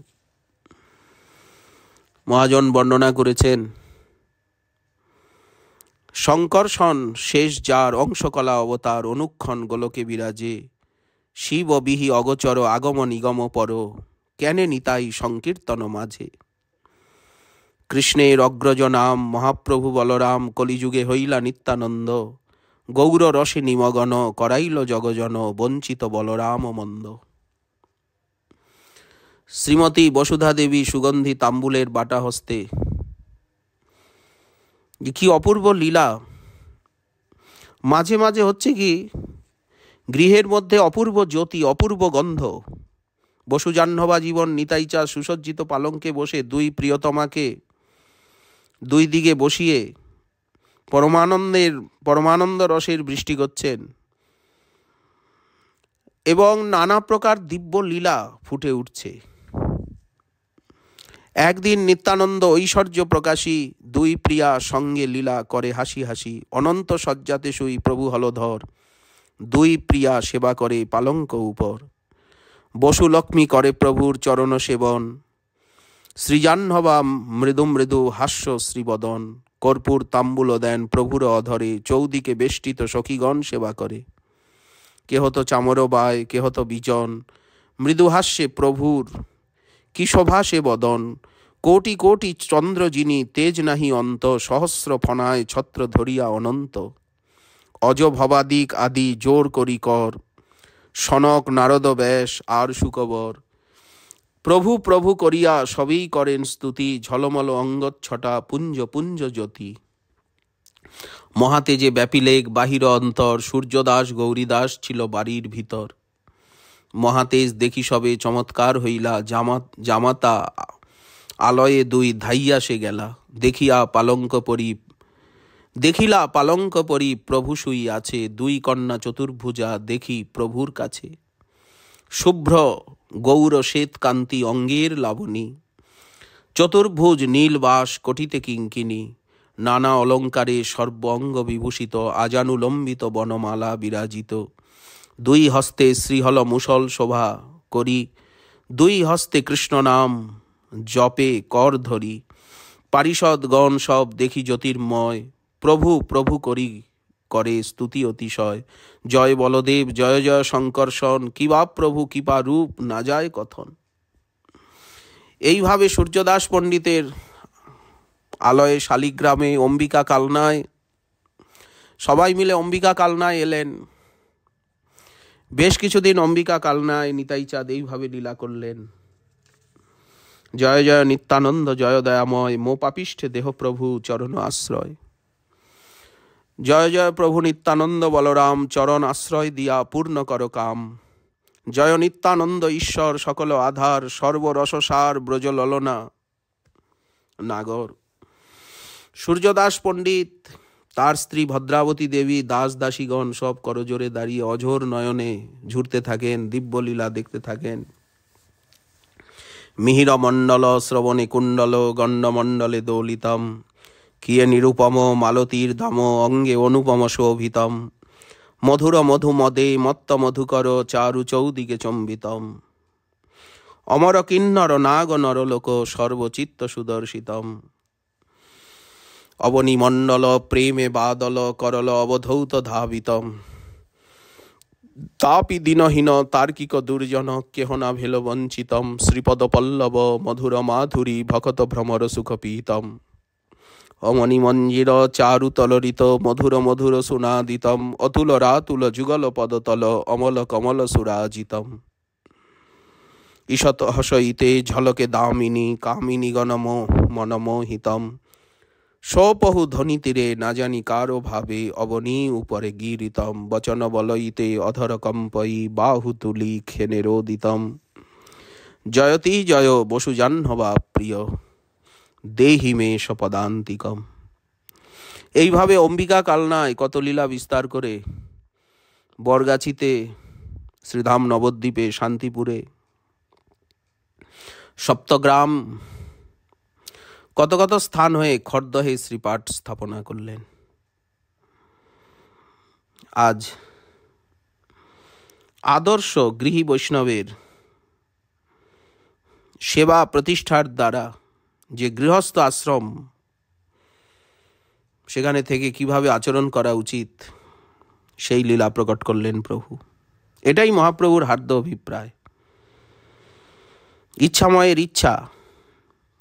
মহাজন বর্ণনা করেছেন, শঙ্কর্ষণ শেষ যার অংশকলা অবতার অনুক্ষণ গোলকে বিরাজে, শিব বিহি অগোচর আগম নিগম পর, কেনে নিতাই সংকীর্তন মাঝে। কৃষ্ণের অগ্রজ নাম মহাপ্রভু বলরাম, কলিযুগে হইলা নিত্যানন্দ, গৌর রসে নিমগন করাইল জগজন, বঞ্চিত বলরাম মন্দ। শ্রীমতী বসুধা দেবী সুগন্ধি তাম্বুলের বাটা হস্তে, কি অপূর্ব লীলা! মাঝে মাঝে হচ্ছে কি, গৃহের মধ্যে অপূর্ব জ্যোতি, অপূর্ব গন্ধ। বসু জাহ্নবা জীবন নিতাইচাঁদ সুসজ্জিত পালঙ্কে বসে দুই প্রিয়তমাকে দুই দিকে বসিয়ে পরমানন্দ রসের বৃষ্টি করছেন, এবং নানা প্রকার দিব্য লীলা ফুটে উঠছে। একদিন নিত্যানন্দ ঐশ্বর্য প্রকাশী দুই প্রিয়া সঙ্গে লীলা করে হাসি হাসি, অনন্ত শয্যাতে শুই প্রভু হলধর, দুই প্রিয়া সেবা করে পালঙ্ক উপর। বসু লক্ষ্মী করে প্রভুর চরণ সেবন, শ্রীজাহ্নবা মৃদু মৃদু হাস্য শ্রীবদন, কর্পূর তাম্বুল দেন প্রভুর অধরে, চৌদিকে বেষ্টিত সখীগণ সেবা করে। কেহ তো চামর বায়, কেহ তো বিজন, মৃদু হাস্যে প্রভুর কি শোভা সে বদন। কোটি কোটি চন্দ্র যিনি, তেজ নাহি অন্ত, সহস্র ফনায় ছত্র ধরিয়া অনন্ত। অজ ভবাদিক আদি জোর করি কর, সনক নারদ ব্যাস আর শুকবর। প্রভু প্রভু করিয়া সবই করেন স্তুতি, ঝলমল অঙ্গচ্ছটা পুঞ্জ পুঞ্জ জ্যোতি। মহাতেজে ব্যাপিলেক বাহির অন্তর, সূর্যদাস গৌরীদাস ছিল বাড়ির ভিতর। মহাতেজ দেখি সবে চমৎকার হইলা, জামাতা আলয়ে দুই ধাইয়া সে গেলা। দেখিলা পালঙ্ক পরি প্রভু শুই আছে, দুই কন্যা চতুর্ভুজা দেখি প্রভুর কাছে। শুভ্র গৌর শ্বেত কান্তি অঙ্গের লাবণী, চতুর্ভুজ নীলবাস কটিতে কিঙ্কিনী। নানা অলঙ্কারে সর্ব অঙ্গ বিভূষিত, আজানুলম্বিত বনমালা বিরাজিত। দুই হস্তে শ্রীহল মুসল শোভা করি, দুই হস্তে কৃষ্ণ নাম জপে কর ধরি। পারিষদগণ সব দেখি জ্যোতির্ময়, প্রভু প্রভু করি করে স্তুতি অতিশয়। জয় বলদেব জয় জয় শঙ্কর্ষণ, কিবা প্রভু কিবা রূপ না যায় কথন। এইভাবে সূর্যদাস পণ্ডিতের আলয়ে শালিগ্রামে অম্বিকা কালনায় সবাই মিলে অম্বিকা কালনায় এলেন। বেশ কিছুদিন অম্বিকা কালনায় নিতাইচাঁদ এইভাবে লীলা করলেন। জয় জয় নিত্যানন্দ জয় দয়াময়, মো পাপিষ্ঠে দেহ প্রভু চরণ আশ্রয়। জয় জয় প্রভু নিত্যানন্দ বলরাম, চরণ আশ্রয় দিয়া পূর্ণ কর কাম। জয় নিত্যানন্দ ঈশ্বর সকল আধার, সর্বরসসার ব্রজ ললনা নাগর। সূর্যদাস পণ্ডিত, তার স্ত্রী ভদ্রাবতী দেবী, দাস দাসীগণ সব করজোরে দাঁড়িয়ে অঝোর নয়নে ঝুরতে থাকেন, দিব্যলীলা দেখতে থাকেন। মিহির মণ্ডল শ্রবণে কুণ্ডল, গণ্ডমণ্ডলে দোলিতম, কিয়ে নিরুপম মালতীর ধাম, অঙ্গে অনুপম শোভিতম। মধুর মধু মদে মত্ত মধুকর চারু চৌদিকে চম্বিতম অমর কিন্নর নাগ নরলোক সর্বচিত্ত সুদর্শিতম অবনিমণ্ডল প্রেমে বাদল করল অবধৌত ধাবিতম তাপি দিনহীন তার্কিক দুর্জন কেহ না ভেল বঞ্চিতম শ্রীপদ পল্লব মধুর মাধুরী ভকত ভ্রমর সুখপীতম অমণিমঞ্জির চারুতলরিত মধুর মধুর সুনাদিতম অতুল রাতুল যুগল পদতল অমল কমল সুরাজিতম ঈষৎ হসইতে ঝলকে দামিনী কামিনী গণম মনমোহিতম সপহু ধ্বনি তীরে না জানি কারো ভাবে অবনী উপরে গিরিতম বচন বলইতে অধর কম্পই বাহু তুলি খেনে রোদিতম জয়তি জয় বসু জাহ্নবা প্রিয় দেহি মে সপদান্তিকম। এইভাবে অম্বিকা কালনায় কত লীলা বিস্তার করে বরগাছিতে, শ্রীধাম নবদ্বীপে, শান্তিপুরে, সপ্তগ্রাম, কত কত স্থান হয়ে খড়দহে শ্রীপাঠ স্থাপনা করলেন। আজ আদর্শ গৃহী বৈষ্ণবের সেবা প্রতিষ্ঠার দ্বারা যে গৃহস্থ আশ্রম, সেখানে থেকে কিভাবে আচরণ করা উচিত সেই লীলা প্রকট করলেন প্রভু। এটাই মহাপ্রভুর হার্দ অভিপ্রায়। ইচ্ছাময়ের ইচ্ছা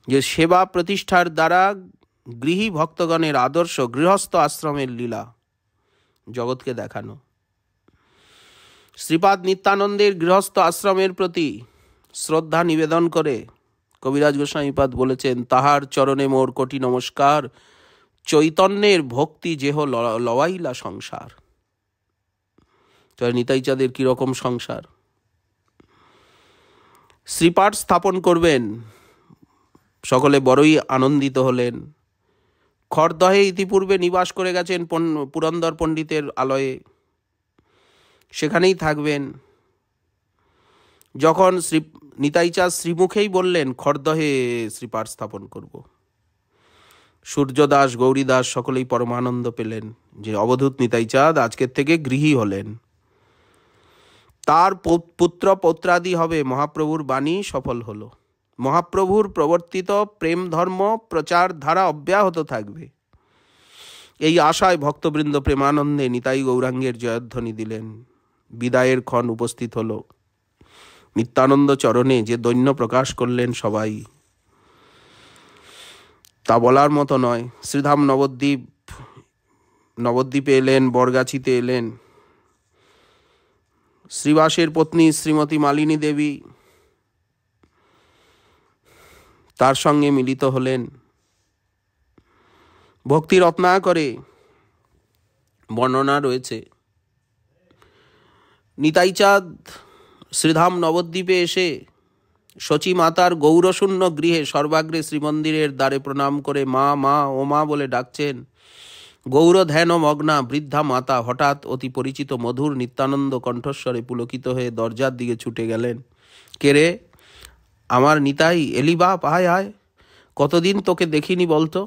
যে সেবা প্রতিষ্ঠার দ্বারা গৃহী ভক্তগণের আদর্শ গৃহস্থ আশ্রমের লীলা জগৎকে দেখানো। শ্রীপাদ নিত্যানন্দের গৃহস্থ আশ্রমের প্রতি শ্রদ্ধা নিবেদন করে কবিরাজ গোস্বামীপাদ বলেছেন, তাহার চরণে মোর কোটি নমস্কার, চৈতন্যের ভক্তি যেহ লওয়াইলা সংসার। নিতাই চাঁদের কিরকম সংসার। শ্রীপাঠ স্থাপন করবেন, সকলে বড়ই আনন্দিত হলেন। খড়দহে ইতিপূর্বে নিবাস করে গেছেন পুরন্দর পণ্ডিতের আলয়ে, সেখানেই থাকবেন। যখন নিতাই চাঁদ শ্রীমুখেই বললেন খড়দহে শ্রীপাঠ স্থাপন করব, সূর্যদাস, গৌরীদাস সকলেই পরমানন্দ পেলেন যে অবধূত নিতাই চাঁদ আজকের থেকে গৃহী হলেন। তার পুত্র পৌত্রাদি হবে। মহাপ্রভুর বাণী সফল হলো। মহাপ্রভুর প্রবর্তিত প্রেম ধর্ম প্রচার ধারা অব্যাহত থাকবে, এই আশায় ভক্তবৃন্দ প্রেমানন্দে নিতাই গৌরাঙ্গের জয়ধ্বনি দিলেন। বিদায়ের ক্ষণ উপস্থিত হলো। নিত্যানন্দ চরণে যে দৈন্য প্রকাশ করলেন সবাই, তা বলার মতো নয়। শ্রীধাম নবদ্বীপে এলেন, বরগাছিতে এলেন। শ্রীবাসের পত্নী শ্রীমতী মালিনী দেবী তার সঙ্গে মিলিত হলেন। ভক্তি রত্নাকরে বর্ণনা রয়েছে, নিতাই চাঁদ শ্রীধাম নবদ্বীপে এসে শচী মাতার গৌরশূন্য গৃহে সর্বাগ্রে শ্রীমন্দিরের দ্বারে প্রণাম করে মা মা ও মা বলে ডাকছেন। গৌর ধ্যান মগ্না বৃদ্ধা মাতা হঠাৎ অতি পরিচিত মধুর নিত্যানন্দ কণ্ঠস্বরে পুলকিত হয়ে দরজার দিকে ছুটে গেলেন। কে রে? আমার নিতাই, এলি বাপ, আয় আয়, কতদিন তোকে দেখিনি বলতো।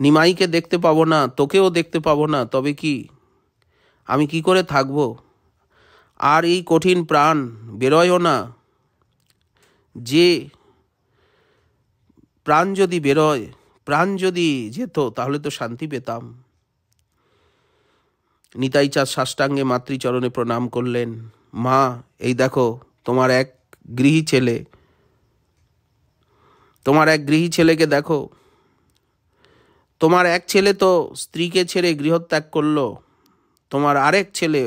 নিমাইকে দেখতে পাবো না, তোকেও দেখতে পাবো না, তবে কি আমি কি করে থাকবো? আর এই কঠিন প্রাণ বেরোয়ও না। যে প্রাণ যদি বেরোয়, প্রাণ যদি যেত, তাহলে তো শান্তি পেতাম। নিতাই চাঁদ সাষ্টাঙ্গে মাতৃচরণে প্রণাম করলেন। মা, এই দেখো তোমার এক গৃহী ছেলে, তোমার এক গৃহী ছেলেকে দেখো। তোমার এক ছেলে তো স্ত্রীকে ছেড়ে গৃহত্যাগ করলো, তোমার আরেক ছেলে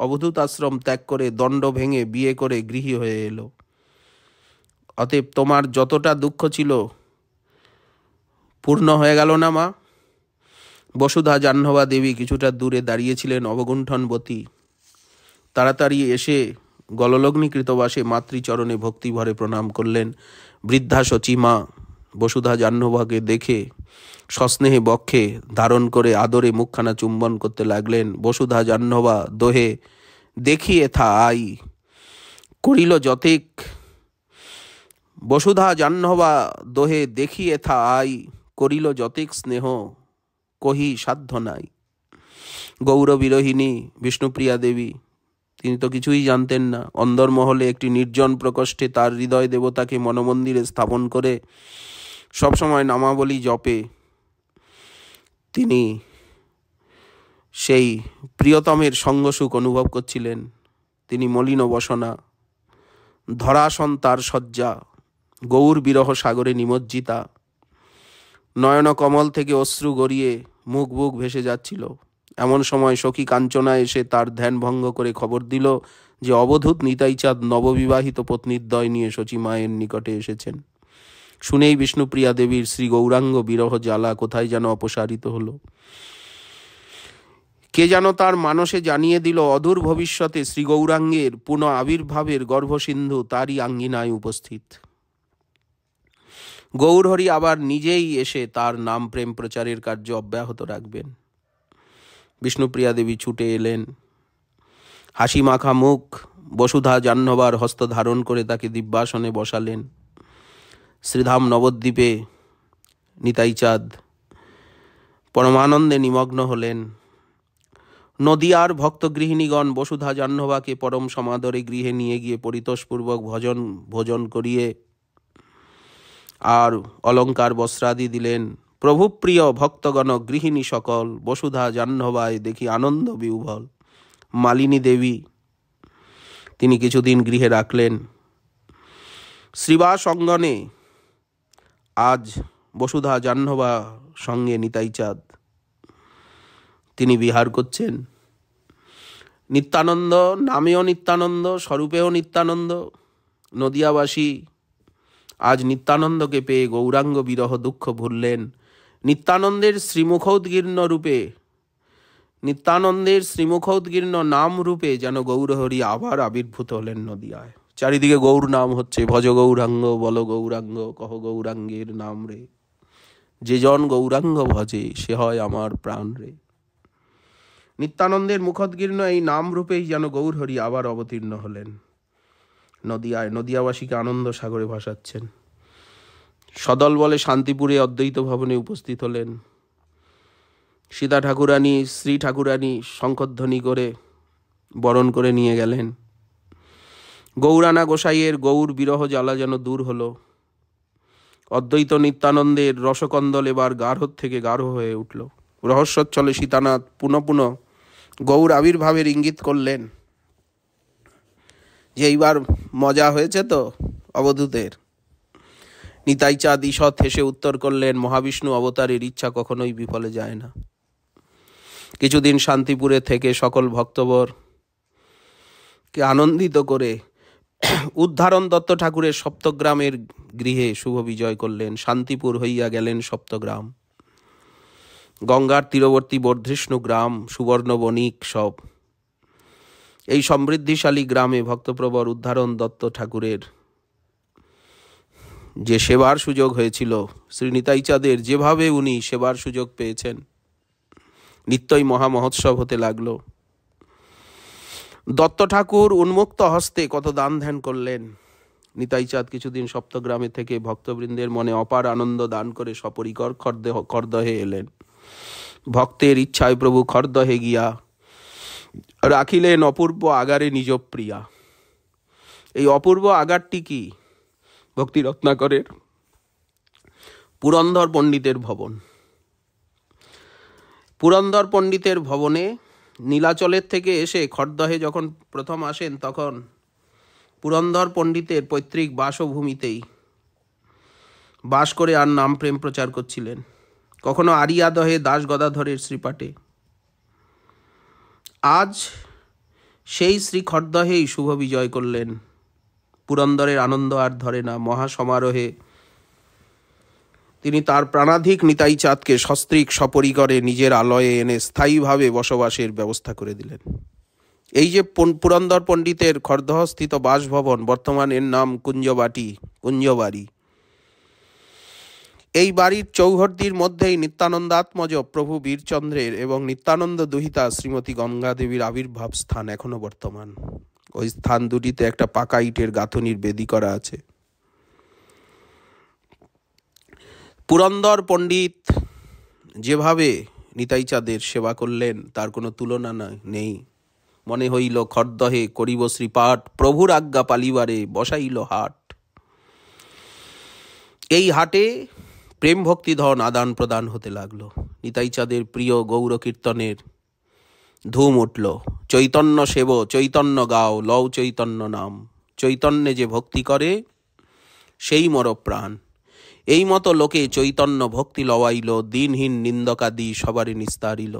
অবধূত আশ্রম ত্যাগ করে দণ্ড ভেঙে বিয়ে করে গৃহী হয়ে এলো। অতএব তোমার যতটা দুঃখ ছিল পূর্ণ হয়ে গেল না মা? বসুধা জাহ্নবা দেবী কিছুটা দূরে দাঁড়িয়েছিলেন অবগুণ্ঠনবতী। তাড়াতাড়ি এসে গললগ্নিকৃত বাসে মাতৃচরণে ভক্তিভরে প্রণাম করলেন। বৃদ্ধা শচীমা বসুধা জাহ্নবাকে দেখে সস্নেহে বক্ষে ধারণ করে আদরে মুখখানা চুম্বন করতে লাগলেন। বসুধা জাহ্নবা দোহে দেখিয়ে থা আই করিল যতেক, বসুধা জাহ্নবা দোহে দেখিয়ে থা আই করিল যতেক স্নেহ কহি সাধ্য নাই। গৌরবিরোহিণী বিষ্ণুপ্রিয়া দেবী, তিনি তো কিছুই জানতেন না। অন্দরমহলে একটি নির্জন প্রকোষ্ঠে তার হৃদয় দেবতাকে মনমন্দিরে স্থাপন করে সবসময় নামাবলী জপে তিনি সেই প্রিয়তমের সঙ্গসুখ অনুভব করছিলেন। তিনি মলিন বসনা, ধরাসন তার শয্যা, গৌর বিরহ সাগরে নিমজ্জিতা, নয়ন কমল থেকে অশ্রু গড়িয়ে মুখ বুক ভেসে যাচ্ছিল। এমন সময় সখী কাঞ্চনা এসে তার ধ্যান ভঙ্গ করে খবর দিল যে অবধূত নিতাইচাঁদ নববিবাহিত পত্নীদ্বয় নিয়ে শচী মায়ের নিকটে এসেছেন। শুনেই বিষ্ণুপ্রিয়া দেবীর শ্রী গৌরাঙ্গ বিরহ জ্বালা কোথায় যেন অপসারিত হলো। কে যেন তার মানসে জানিয়ে দিল অদূর ভবিষ্যতে শ্রী গৌরাঙ্গের পুনঃ আবির্ভাবের গর্ভসিন্ধু তারই আঙ্গিনায় উপস্থিত। গৌরহরি আবার নিজেই এসে তার নাম প্রেম প্রচারের কার্য অব্যাহত রাখবেন। বিষ্ণুপ্রিয়া দেবী ছুটে এলেন, হাসি মাখা মুখ, বসুধা জাহ্নবার হস্ত ধারণ করে তাকে দিব্যাসনে বসালেন। শ্রীধাম নবদ্বীপে নিতাইচাঁদ পরমানন্দে নিমগ্ন হলেন। নদিয়ার ভক্তগৃহিণীগণ বসুধা জাহ্নবাকে পরম সমাদরে গৃহে নিয়ে গিয়ে পরিতোষপূর্বক ভোজন করিয়ে আর অলঙ্কার বস্ত্রাদি দিলেন। প্রভুপ্রিয় ভক্তগণ গৃহিণী সকল বসুধা জাহ্নবায় দেখি আনন্দ বিহ্বল। মালিনী দেবী তিনি কিছুদিন গৃহে রাখলেন। শ্রীবাস অঙ্গনে আজ বসুধা জাহ্নবা সঙ্গে নিতাইচাঁদ তিনি বিহার করছেন। নিত্যানন্দ, নামেও নিত্যানন্দ, স্বরূপেও নিত্যানন্দ। নদিয়াবাসী আজ নিত্যানন্দকে পেয়ে গৌরাঙ্গ বিরহ দুঃখ ভুললেন। নিত্যানন্দের শ্রীমুখোদ্গীর্ণ রূপে, নিত্যানন্দের শ্রীমুখোদ্গীর্ণ নাম রূপে যেন গৌরহরি আবার আবির্ভূত হলেন নদিয়ায়। চারিদিকে গৌর নাম হচ্ছে, ভজ গৌরাঙ্গ, বল গৌরাঙ্গ, কহ গৌরাঙ্গের নাম রে, যে জন গৌরাঙ্গ ভজে সে হয় আমার প্রাণ রে। নিত্যানন্দের মুখোদ্গীর্ণ এই নাম রূপেই যেন গৌরহরি আবার অবতীর্ণ হলেন নদিয়ায়। নদিয়াবাসীকে আনন্দ সাগরে ভাসাচ্ছেন। সদল বলে শান্তিপুরে অদ্বৈত ভবনে উপস্থিত হলেন। সীতা ঠাকুরানী, শ্রী ঠাকুরানী শঙ্খধ্বনি করে বরণ করে নিয়ে গেলেন। গৌরানা গোসাইয়ের গৌর বিরহ জ্বালা যেন দূর হলো। অদ্বৈত নিত্যানন্দের রসকন্দল এবার গাঢ় থেকে গাঢ় হয়ে উঠল। রহস্যোচ্ছলে সীতানাথ পুনঃ পুনঃ গৌর আবির্ভাবের ইঙ্গিত করলেন যে এইবার মজা হয়েছে তো অবধূতের। নিতাইচাঁদ ঈষৎ হেসে উত্তর করলেন, মহাবিষ্ণু অবতারের ইচ্ছা কখনোই বিফলে যায় না। কিছুদিন শান্তিপুরে থেকে সকল ভক্তবরকে আনন্দিত করে উদ্ধারণ দত্ত ঠাকুরের সপ্তগ্রামের গৃহে শুভ বিজয় করলেন। শান্তিপুর হইয়া গেলেন সপ্তগ্রাম। গঙ্গার তীরবর্তী বর্ধিষ্ণু গ্রাম, সুবর্ণ বণিক সব। এই সমৃদ্ধিশালী গ্রামে ভক্তপ্রবর উদ্ধারণ দত্ত ঠাকুরের যে সেবার সুযোগ হয়েছিল, শ্রী নিতাইচাঁদের যেভাবে উনি সেবার সুযোগ পেয়েছেন, নিত্যই মহা মহোৎসব হতে লাগলো। দত্ত ঠাকুর উন্মুক্ত হস্তে কত দান ধ্যান করলেন। নিতাইচাঁদ কিছুদিন সপ্তগ্রামে থেকে ভক্তবৃন্দের মনে অপার আনন্দ দান করে সপরিকর খড়দহে এলেন। ভক্তের ইচ্ছায় প্রভু খড়দহে গিয়া রাখিলেন অপূর্ব আগারে নিজ প্রিয়া। এই অপূর্ব আগারটি কি? ভক্তি রত্নাকরের পুরন্দর পণ্ডিতের ভবন। পুরন্দর পণ্ডিতের ভবনে নীলাচলের থেকে এসে খড়দহে যখন প্রথম আসেন তখন পুরন্দর পণ্ডিতের পৈতৃক বাসভূমিতেই বাস করে আর নাম প্রেম প্রচার করছিলেন। কখনো আরিয়াদহে দাস গদাধরের শ্রীপাঠে। আজ সেই শ্রী খড়দহেই শুভ বিজয় করলেন। পুরন্দরের আনন্দ আর ধরে না। মহাসমারোহে তিনি তার প্রাণাধিক নিতাইচাঁদকে সস্ত্রীক সপরিকরে নিজের আলয়ে এনে স্থায়ীভাবে বসবাসের ব্যবস্থা করে দিলেন। এই যে পুরন্দর পণ্ডিতের খড়দহস্থিত বাসভবন, বর্তমান এর নাম কুঞ্জবাড়ি। এই বাড়ির চৌহদ্দির মধ্যেই নিত্যানন্দাত্মজ প্রভু বীরচন্দ্রের এবং নিত্যানন্দ দুহিতা শ্রীমতী গঙ্গাদেবীর আবির্ভাব স্থান এখনো বর্তমান। ওই স্থান দুটিতে একটা পাকা ইটের গাঁথনির বেদি করা আছে। পুরন্দর পণ্ডিত যেভাবে নিতাই চাঁদের সেবা করলেন, তার কোনো তুলনা নেই। মনে হইল খরদহে করিব শ্রীপাঠ, প্রভুর আজ্ঞা পালিবারে বসাইল হাট। এই হাটে প্রেম ভক্তি ধন আদান প্রদান হতে লাগলো। নিতাই চাঁদের প্রিয় গৌর কীর্তনের ধুম উঠল। চৈতন্য সেব চৈতন্য গাও, লও চৈতন্য নাম। চৈতন্যে যে ভক্তি করে সেই মর প্রাণ। এই মতো লোকে চৈতন্য ভক্তি লওয়াইল, দিনহীন নিন্দকাদি সবারই নিস্তারিল।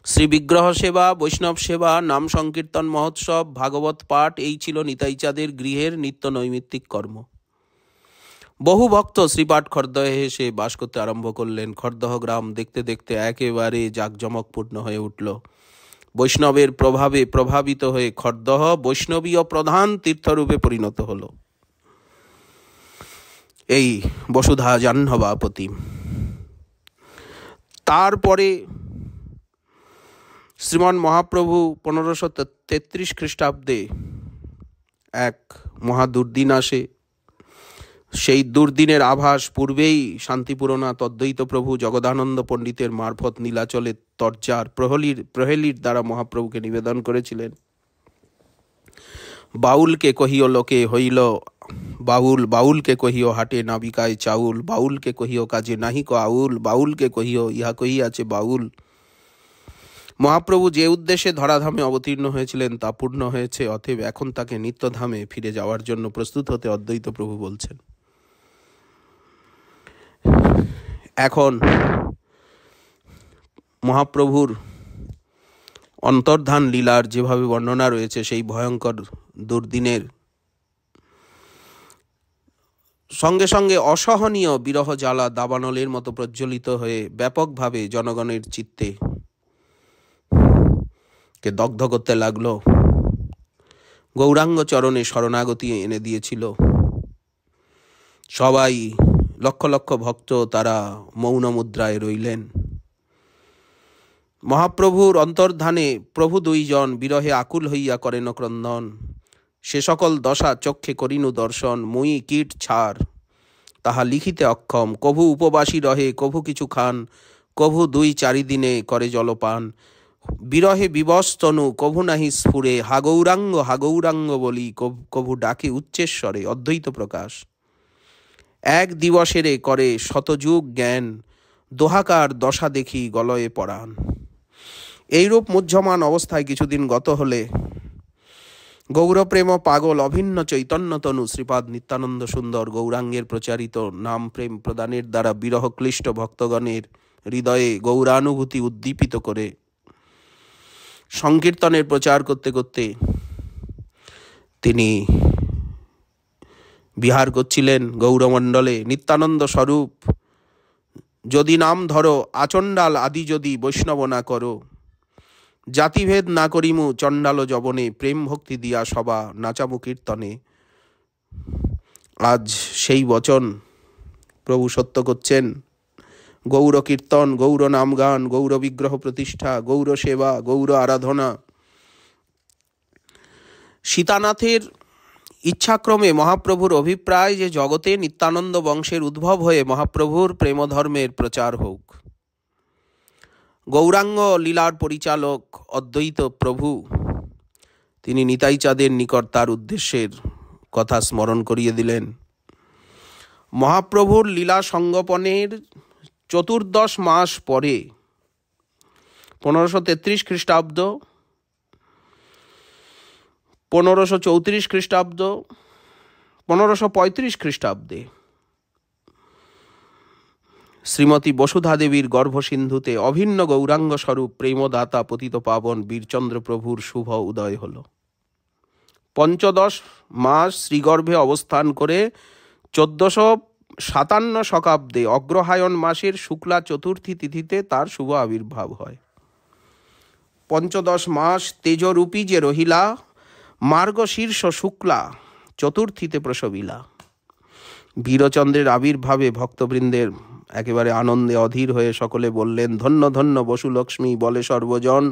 শ্রী বিগ্রহ সেবা, বৈষ্ণব সেবা, নাম সংকীর্তন মহোৎসব, ভাগবত পাঠ, এই ছিল নিতাই চাঁদের গৃহের নিত্য নৈমিত্তিক কর্ম। বহু ভক্ত শ্রীপাঠ খরদহে এসে বাস করতে আরম্ভ করলেন। খরদহ গ্রাম দেখতে দেখতে একেবারে জাঁকজমকপূর্ণ হয়ে উঠল। বৈষ্ণবের প্রভাবে প্রভাবিত হয়ে খরদহ বৈষ্ণবীয় প্রধান তীর্থরূপে পরিণত হল। এই বসুধা জাহ্নবা প্রতিম। তারপরে শ্রীমান মহাপ্রভু 1533 খ্রিস্টাব্দে এক মহা দুর্দিন আসে। সেই দুর্দিনের আভাস পূর্বেই শান্তিপুরনাথ অদ্বৈত প্রভু জগদানন্দ পণ্ডিতের মারফত নীলাচলের তর্জার প্রহেলির দ্বারা মহাপ্রভুকে নিবেদন করেছিলেন। বাউলকে কহিও লোকে হইল বাউল, বাউলকে কহিও হাটে নাবিকায় চাউল, বাউলকে কহিও কাজে নাহিক আউল, বাউলকে কহিও ইহা কহিয়াছে বাউল। মহাপ্রভু যে উদ্দেশ্যে ধরাধামে অবতীর্ণ হয়েছিলেন তা পূর্ণ হয়েছে, অতএব এখন তাকে নিত্যধামে ফিরে যাওয়ার জন্য প্রস্তুত হতে অদ্বৈত প্রভু বলছেন। এখন মহাপ্রভুর অন্তর্ধান লীলার যেভাবে বর্ণনা রয়েছে, সেই ভয়ঙ্কর দুর্দিনের সঙ্গে সঙ্গে অসহনীয় বিরহ জ্বালা দাবানলের মতো প্রজ্বলিত হয়ে ব্যাপকভাবে জনগণের চিত্তে কে দগ্ধ করতে লাগলো। গৌরাঙ্গ চরণে শরণাগতি এনে দিয়েছিল সবাই। লক্ষ লক্ষ ভক্ত তারা মৌন মুদ্রায় রইলেন। মহাপ্রভুর অন্তর্ধানে প্রভু দুইজন বিরহে আকুল হইয়া করেন ক্রন্দন। সে সকল দশা চক্ষে করিনু দর্শন, মুই কীট ছাড় তাহা লিখিতে অক্ষম। কভু উপবাসী রহে, কভু কিছু খান, কভু 2-4 দিনে করে জলপান। বিরহে বিবস্তনু কভু নাহি স্ফুরে, হাগৌরাঙ্গ হাগৌরাঙ্গ বলি কভু ডাকে উচ্চেশ্বরে। অদ্বৈত প্রকাশ। এক দিবসেরে করে শতযুগ জ্ঞান, দোহাকার দশা দেখি গলয়ে পরাণ। এইরূপ মুহ্যমান অবস্থায় কিছুদিন গত হলে গৌরপ্রেম পাগল অভিন্ন চৈতন্যতনু শ্রীপাদ নিত্যানন্দ সুন্দর গৌরাঙ্গের প্রচারিত নাম প্রেম প্রদানের দ্বারা বিরহক্লিষ্ট ভক্তগণের হৃদয়ে গৌরানুভূতি উদ্দীপিত করে সংকীর্তনের প্রচার করতে করতে তিনি বিহার করছিলেন গৌরমণ্ডলে। নিত্যানন্দ স্বরূপ যদি নাম ধরো, আচণ্ডাল আদি যদি বৈষ্ণব না করো, জাতিভেদ না করিমু চণ্ডাল যবনে, প্রেম ভক্তি দিয়া সবা নাচামু কীর্তনে। আজ সেই বচন প্রভু সত্য করছেন। গৌর কীর্তন, গৌর নামগান, গৌর বিগ্রহ প্রতিষ্ঠা, গৌর সেবা, গৌর আরাধনা। সীতানাথের ইচ্ছাক্রমে মহাপ্রভুর অভিপ্রায় যে জগতে নিত্যানন্দ বংশের উদ্ভব হয়ে মহাপ্রভুর প্রেমধর্মের প্রচার হোক। গৌরাঙ্গ লীলার পরিচালক অদ্বৈত প্রভু তিনি নিতাই চাঁদের নিকট তার উদ্দেশ্যের কথা স্মরণ করিয়ে দিলেন। মহাপ্রভুর লীলা সঙ্গোপনের 14 মাস পরে 1533 খ্রিস্টাব্দ, 1534 খ্রিস্টাব্দ, 1535 খ্রিস্টাব্দে শ্রীমতী বসুধা দেবীর গর্ভসিন্ধুতে অভিন্ন গৌরাঙ্গ স্বরূপ প্রেমদাতা পতিত পাবন বীরচন্দ্র প্রভুর শুভ উদয় হল। 15 মাস শ্রীগর্ভে অবস্থান করে 1457 শকাব্দে অগ্রহায়ণ মাসের শুক্লা চতুর্থী তিথিতে তার শুভ আবির্ভাব হয়। 15 মাস তেজরূপী যে রহিলা, মার্গশীর্ষ শুক্লা চতুর্থীতে প্রসবিলা। বীরচন্দ্রের আবির্ভাবে ভক্তবৃন্দের একেবারে আনন্দে অধীর হয়ে সকলে বললেন, ধন্য ধন্য বসুলক্ষ্মী বলে সর্বজন,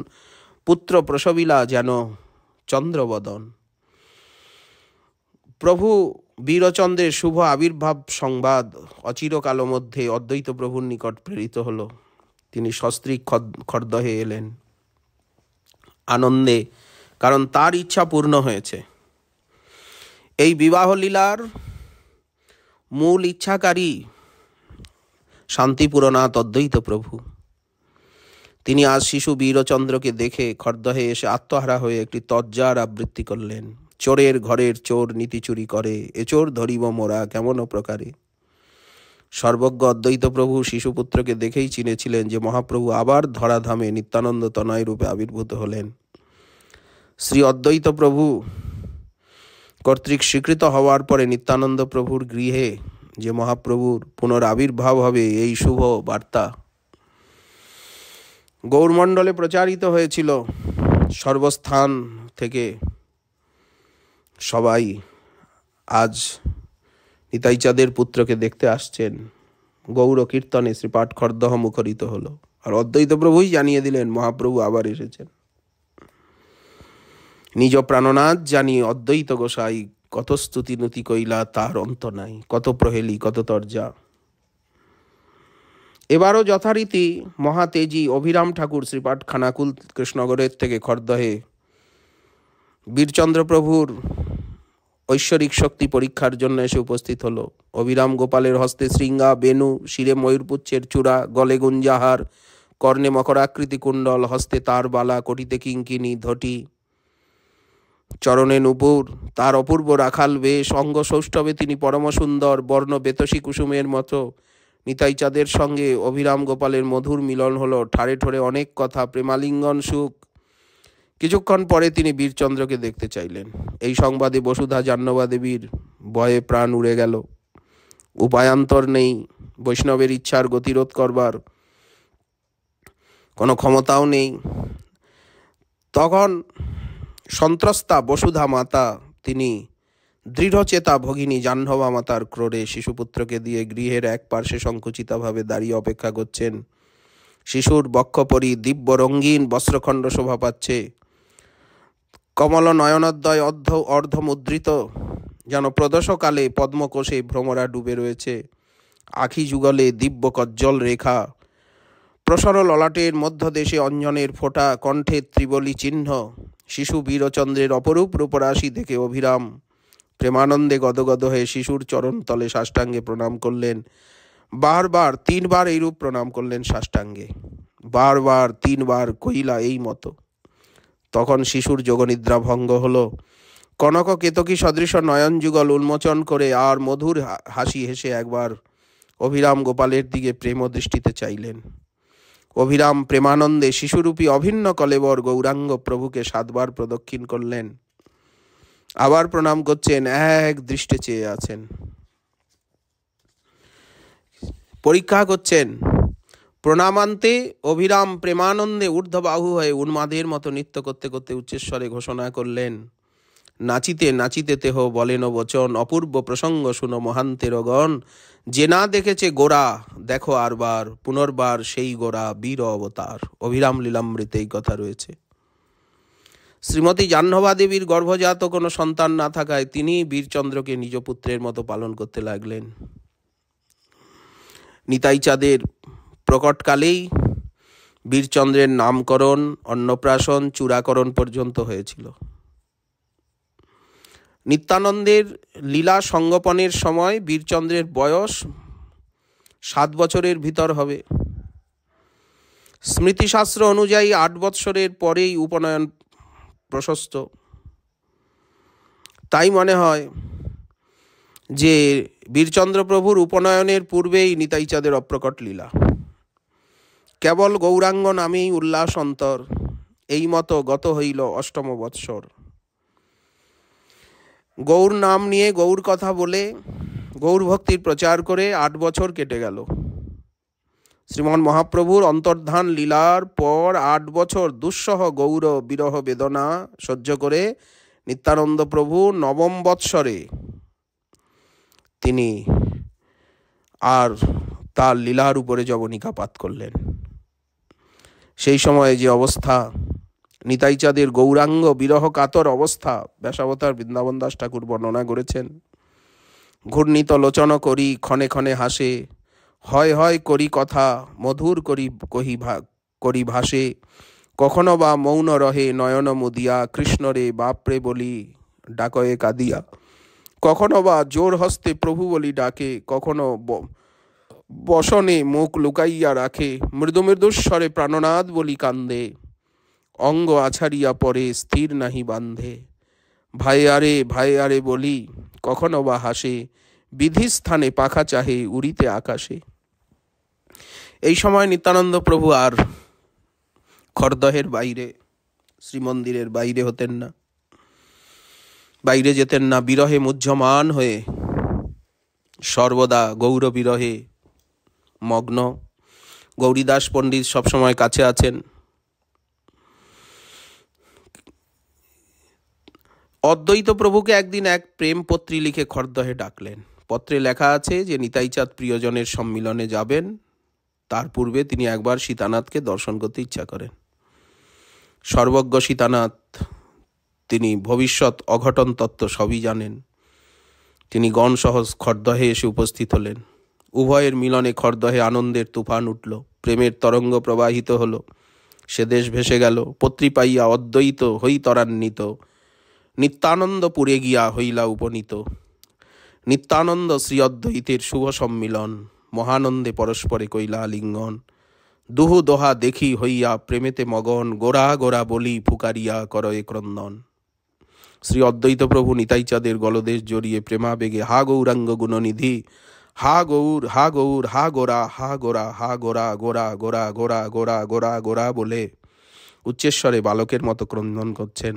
পুত্র প্রসবিলা যেন চন্দ্রবদন। প্রভু বীরচন্দ্রের শুভ আবির্ভাব সংবাদ অচিরকাল মধ্যে অদ্বৈত প্রভুর নিকট প্রেরিত হল। তিনি সস্ত্রীক খরদহে এলেন আনন্দে, কারণ তার ইচ্ছা পূর্ণ হয়েছে। এই বিবাহ লীলার মূল ইচ্ছাকারী শান্তিপুরনাথ অদ্বৈত প্রভু। তিনি আজ শিশু বীরচন্দ্রকে দেখে খরদহে এসে আত্মহারা হয়ে একটি তজ্জার আবৃত্তি করলেন। চোরের ঘরের চোর নীতি চুরি করে, এ চোর ধরিব মোরা কেমন প্রকারে। সর্বজ্ঞ অদ্বৈত প্রভু শিশুপুত্রকে দেখেই চিনেছিলেন যে মহাপ্রভু আবার ধরাধামে নিত্যানন্দ তনয় রূপে আবির্ভূত হলেন। শ্রী অদ্বৈত প্রভু কর্তৃক স্বীকৃত হওয়ার পরে নিত্যানন্দ প্রভুর গৃহে যে মহাপ্রভুর পুনরাবির্ভাব হবে, এই শুভ বার্তা গৌরমণ্ডলে প্রচারিত হয়েছিল। সর্বস্থান থেকে সবাই আজ নিতাইচাঁদের পুত্রকে দেখতে আসছেন। গৌর কীর্তনে শ্রীপাঠ খরদহ মুখরিত হলো, আর অদ্বৈত প্রভুই জানিয়ে দিলেন মহাপ্রভু আবার এসেছেন। নিজ প্রাণনাথ জানি অদ্বৈত গোসাই, কত স্তুতি নুতি কইলা তার অন্ত নাই, কত প্রহেলি কত তর্জা। এবারও যথারীতি মহাতেজি অভিরাম ঠাকুর শ্রীপাঠ খানাকুল কৃষ্ণনগরের থেকে খরদহে বীরচন্দ্র প্রভুর ঐশ্বরিক শক্তি পরীক্ষার জন্য এসে উপস্থিত হলো। অভিরাম গোপালের হস্তে শৃঙ্গা, বেণু, শিরে ময়ূরপুচ্ছের চূড়া, গলে গুঞ্জাহার, কর্ণে মকরাকৃতি কুণ্ডল, হস্তে তার বালা, কটিতে কিঙ্কিনি ধটি, চরণে নূপুর, তার অপূর্ব রাখাল বেশ, অঙ্গ সৌষ্ঠবে তিনি পরম সুন্দর, বর্ণ বেতসী কুসুমের মতো। নিতাইচাঁদের সঙ্গে অভিরাম গোপালের মধুর মিলন হলো। ঠারে ঠোরে অনেক কথা, প্রেমালিঙ্গন সুখ। কিছুক্ষণ পরে তিনি বীরচন্দ্রকে দেখতে চাইলেন। এই সংবাদে বসুধা জাহ্নবা দেবীর ভয়ে প্রাণ উড়ে গেল। উপায়ান্তর নেই, বৈষ্ণবের ইচ্ছার গতিরোধ করবার কোনো ক্ষমতাও নেই। তখন সন্ত্রস্তা বসুধা মাতা, তিনি দৃঢ়চেতা ভগিনী জাহ্নবা মাতার ক্রোড়ে শিশুপুত্রকে দিয়ে গৃহের এক পার্শ্বে সংকুচিতভাবে দাঁড়িয়ে অপেক্ষা করছেন। শিশুর বক্ষপরি দিব্য রঙ্গিন বস্ত্রখণ্ড শোভা পাচ্ছে। কমল নয়নোদ্দয় অর্ধমুদ্রিত, যেন প্রদোষকালে পদ্মকোষে ভ্রমরা ডুবে রয়েছে। আখি যুগলে দিব্য কজ্জ্বল রেখা, প্রসর ললাটের মধ্যদেশে অঞ্জনের ফোঁটা, কণ্ঠে ত্রিবলী চিহ্ন। শিশু বীরচন্দ্রের অপরূপ রূপরাশি দেখে অভিরাম প্রেমানন্দে গদগদ হয়ে শিশুর চরণ তলে সাষ্টাঙ্গে প্রণাম করলেন। বারবার 3 বার এইরূপ প্রণাম করলেন সাষ্টাঙ্গে, বারবার 3 বার কইলা এই মতো। তখন শিশুর যোগনিদ্রা ভঙ্গ হলো। কনক কেতকী সদৃশ নয়ন যুগল উন্মোচন করে আর মধুর হাসি হেসে একবার অভিরাম গোপালের দিকে প্রেম দৃষ্টিতে চাইলেন। অভিরাম প্রেমানন্দে শিশুরূপী অভিন্ন কলেবর গৌরাঙ্গ প্রভুকে 7 বার প্রদক্ষিণ করলেন। আবার প্রণাম করছেন, এক দৃষ্টে চেয়ে আছেন, পরীক্ষা করছেন। প্রণামান্তে অভিরাম প্রেমানন্দে ঊর্ধ্ববাহু হয়ে উন্মাদের মতো নৃত্য করতে করতে উচ্চস্বরে ঘোষণা করলেন, নাচিতে নাচিতে তেহ বলেন বচন, অপূর্ব প্রসঙ্গ শুনো মহান্তের গণ। যে না দেখেছে গোরা, দেখো আরবার, পুনর্বার সেই গোরা বীর অবতার। অভিরাম লীলামৃতে এই কথা রয়েছে। শ্রীমতী জাহ্নবা দেবীর গর্ভজাত কোনো সন্তান না থাকায় তিনি বীরচন্দ্রকে নিজ পুত্রের মতো পালন করতে লাগলেন। নিতাইচাঁদের প্রকটকালেই বীরচন্দ্রের নামকরণ, অন্নপ্রাশন, চূড়াকরণ পর্যন্ত হয়েছিল। নিত্যানন্দের লীলা সঙ্গোপনের সময় বীরচন্দ্রের বয়স 7 বছরের ভিতর হবে। স্মৃতিশাস্ত্র অনুযায়ী 8 বৎসরের পরেই উপনয়ন প্রশস্ত। তাই মনে হয় যে বীরচন্দ্র প্রভুর উপনয়নের পূর্বেই নিতাইচাঁদের অপ্রকট লীলা। কেবল গৌরাঙ্গ নামেই উল্লাস অন্তর, এই মতো গত হইল 8ম বৎসর। গৌর নাম নিয়ে, গৌর কথা বলে, গৌর ভক্তির প্রচার করে 8 বছর কেটে গেল। শ্রীমন মহাপ্রভুর অন্তর্ধান লীলার পর 8 বছর দুঃসহ গৌর বিরহ বেদনা সহ্য করে নিত্যানন্দ প্রভু 9ম বৎসরে তিনি আর তার লীলার উপরে যবনিকাপাত করলেন। সেই সময়ে যে অবস্থা, নিতাইচাঁদের গৌরাঙ্গ বিরহ কাতর অবস্থা ব্যাসাবতার বৃন্দাবন দাস ঠাকুর বর্ণনা করেছেন। ঘূর্ণিত লোচন করি ক্ষণে ক্ষণে হাসে, হয় হয় করি কথা, মধুর করি ভাসে, কখনো বা মৌন রহে নয়ন মুদিয়া, কৃষ্ণরে বাপরে বলি ডাকয়ে কাঁদিয়া, কখনো বা জোর হস্তে প্রভু বলি ডাকে, কখনো বসনে মুখ লুকাইয়া রাখে, মৃদু মৃদুস্বরে প্রাণনাথ বলি কান্দে, অঙ্গ আছাড়িয়া পরে স্থির নাহি বান্ধে, ভাই আরে বলি কখনো বা হাসে, বিধি স্থানে পাখা চাহে উড়িতে আকাশে। এই সময় নিত্যানন্দ প্রভু আর খড়দহের বাইরে, শ্রীমন্দিরের বাইরে হতেন না, বাইরে যেতেন না। বিরহে মুহ্যমান হয়ে সর্বদা গৌর বিরহে মগ্ন। গৌরীদাস পণ্ডিত সবসময় কাছে আছেন। অদ্বৈত প্রভুকে একদিন এক প্রেম পত্রী লিখে খড়দহে ডাকলেন। পত্রে লেখা আছে যে নিতাইচাঁদ প্রিয়জনের সম্মিলনে যাবেন, তার পূর্বে তিনি একবার সীতানাথকে দর্শন করতে ইচ্ছা করেন। সর্বজ্ঞ সীতানাথ, তিনি ভবিষ্যৎ অঘটন তত্ত্ব সবই জানেন। তিনি গণসহ খড়দহে এসে উপস্থিত হলেন। উভয়ের মিলনে খড়দহে আনন্দের তুফান উঠল, প্রেমের তরঙ্গ প্রবাহিত হল। সে দেশ ভেসে গেল। পত্রী পাইয়া অদ্বৈত হই ত্বরান্বিত, নিত্যানন্দপুরে গিয়া হইলা উপনীত। নিত্যানন্দ শ্রী অদ্বৈতের শুভ সম্মিলন, মহানন্দে পরস্পরে কইলা আলিঙ্গন। দুহু দোহা দেখি হইয়া প্রেমেতে মগন, গোরা গোরা বলি ফুকারিয়া করয়ে ক্রন্দন। শ্রী অদ্বৈত প্রভু নিতাইচাঁদের গলদেশ জড়িয়ে প্রেমাবেগে হা গৌরাঙ্গ গুণনিধি, হা গৌর হা গৌর হা গোরা হা গোরা হা গোরা গোরা গোরা গোরা গোরা গোরা গোরা বলে উচ্চেশ্বরে বালকের মতো ক্রন্দন করছেন।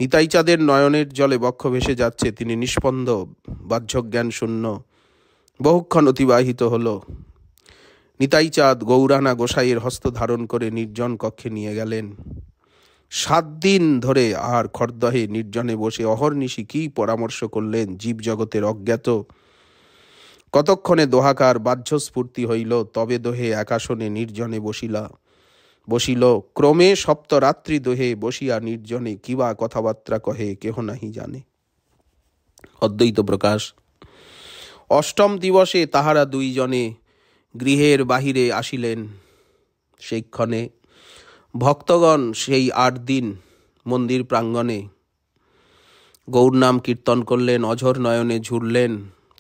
নিতাইচাঁদের নয়নের জলে বক্ষ ভেসে যাচ্ছে। তিনি নিষ্পন্দ, বাহ্যজ্ঞান শূন্য। বহুক্ষণ অতিবাহিত হল। নিতাইচাঁদ গৌরানা গোসাইয়ের হস্ত ধারণ করে নির্জন কক্ষে নিয়ে গেলেন। 7 দিন ধরে আর খড়দহে নির্জনে বসে অহর্নিশি কি পরামর্শ করলেন জীবজগতের অজ্ঞাত। কতক্ষণে দোহাকার বাহ্যস্ফূর্তি হইল, তবে দোহে একাসনে নির্জনে বসিল। ক্রমে সপ্তরাত্রি দোহে বসিয়া নির্জনে কিবা কথাবার্তা কহে কেহ নাহি জানে। অদ্বৈত প্রকাশ। 8ম দিবসে তাহারা দুইজনে গৃহের বাহিরে আসিলেন। সেইক্ষণে ভক্তগণ সেই 8 দিন মন্দির প্রাঙ্গণে গৌর নাম কীর্তন করলেন, অঝর নয়নে ঝুরলেন।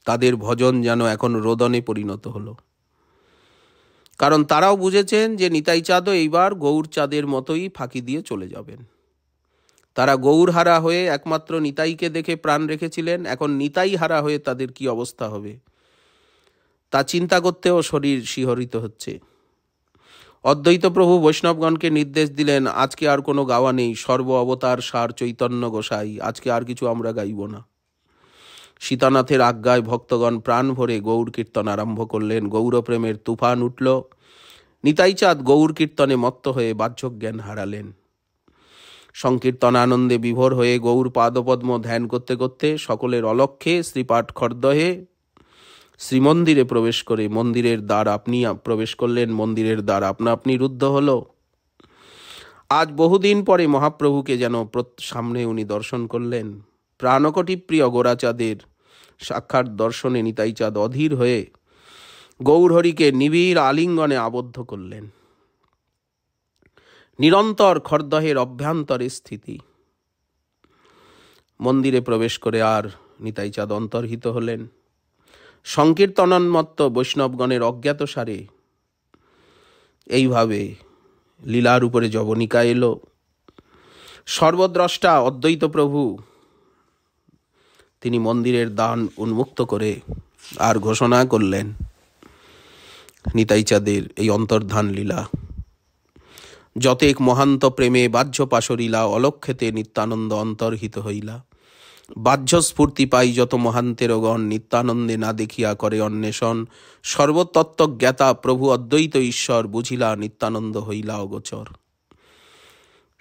তাদের ভজন যেন এখন রোদনে পরিণত হলো। কারণ তারাও বুঝেছেন যে নিতাইচাঁদও এইবার গৌরচাঁদের মতোই ফাঁকি দিয়ে চলে যাবেন। তারা গৌরহারা হয়ে একমাত্র নিতাইকে দেখে প্রাণ রেখেছিলেন, এখন নিতাই হারা হয়ে তাদের কি অবস্থা হবে তা চিন্তা করতেও শরীর শিহরিত হচ্ছে। অদ্বৈত প্রভু বৈষ্ণবগণকে নির্দেশ দিলেন, আজকে আর কোনো গাওয়া নেই। সর্ব অবতার সার চৈতন্য গোসাই, আজকে আর কিছু আমরা গাইব না। সীতানাথের আজ্ঞায় ভক্তগণ প্রাণ ভরে গৌর কীর্তন আরম্ভ করলেন। গৌরপ্রেমের তুফান উঠল। নিতাইচাঁদ গৌর কীর্তনে মত্ত হয়ে বাহ্যজ্ঞান হারালেন। সংকীর্তন আনন্দে বিভোর হয়ে গৌর পাদপদ্ম ধ্যান করতে করতে সকলের অলক্ষ্যে শ্রীপাঠ খড়দহে শ্রীমন্দিরে প্রবেশ করে মন্দিরের দ্বার আপনি প্রবেশ করলেন। মন্দিরের দ্বার আপনা আপনি রুদ্ধ হল। আজ বহুদিন পরে মহাপ্রভুকে যেন সামনে উনি দর্শন করলেন। প্রাণকটি প্রিয় গোরাচাঁদের সাক্ষাৎ দর্শনে নিতাইচাঁদ অধীর হয়ে গৌরহরিকে নিবিড় আলিঙ্গনে আবদ্ধ করলেন। নিরন্তর খড়দহের অভ্যন্তরে স্থিতি। মন্দিরে প্রবেশ করে আর নিতাইচাঁদ অন্তর্হিত হলেন। সংকীর্তনোন্মত্ত বৈষ্ণবগণের অজ্ঞাতসারে এইভাবে লীলার উপরে জবনিকা এলো। সর্বদ্রষ্টা অদ্বৈত প্রভু তিনি মন্দিরের দ্বার উন্মুক্ত করে আর ঘোষণা করলেন নিতাইচাঁদের এই অন্তর্ধান লীলা। যতেক মহান্ত প্রেমে বাহ্য পাশরিলা, অলক্ষেতে নিত্যানন্দ অন্তর্হিত হইলা। বাহ্য স্ফূর্তি পাই যত মহান্তেরগণ, নিত্যানন্দে না দেখিয়া করে অন্বেষণ। সর্বতত্ত্ব জ্ঞাতা প্রভু অদ্বৈত ঈশ্বর, বুঝিলা নিত্যানন্দ হইলা অগোচর।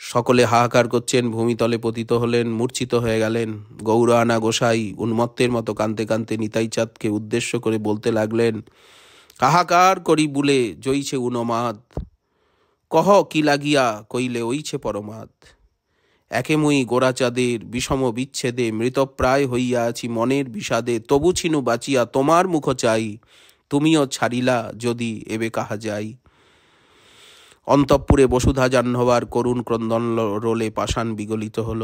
সকলে হাহাকার করছেন, ভূমিতলে পতিত হলেন, মূর্ছিত হয়ে গেলেন। গৌরানা গোসাই উন্মত্তের মতো কাঁদতে কাঁদতে নিতাইচাঁদকে উদ্দেশ্য করে বলতে লাগলেন, হাহাকার করি বুলে জইছে উন্মাদ, কহ কি লাগিয়া কইলে ওইছে পরমাদ। একে মুই গোরাচাঁদের বিষম বিচ্ছেদে মৃতপ্রায় হইয়া আছি মনের বিষাদে, তবু ছিনু বাঁচিয়া তোমার মুখ চাই, তুমিও ছাড়িলা যদি এবে কাহা যাই। অন্তঃপুরে বসুধা জাহ্নবার করুণ ক্রন্দন রোলে পাষাণ বিগলিত হল।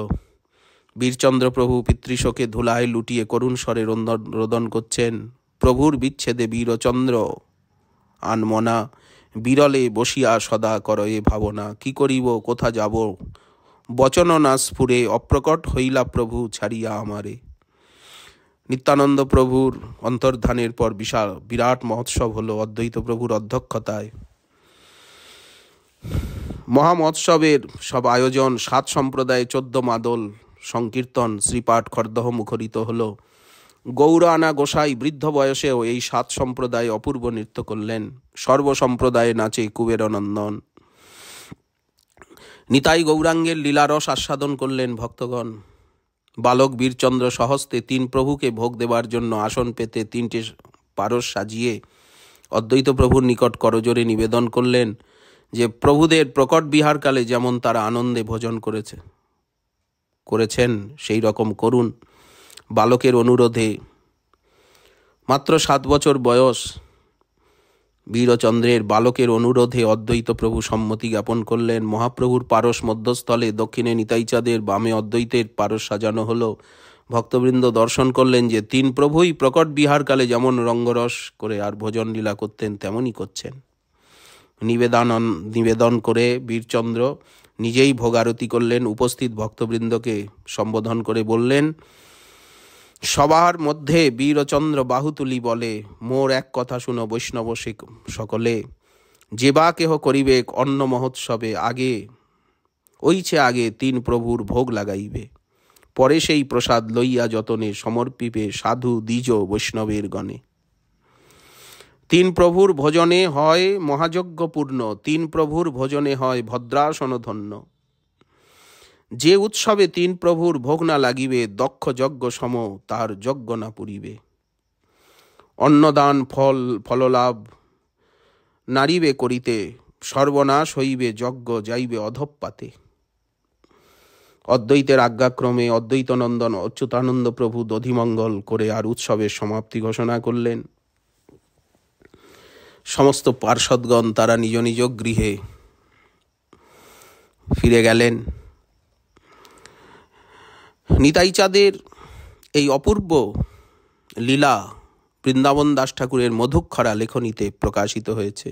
বীরচন্দ্র প্রভু পিতৃশোকে ধুলায় লুটিয়ে করুণ স্বরে রোদন করছেন। প্রভুর বিচ্ছেদে বীরচন্দ্র আনমনা, বিরলে বসিয়া সদা করয়ে ভাবনা। কি করিব কোথা যাব, বচন না স্ফুরে, অপ্রকট হইলা প্রভু ছাড়িয়া আমারে। নিত্যানন্দ প্রভুর অন্তর্ধানের পর বিরাট মহোৎসব হলো অদ্বৈত প্রভুর অধ্যক্ষতায়। মহামহোৎসবের সব আয়োজন, 7 সম্প্রদায়ে 14 মাদল সংকীর্তন, শ্রীপাঠ খরদহ মুখরিত হল। গৌরানা গোসাই বৃদ্ধ বয়সেও এই 7 সম্প্রদায়ে অপূর্ব নৃত্য করলেন। সর্বসম্প্রদায়ে নাচে কুবেরনন্দন। নিতাই গৌরাঙ্গের লীলারস আস্বাদন করলেন ভক্তগণ। বালক বীরচন্দ্র সহস্তে 3 প্রভুকে ভোগ দেবার জন্য আসন পেতে 3টে পারস সাজিয়ে অদ্বৈত প্রভুর নিকট করজোরে নিবেদন করলেন যে প্রভুদের প্রকট বিহারকালে যেমন তারা আনন্দে ভোজন করেছেন সেই রকম করুন। বালকের অনুরোধে মাত্র 7 বছর বয়স বীরচন্দ্রের বালকের অনুরোধে অদ্বৈত প্রভু সম্মতি জ্ঞাপন করলেন। মহাপ্রভুর পারস মধ্যস্থলে, দক্ষিণে নিতাইচাঁদের, বামে অদ্বৈতের পারস সাজানো হলো। ভক্তবৃন্দ দর্শন করলেন যে 3 প্রভুই প্রকট বিহারকালে যেমন রঙ্গরস করে আর ভোজন লীলা করতেন তেমনই করছেন। নিবেদন করে বীরচন্দ্র নিজেই ভোগ আরতি করলেন। উপস্থিত ভক্তবৃন্দকে সম্বোধন করে বললেন, সবার মধ্যে বীরচন্দ্র বাহু তুলি বলে, মোর এক কথা শুনো বৈষ্ণব সকলে, যে বা কেহ করিবে অন্ন মহোৎসবে আগে ওইছে আগে 3 প্রভুর ভোগ লাগাইবে, পরে সেই প্রসাদ লইয়া যতনে সমর্পিবে সাধু দ্বিজ বৈষ্ণবের গণে। 3 প্রভুর ভোজনে হয় মহাযজ্ঞপূর্ণ, 3 প্রভুর ভোজনে হয় ভদ্রাসন ধন্য। যে উৎসবে 3 প্রভুর ভোগ না লাগিবে, দক্ষ যজ্ঞ সম তার যজ্ঞ না পুরিবে। অন্নদান ফললাভ নারিবে করিতে, সর্বনাশ হইবে যজ্ঞ যাইবে অধঃপাতে। অদ্বৈতের আজ্ঞাক্রমে অদ্বৈতনন্দন অচ্যুতানন্দ প্রভু দধিমঙ্গল করে আর উৎসবের সমাপ্তি ঘোষণা করলেন। সমস্ত পার্ষদগণ তারা নিজ নিজ গৃহে ফিরে গেলেন। নিতাইচাঁদের এই অপূর্ব লীলা বৃন্দাবন দাস ঠাকুরের মধুক্ষরা লেখনীতে প্রকাশিত হয়েছে।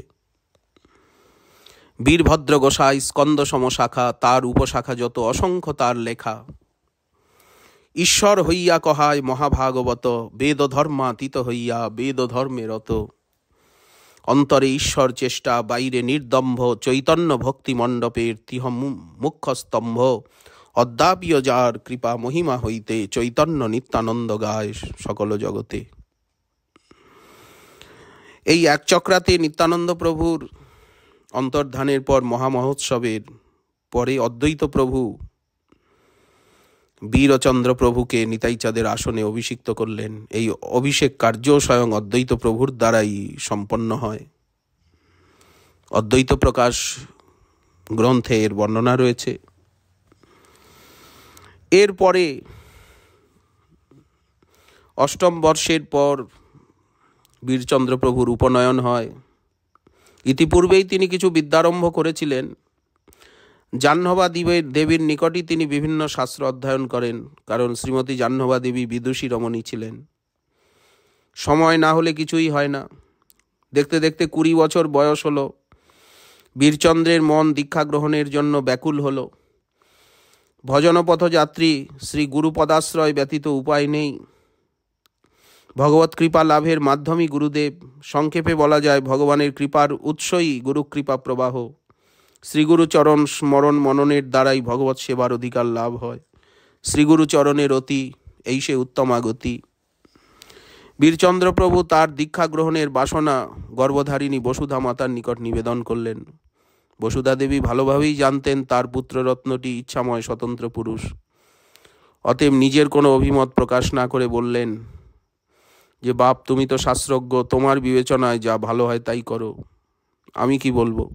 বীরভদ্র গোসাই স্কন্দ সমশাখা, তার উপশাখা যত অসংখ্য তার লেখা। ঈশ্বর হইয়া কহায় মহাভাগবত, বেদ ধর্মাতীত হইয়া বেদ ধর্মে রত। অন্তরে ঈশ্বর চেষ্টা, বাইরে নির্দম্ভ, চৈতন্য ভক্তি মণ্ডপের তিহ মুখ্য স্তম্ভ। অদ্যাপিও যার কৃপা মহিমা হইতে, চৈতন্য নিত্যানন্দ গায় সকল জগতে। এই এক চক্রাতে নিত্যানন্দ প্রভুর অন্তর্ধানের পর মহামহোৎসবের পরে অদ্বৈত প্রভু বীরচন্দ্র প্রভুকে নিতাইচাঁদের আসনে অভিষিক্ত করলেন। এই অভিষেক কার্য স্বয়ং অদ্বৈত প্রভুর দ্বারাই সম্পন্ন হয়। অদ্বৈত প্রকাশ গ্রন্থে এর বর্ণনা রয়েছে। এরপরে 8ম বর্ষের পর বীরচন্দ্র প্রভুর উপনয়ন হয়। ইতিপূর্বেই তিনি কিছু বিদ্যারম্ভ করেছিলেন। জাহ্নবা দেবীর নিকটই তিনি বিভিন্ন শাস্ত্র অধ্যয়ন করেন, কারণ শ্রীমতী জাহ্নবা দেবী বিদুষী রমণী ছিলেন। সময় না হলে কিছুই হয় না। দেখতে দেখতে 20 বছর বয়স হলো। বীরচন্দ্রের মন দীক্ষা গ্রহণের জন্য ব্যাকুল হলো। ভজনপথ যাত্রী শ্রী গুরুপদাশ্রয় ব্যতীত উপায় নেই। ভগবত কৃপা লাভের মাধ্যমই গুরুদেব। সংক্ষেপে বলা যায়, ভগবানের কৃপার উৎসই গুরুকৃপা প্রবাহ। শ্রীগুরু চরণ স্মরণ মননের দ্বারাই ভগবত সেবার অধিকার লাভ হয়। শ্রীগুরু চরণের অতি, এই সে উত্তমাগতি। বীরচন্দ্র প্রভু তার দীক্ষা গ্রহণের বাসনা গর্ভধারিণী বসুধা মাতার নিকট নিবেদন করলেন। বসুধা দেবী ভালোভাবেই জানতেন তার পুত্ররত্নটি ইচ্ছাময় স্বতন্ত্র পুরুষ। অতএব নিজের কোনো অভিমত প্রকাশ না করে বললেন যে, বাপ, তুমি তো শাস্ত্রজ্ঞ, তোমার বিবেচনায় যা ভালো হয় তাই করো, আমি কি বলবো।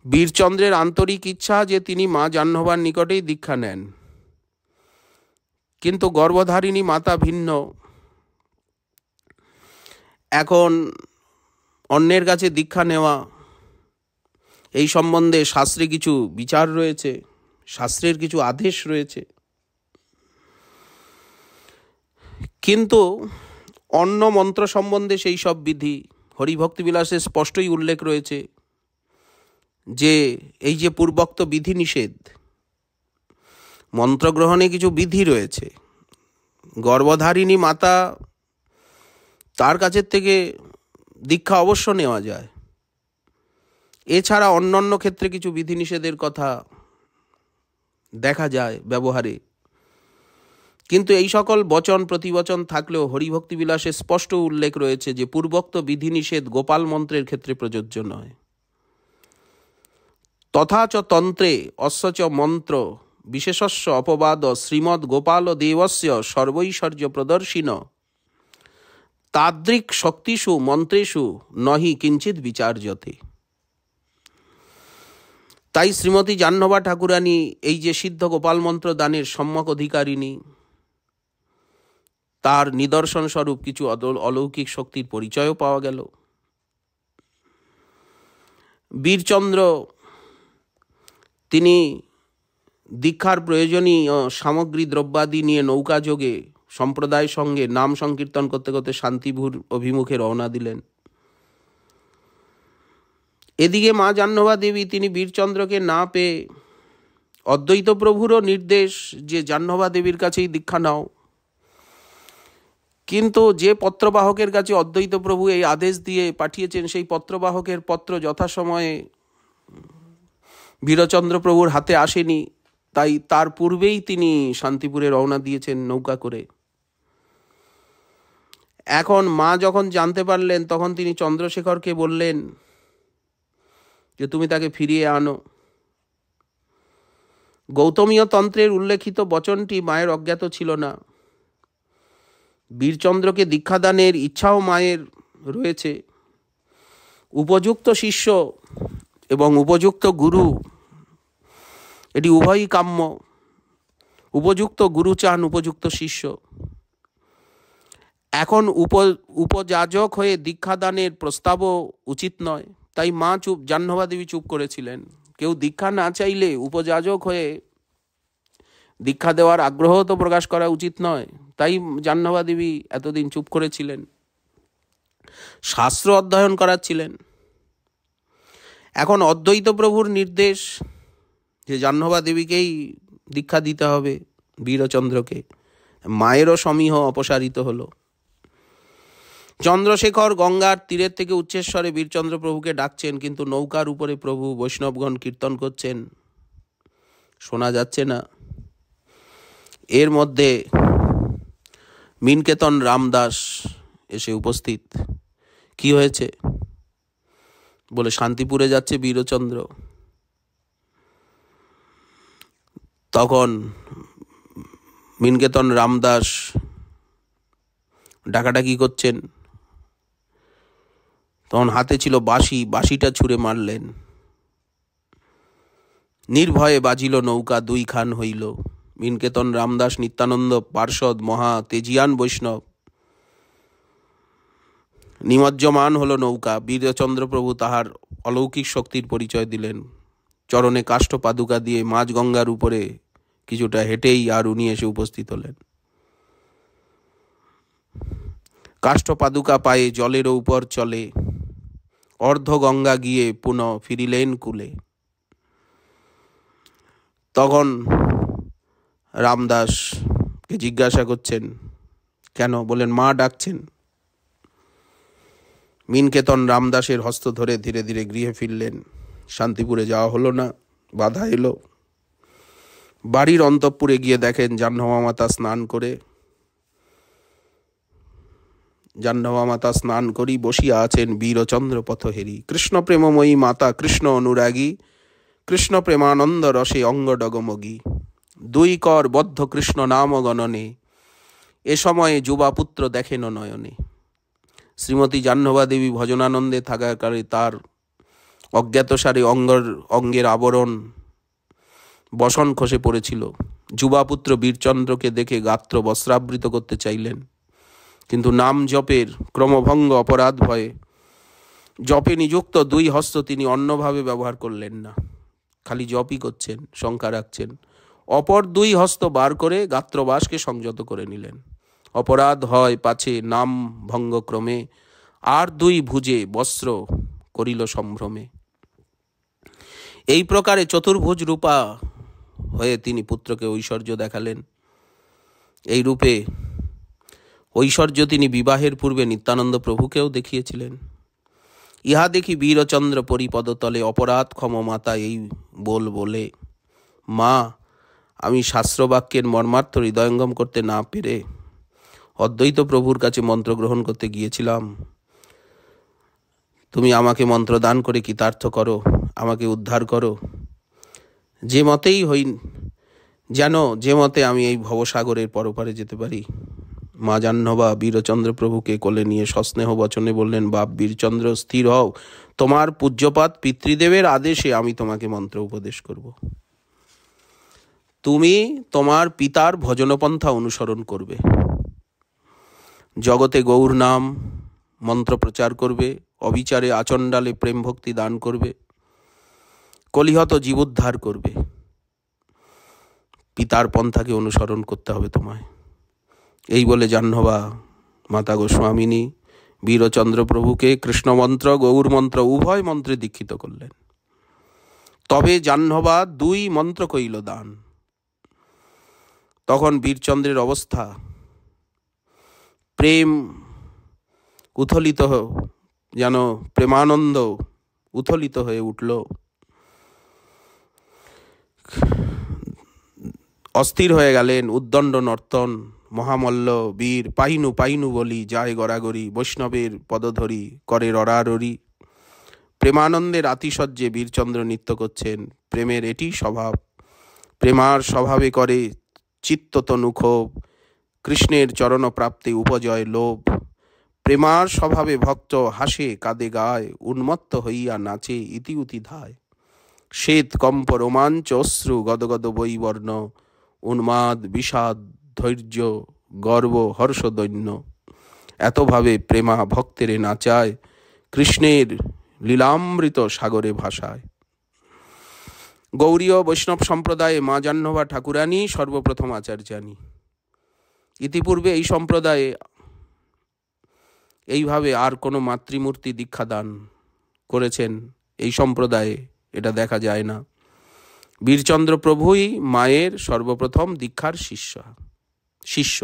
বীরচন্দ্রের আন্তরিক ইচ্ছা যে তিনি মা জাহ্নবার নিকটেই দীক্ষা নেন, কিন্তু গর্ভধারিণী মাতা ভিন্ন। এখন অন্যের কাছে দীক্ষা নেওয়া, এই সম্বন্ধে শাস্ত্রে কিছু বিচার রয়েছে, শাস্ত্রের কিছু আদেশ রয়েছে, কিন্তু অন্য মন্ত্র সম্বন্ধে সেই সব বিধি হরিভক্তিবিলাসে স্পষ্টই উল্লেখ রয়েছে যে এই যে পূর্বোক্ত বিধি নিষেধ, মন্ত্রগ্রহণে কিছু বিধি রয়েছে। গর্ভধারিণী মাতা, তার কাছের থেকে দীক্ষা অবশ্য নেওয়া যায়। এছাড়া অন্যান্য ক্ষেত্রে কিছু বিধিনিষেধের কথা দেখা যায় ব্যবহারে, কিন্তু এই সকল বচন প্রতিবচন থাকলেও হরিভক্তিবিলাসে স্পষ্ট উল্লেখ রয়েছে যে পূর্বোক্ত বিধিনিষেধ গোপাল মন্ত্রের ক্ষেত্রে প্রযোজ্য নয়। তথা চ তন্ত্রে অস্য চ মন্ত্র বিশেষস্য অপবাদ শ্রীমদ্ গোপাল দেবস্য সর্বৈশ্বর্য প্রদর্শিন তাদৃক শক্তিষু মন্ত্রেষু নহি কিঞ্চিৎ বিচার্যতে। তাই শ্রীমতী জাহ্নবা ঠাকুরানী এই যে সিদ্ধ গোপাল মন্ত্র দানের সম্যক অধিকারিণী, তার নিদর্শন স্বরূপ কিছু অলৌকিক শক্তির পরিচয়ও পাওয়া গেল। বীরচন্দ্র তিনি দীক্ষার প্রয়োজনীয় সামগ্রী দ্রব্যাদি নিয়ে নৌকা যোগে সম্প্রদায়ের সঙ্গে নাম সংকীর্তন করতে করতে শান্তিপুর অভিমুখে রওনা দিলেন। এদিকে মা জাহ্নবা দেবী তিনি বীরচন্দ্রকে না পেয়ে অদ্বৈত প্রভুরও নির্দেশ যে জাহ্নবা দেবীর কাছেই দীক্ষা নাও, কিন্তু যে পত্রবাহকের কাছে অদ্বৈত প্রভু এই আদেশ দিয়ে পাঠিয়েছেন সেই পত্রবাহকের পত্র যথাসময়ে বীরচন্দ্র প্রভুর হাতে আসেনি, তাই তার পূর্বেই তিনি শান্তিপুরে রওনা দিয়েছেন নৌকা করে। এখন মা যখন জানতে পারলেন তখন তিনি চন্দ্রশেখরকে বললেন যে তুমি তাকে ফিরিয়ে আনো। গৌতমীয় তন্ত্রের উল্লেখিত বচনটি মায়ের অজ্ঞাত ছিল না। বীরচন্দ্রকে দীক্ষাদানের ইচ্ছাও মায়ের রয়েছে। উপযুক্ত শিষ্য এবং উপযুক্ত গুরু, এটি উভয়ই কাম্য। উপযুক্ত গুরু চান উপযুক্ত শিষ্য। এখন উপযাজক হয়ে দীক্ষাদানের প্রস্তাবও উচিত নয়, তাই মা জাহ্নবা দেবী চুপ করেছিলেন। কেউ দীক্ষা না চাইলে উপযাজক হয়ে দীক্ষা দেওয়ার আগ্রহ তো প্রকাশ করা উচিত নয়, তাই জাহ্নবা দেবী এতদিন চুপ করেছিলেন, শাস্ত্র অধ্যয়ন করাচ্ছিলেন। এখন অদ্বৈত প্রভুর নির্দেশ যে জাহ্নবা দেবীকেই দীক্ষা দিতে হবে বীরচন্দ্রকে, মায়েরও সমীহ অপসারিত হলো। চন্দ্রশেখর গঙ্গার তীরের থেকে উচ্চেশ্বরে বীরচন্দ্র প্রভুকে ডাকছেন, কিন্তু নৌকার উপরে প্রভু বৈষ্ণবগণ কীর্তন করছেন, শোনা যাচ্ছে না। এর মধ্যে মিনকেতন রামদাস এসে উপস্থিত। কি হয়েছে বলে শান্তিপুরে যাচ্ছে বীরচন্দ্র। তখন মিনকেতন রামদাস ডাকাডাকি করছেন, তখন হাতে ছিল বাঁশি, বাঁশিটা ছুঁড়ে মারলেন। নির্ভয়ে বাজিল নৌকা দুই খান হইল। মিনকেতন রামদাস নিত্যানন্দ পার্ষদ মহা তেজিয়ান বৈষ্ণব, নিমজ্জমান হলো নৌকা। বীরচন্দ্র প্রভু তাহার অলৌকিক শক্তির পরিচয় দিলেন। চরণে কাষ্ঠ পাদুকা দিয়ে মাঝ গঙ্গার উপরে কিছুটা হেঁটেই আর উনি এসে উপস্থিত হলেন। কাষ্ঠ পাদুকা পায়ে জলের উপর চলে, অর্ধ গঙ্গা গিয়ে পুনঃ ফিরিলেন কুলে। তখন রামদাসকে জিজ্ঞাসা করছেন কেন, বলেন মা ডাকছেন। মিনকেতন রামদাসের হস্ত ধরে ধীরে ধীরে গৃহে ফিরলেন। শান্তিপুরে যাওয়া হলো না, বাধা এলো। বাড়ির অন্তঃপুরে গিয়ে দেখেন জাহ্নবা মাতা স্নান করি বসিয়া আছেন বীরচন্দ্র পথহেরি। কৃষ্ণ প্রেমময়ী মাতা, কৃষ্ণ অনুরাগী, কৃষ্ণ প্রেমানন্দ রসে অঙ্গ ডগমগী। দুই কর বদ্ধ কৃষ্ণ নাম গণনে, এ সময়ে যুবাপুত্র দেখেন নয়নে। শ্রীমতী জাহ্নবা দেবী ভজনানন্দে থাকাকালে তার অজ্ঞাতসারে অঙ্গের আবরণ বসন খসে পড়েছিল। যুবাপুত্র বীরচন্দ্রকে দেখে গাত্র বস্ত্রাবৃত করতে চাইলেন, কিন্তু নাম জপের ক্রমভঙ্গ অপরাধ ভয়ে জপে নিযুক্ত দুই হস্ত তিনি অন্যভাবে ব্যবহার করলেন না, খালি জপই করছেন, শঙ্কা রাখছেন। অপর দুই হস্ত বার করে গাত্রবাসকে সংযত করে নিলেন। অপরাধ হয় পাছে নাম ভঙ্গক্রমে, আর দুই ভুজে বস্ত্র করিল সম্ভ্রমে। এই প্রকারে চতুর্ভুজ রূপা হয়ে তিনি পুত্রকে ঐশ্বর্য দেখালেন। এই রূপে ঐশ্বর্য তিনি বিবাহের পূর্বে নিত্যানন্দ প্রভুকেও দেখিয়েছিলেন। ইহা দেখি বীরচন্দ্র পরিপদতলে অপরাধ ক্ষম মাতা এই বলে, মা, আমি শাস্ত্রবাক্যের মর্মার্থ হৃদয়ঙ্গম করতে না পেরে অদ্বৈত প্রভুর কাছে মন্ত্র গ্রহণ করতে গিয়েছিলাম। তুমি আমাকে মন্ত্র দান করে কৃতার্থ করো, আমাকে উদ্ধার করো। যে মতেই হই যেন, যে মতে আমি এই ভবসাগরের পরপারে যেতে পারি। মা জাহ্নবা বীরচন্দ্র প্রভুকে কোলে নিয়ে সস্নেহ বচনে বললেন, বাপ বীরচন্দ্র, স্থির হও। তোমার পূজ্যপাত পিতৃদেবের আদেশে আমি তোমাকে মন্ত্র উপদেশ করব। তুমি তোমার পিতার ভজনপন্থা অনুসরণ করবে, জগতে গৌর নাম মন্ত্র প্রচার করবে, অবিচারে আচণ্ডালে প্রেম ভক্তি দান করবে, কলিহত জীবোদ্ধার করবে। পিতার পন্থাকে অনুসরণ করতে হবে তোমায়। এই বলে জাহ্নবা মাতা গোস্বামিনী বীরচন্দ্র প্রভুকে কৃষ্ণমন্ত্র গৌর মন্ত্র উভয় মন্ত্রে দীক্ষিত করলেন। তবে জাহ্নবা দুই মন্ত্র কইল দান। তখন বীরচন্দ্রের অবস্থা প্রেম উথলিত, যেন প্রেমানন্দ উথলিত হয়ে উঠল। অস্থির হয়ে গেলেন। উদ্দণ্ড নর্তন, মহামল্ল বীর পাইনু পাইনু বলি যায় গড়াগড়ি, বৈষ্ণবের পদধরি করে রড়ারড়ি। প্রেমানন্দের আতিশয্যে বীরচন্দ্র নৃত্য করছেন। প্রেমের এটি স্বভাব, প্রেমার স্বভাবে করে চিত্ততনু ক্ষোভ, কৃষ্ণের চরণ প্রাপ্তি উপজয় লোভ। প্রেমার স্বভাবে ভক্ত হাসে কাঁদে গায়, উন্মত্ত হইয়া নাচে ইতিউতি ধায়। শ্বেত কম্প রোমাঞ্চ অশ্রু গদগদ বৈবর্ণ, উন্মাদ বিষাদ ধৈর্য গর্ব হর্ষ দৈন্য। এতভাবে প্রেমা ভক্তেরে নাচায়, কৃষ্ণের লীলামৃত সাগরে ভাসায়। গৌড়ীয় বৈষ্ণব সম্প্রদায়ে মা জাহ্নবা ঠাকুরানী সর্বপ্রথম আচার্যানী। ইতিপূর্বে এই সম্প্রদায়ে এইভাবে আর কোনো মাতৃমূর্তি দীক্ষাদান করেছেন এই সম্প্রদায়ে এটা দেখা যায় না। বীরচন্দ্র প্রভুই মায়ের সর্বপ্রথম দীক্ষার শিষ্য।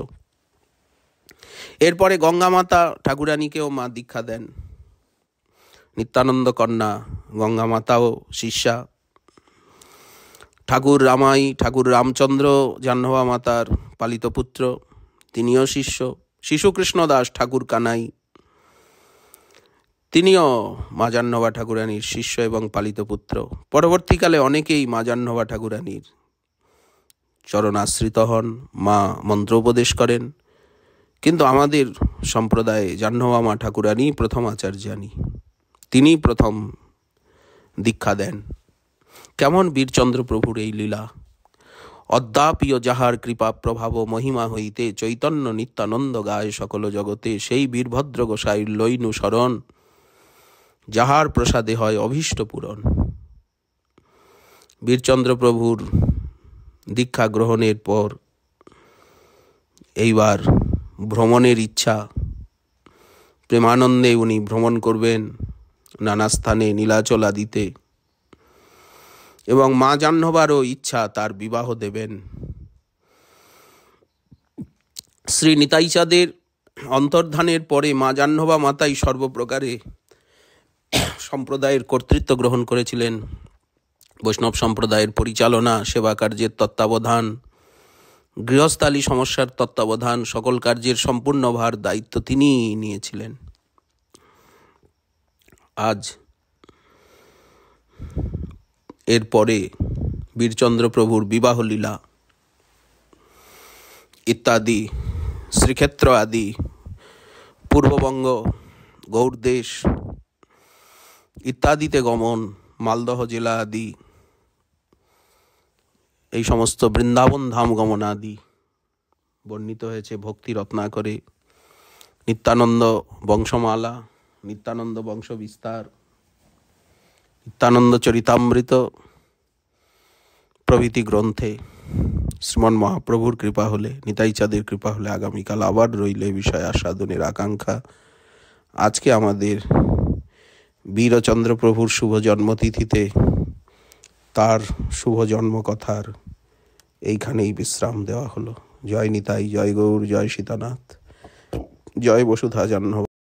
এরপরে গঙ্গামাতা ঠাকুরানীকেও মা দীক্ষা দেন। নিত্যানন্দ কন্যা গঙ্গামাতাও শিষ্যা। ঠাকুর রামাই, ঠাকুর রামচন্দ্র জাহ্নবা মাতার পালিত পুত্র, তিনিও শিষ্য। শিশুকৃষ্ণ দাস ঠাকুর কানাই, তিনিও মা জাহ্নবা ঠাকুরানীর শিষ্য এবং পালিত পুত্র। পরবর্তীকালে অনেকেই মা জাহ্নবা ঠাকুরানীর চরণাশ্রিত হন, মা মন্ত্র উপদেশ করেন। কিন্তু আমাদের সম্প্রদায়ে জাহ্নবা মা ঠাকুরানী প্রথম আচার্যানী, তিনি প্রথম দীক্ষা দেন। কেমন বীরচন্দ্র প্রভুর এই লীলা! অদ্যাপিও যাহার কৃপা প্রভাব মহিমা হইতে, চৈতন্য নিত্যানন্দ গায় সকল জগতে। সেই বীরভদ্র গোসাইর লইনু শরণ, যাহার প্রসাদে হয় অভীষ্ট পূরণ। বীরচন্দ্র প্রভুর দীক্ষা গ্রহণের পর এইবার ভ্রমণের ইচ্ছা। প্রেমানন্দে উনি ভ্রমণ করবেন নানা স্থানে, নীলাচল আদিতে। এবং মা জাহ্নবারও ইচ্ছা তার বিবাহ দেবেন। শ্রী নিতাই চাঁদের অন্তর্ধানের পরে মা জাহ্নবা মাতাই সর্বপ্রকারে সম্প্রদায়ের কর্তৃত্ব গ্রহণ করেছিলেন। বৈষ্ণব সম্প্রদায়ের পরিচালনা, সেবা কার্যের তত্ত্বাবধান, গৃহস্থালী সমস্যার তত্ত্বাবধান, সকল কার্যের সম্পূর্ণ ভার দায়িত্ব তিনিই নিয়েছিলেন। আজ এরপরে বীরচন্দ্র প্রভুর বিবাহ লীলা ইত্যাদি, শ্রীক্ষেত্র আদি, পূর্ববঙ্গ, গৌড়দেশ ইত্যাদিতে গমন, মালদহ জেলা আদি, এই সমস্ত বৃন্দাবন ধাম গমন আদি বর্ণিত হয়েছে ভক্তি রত্নাকরে। নিত্যানন্দ বংশমালা, নিত্যানন্দ বংশ বিস্তার, নিত্যানন্দ চরিতামৃত প্রভৃতি গ্রন্থে শ্রীমন মহাপ্রভুর কৃপা হলে, নিতাই চাঁদের কৃপা হলে আগামীকাল আবার রইল এ বিষয়ে আস্বাদনের আকাঙ্ক্ষা। আজকে আমাদের বীরচন্দ্র প্রভুর শুভ জন্মতিথিতে তার শুভ জন্মকথার এইখানেই বিশ্রাম দেওয়া হলো। জয় নিতাই, জয় গৌর, জয় সীতানাথ, জয় বসুধা জাহ্নবী।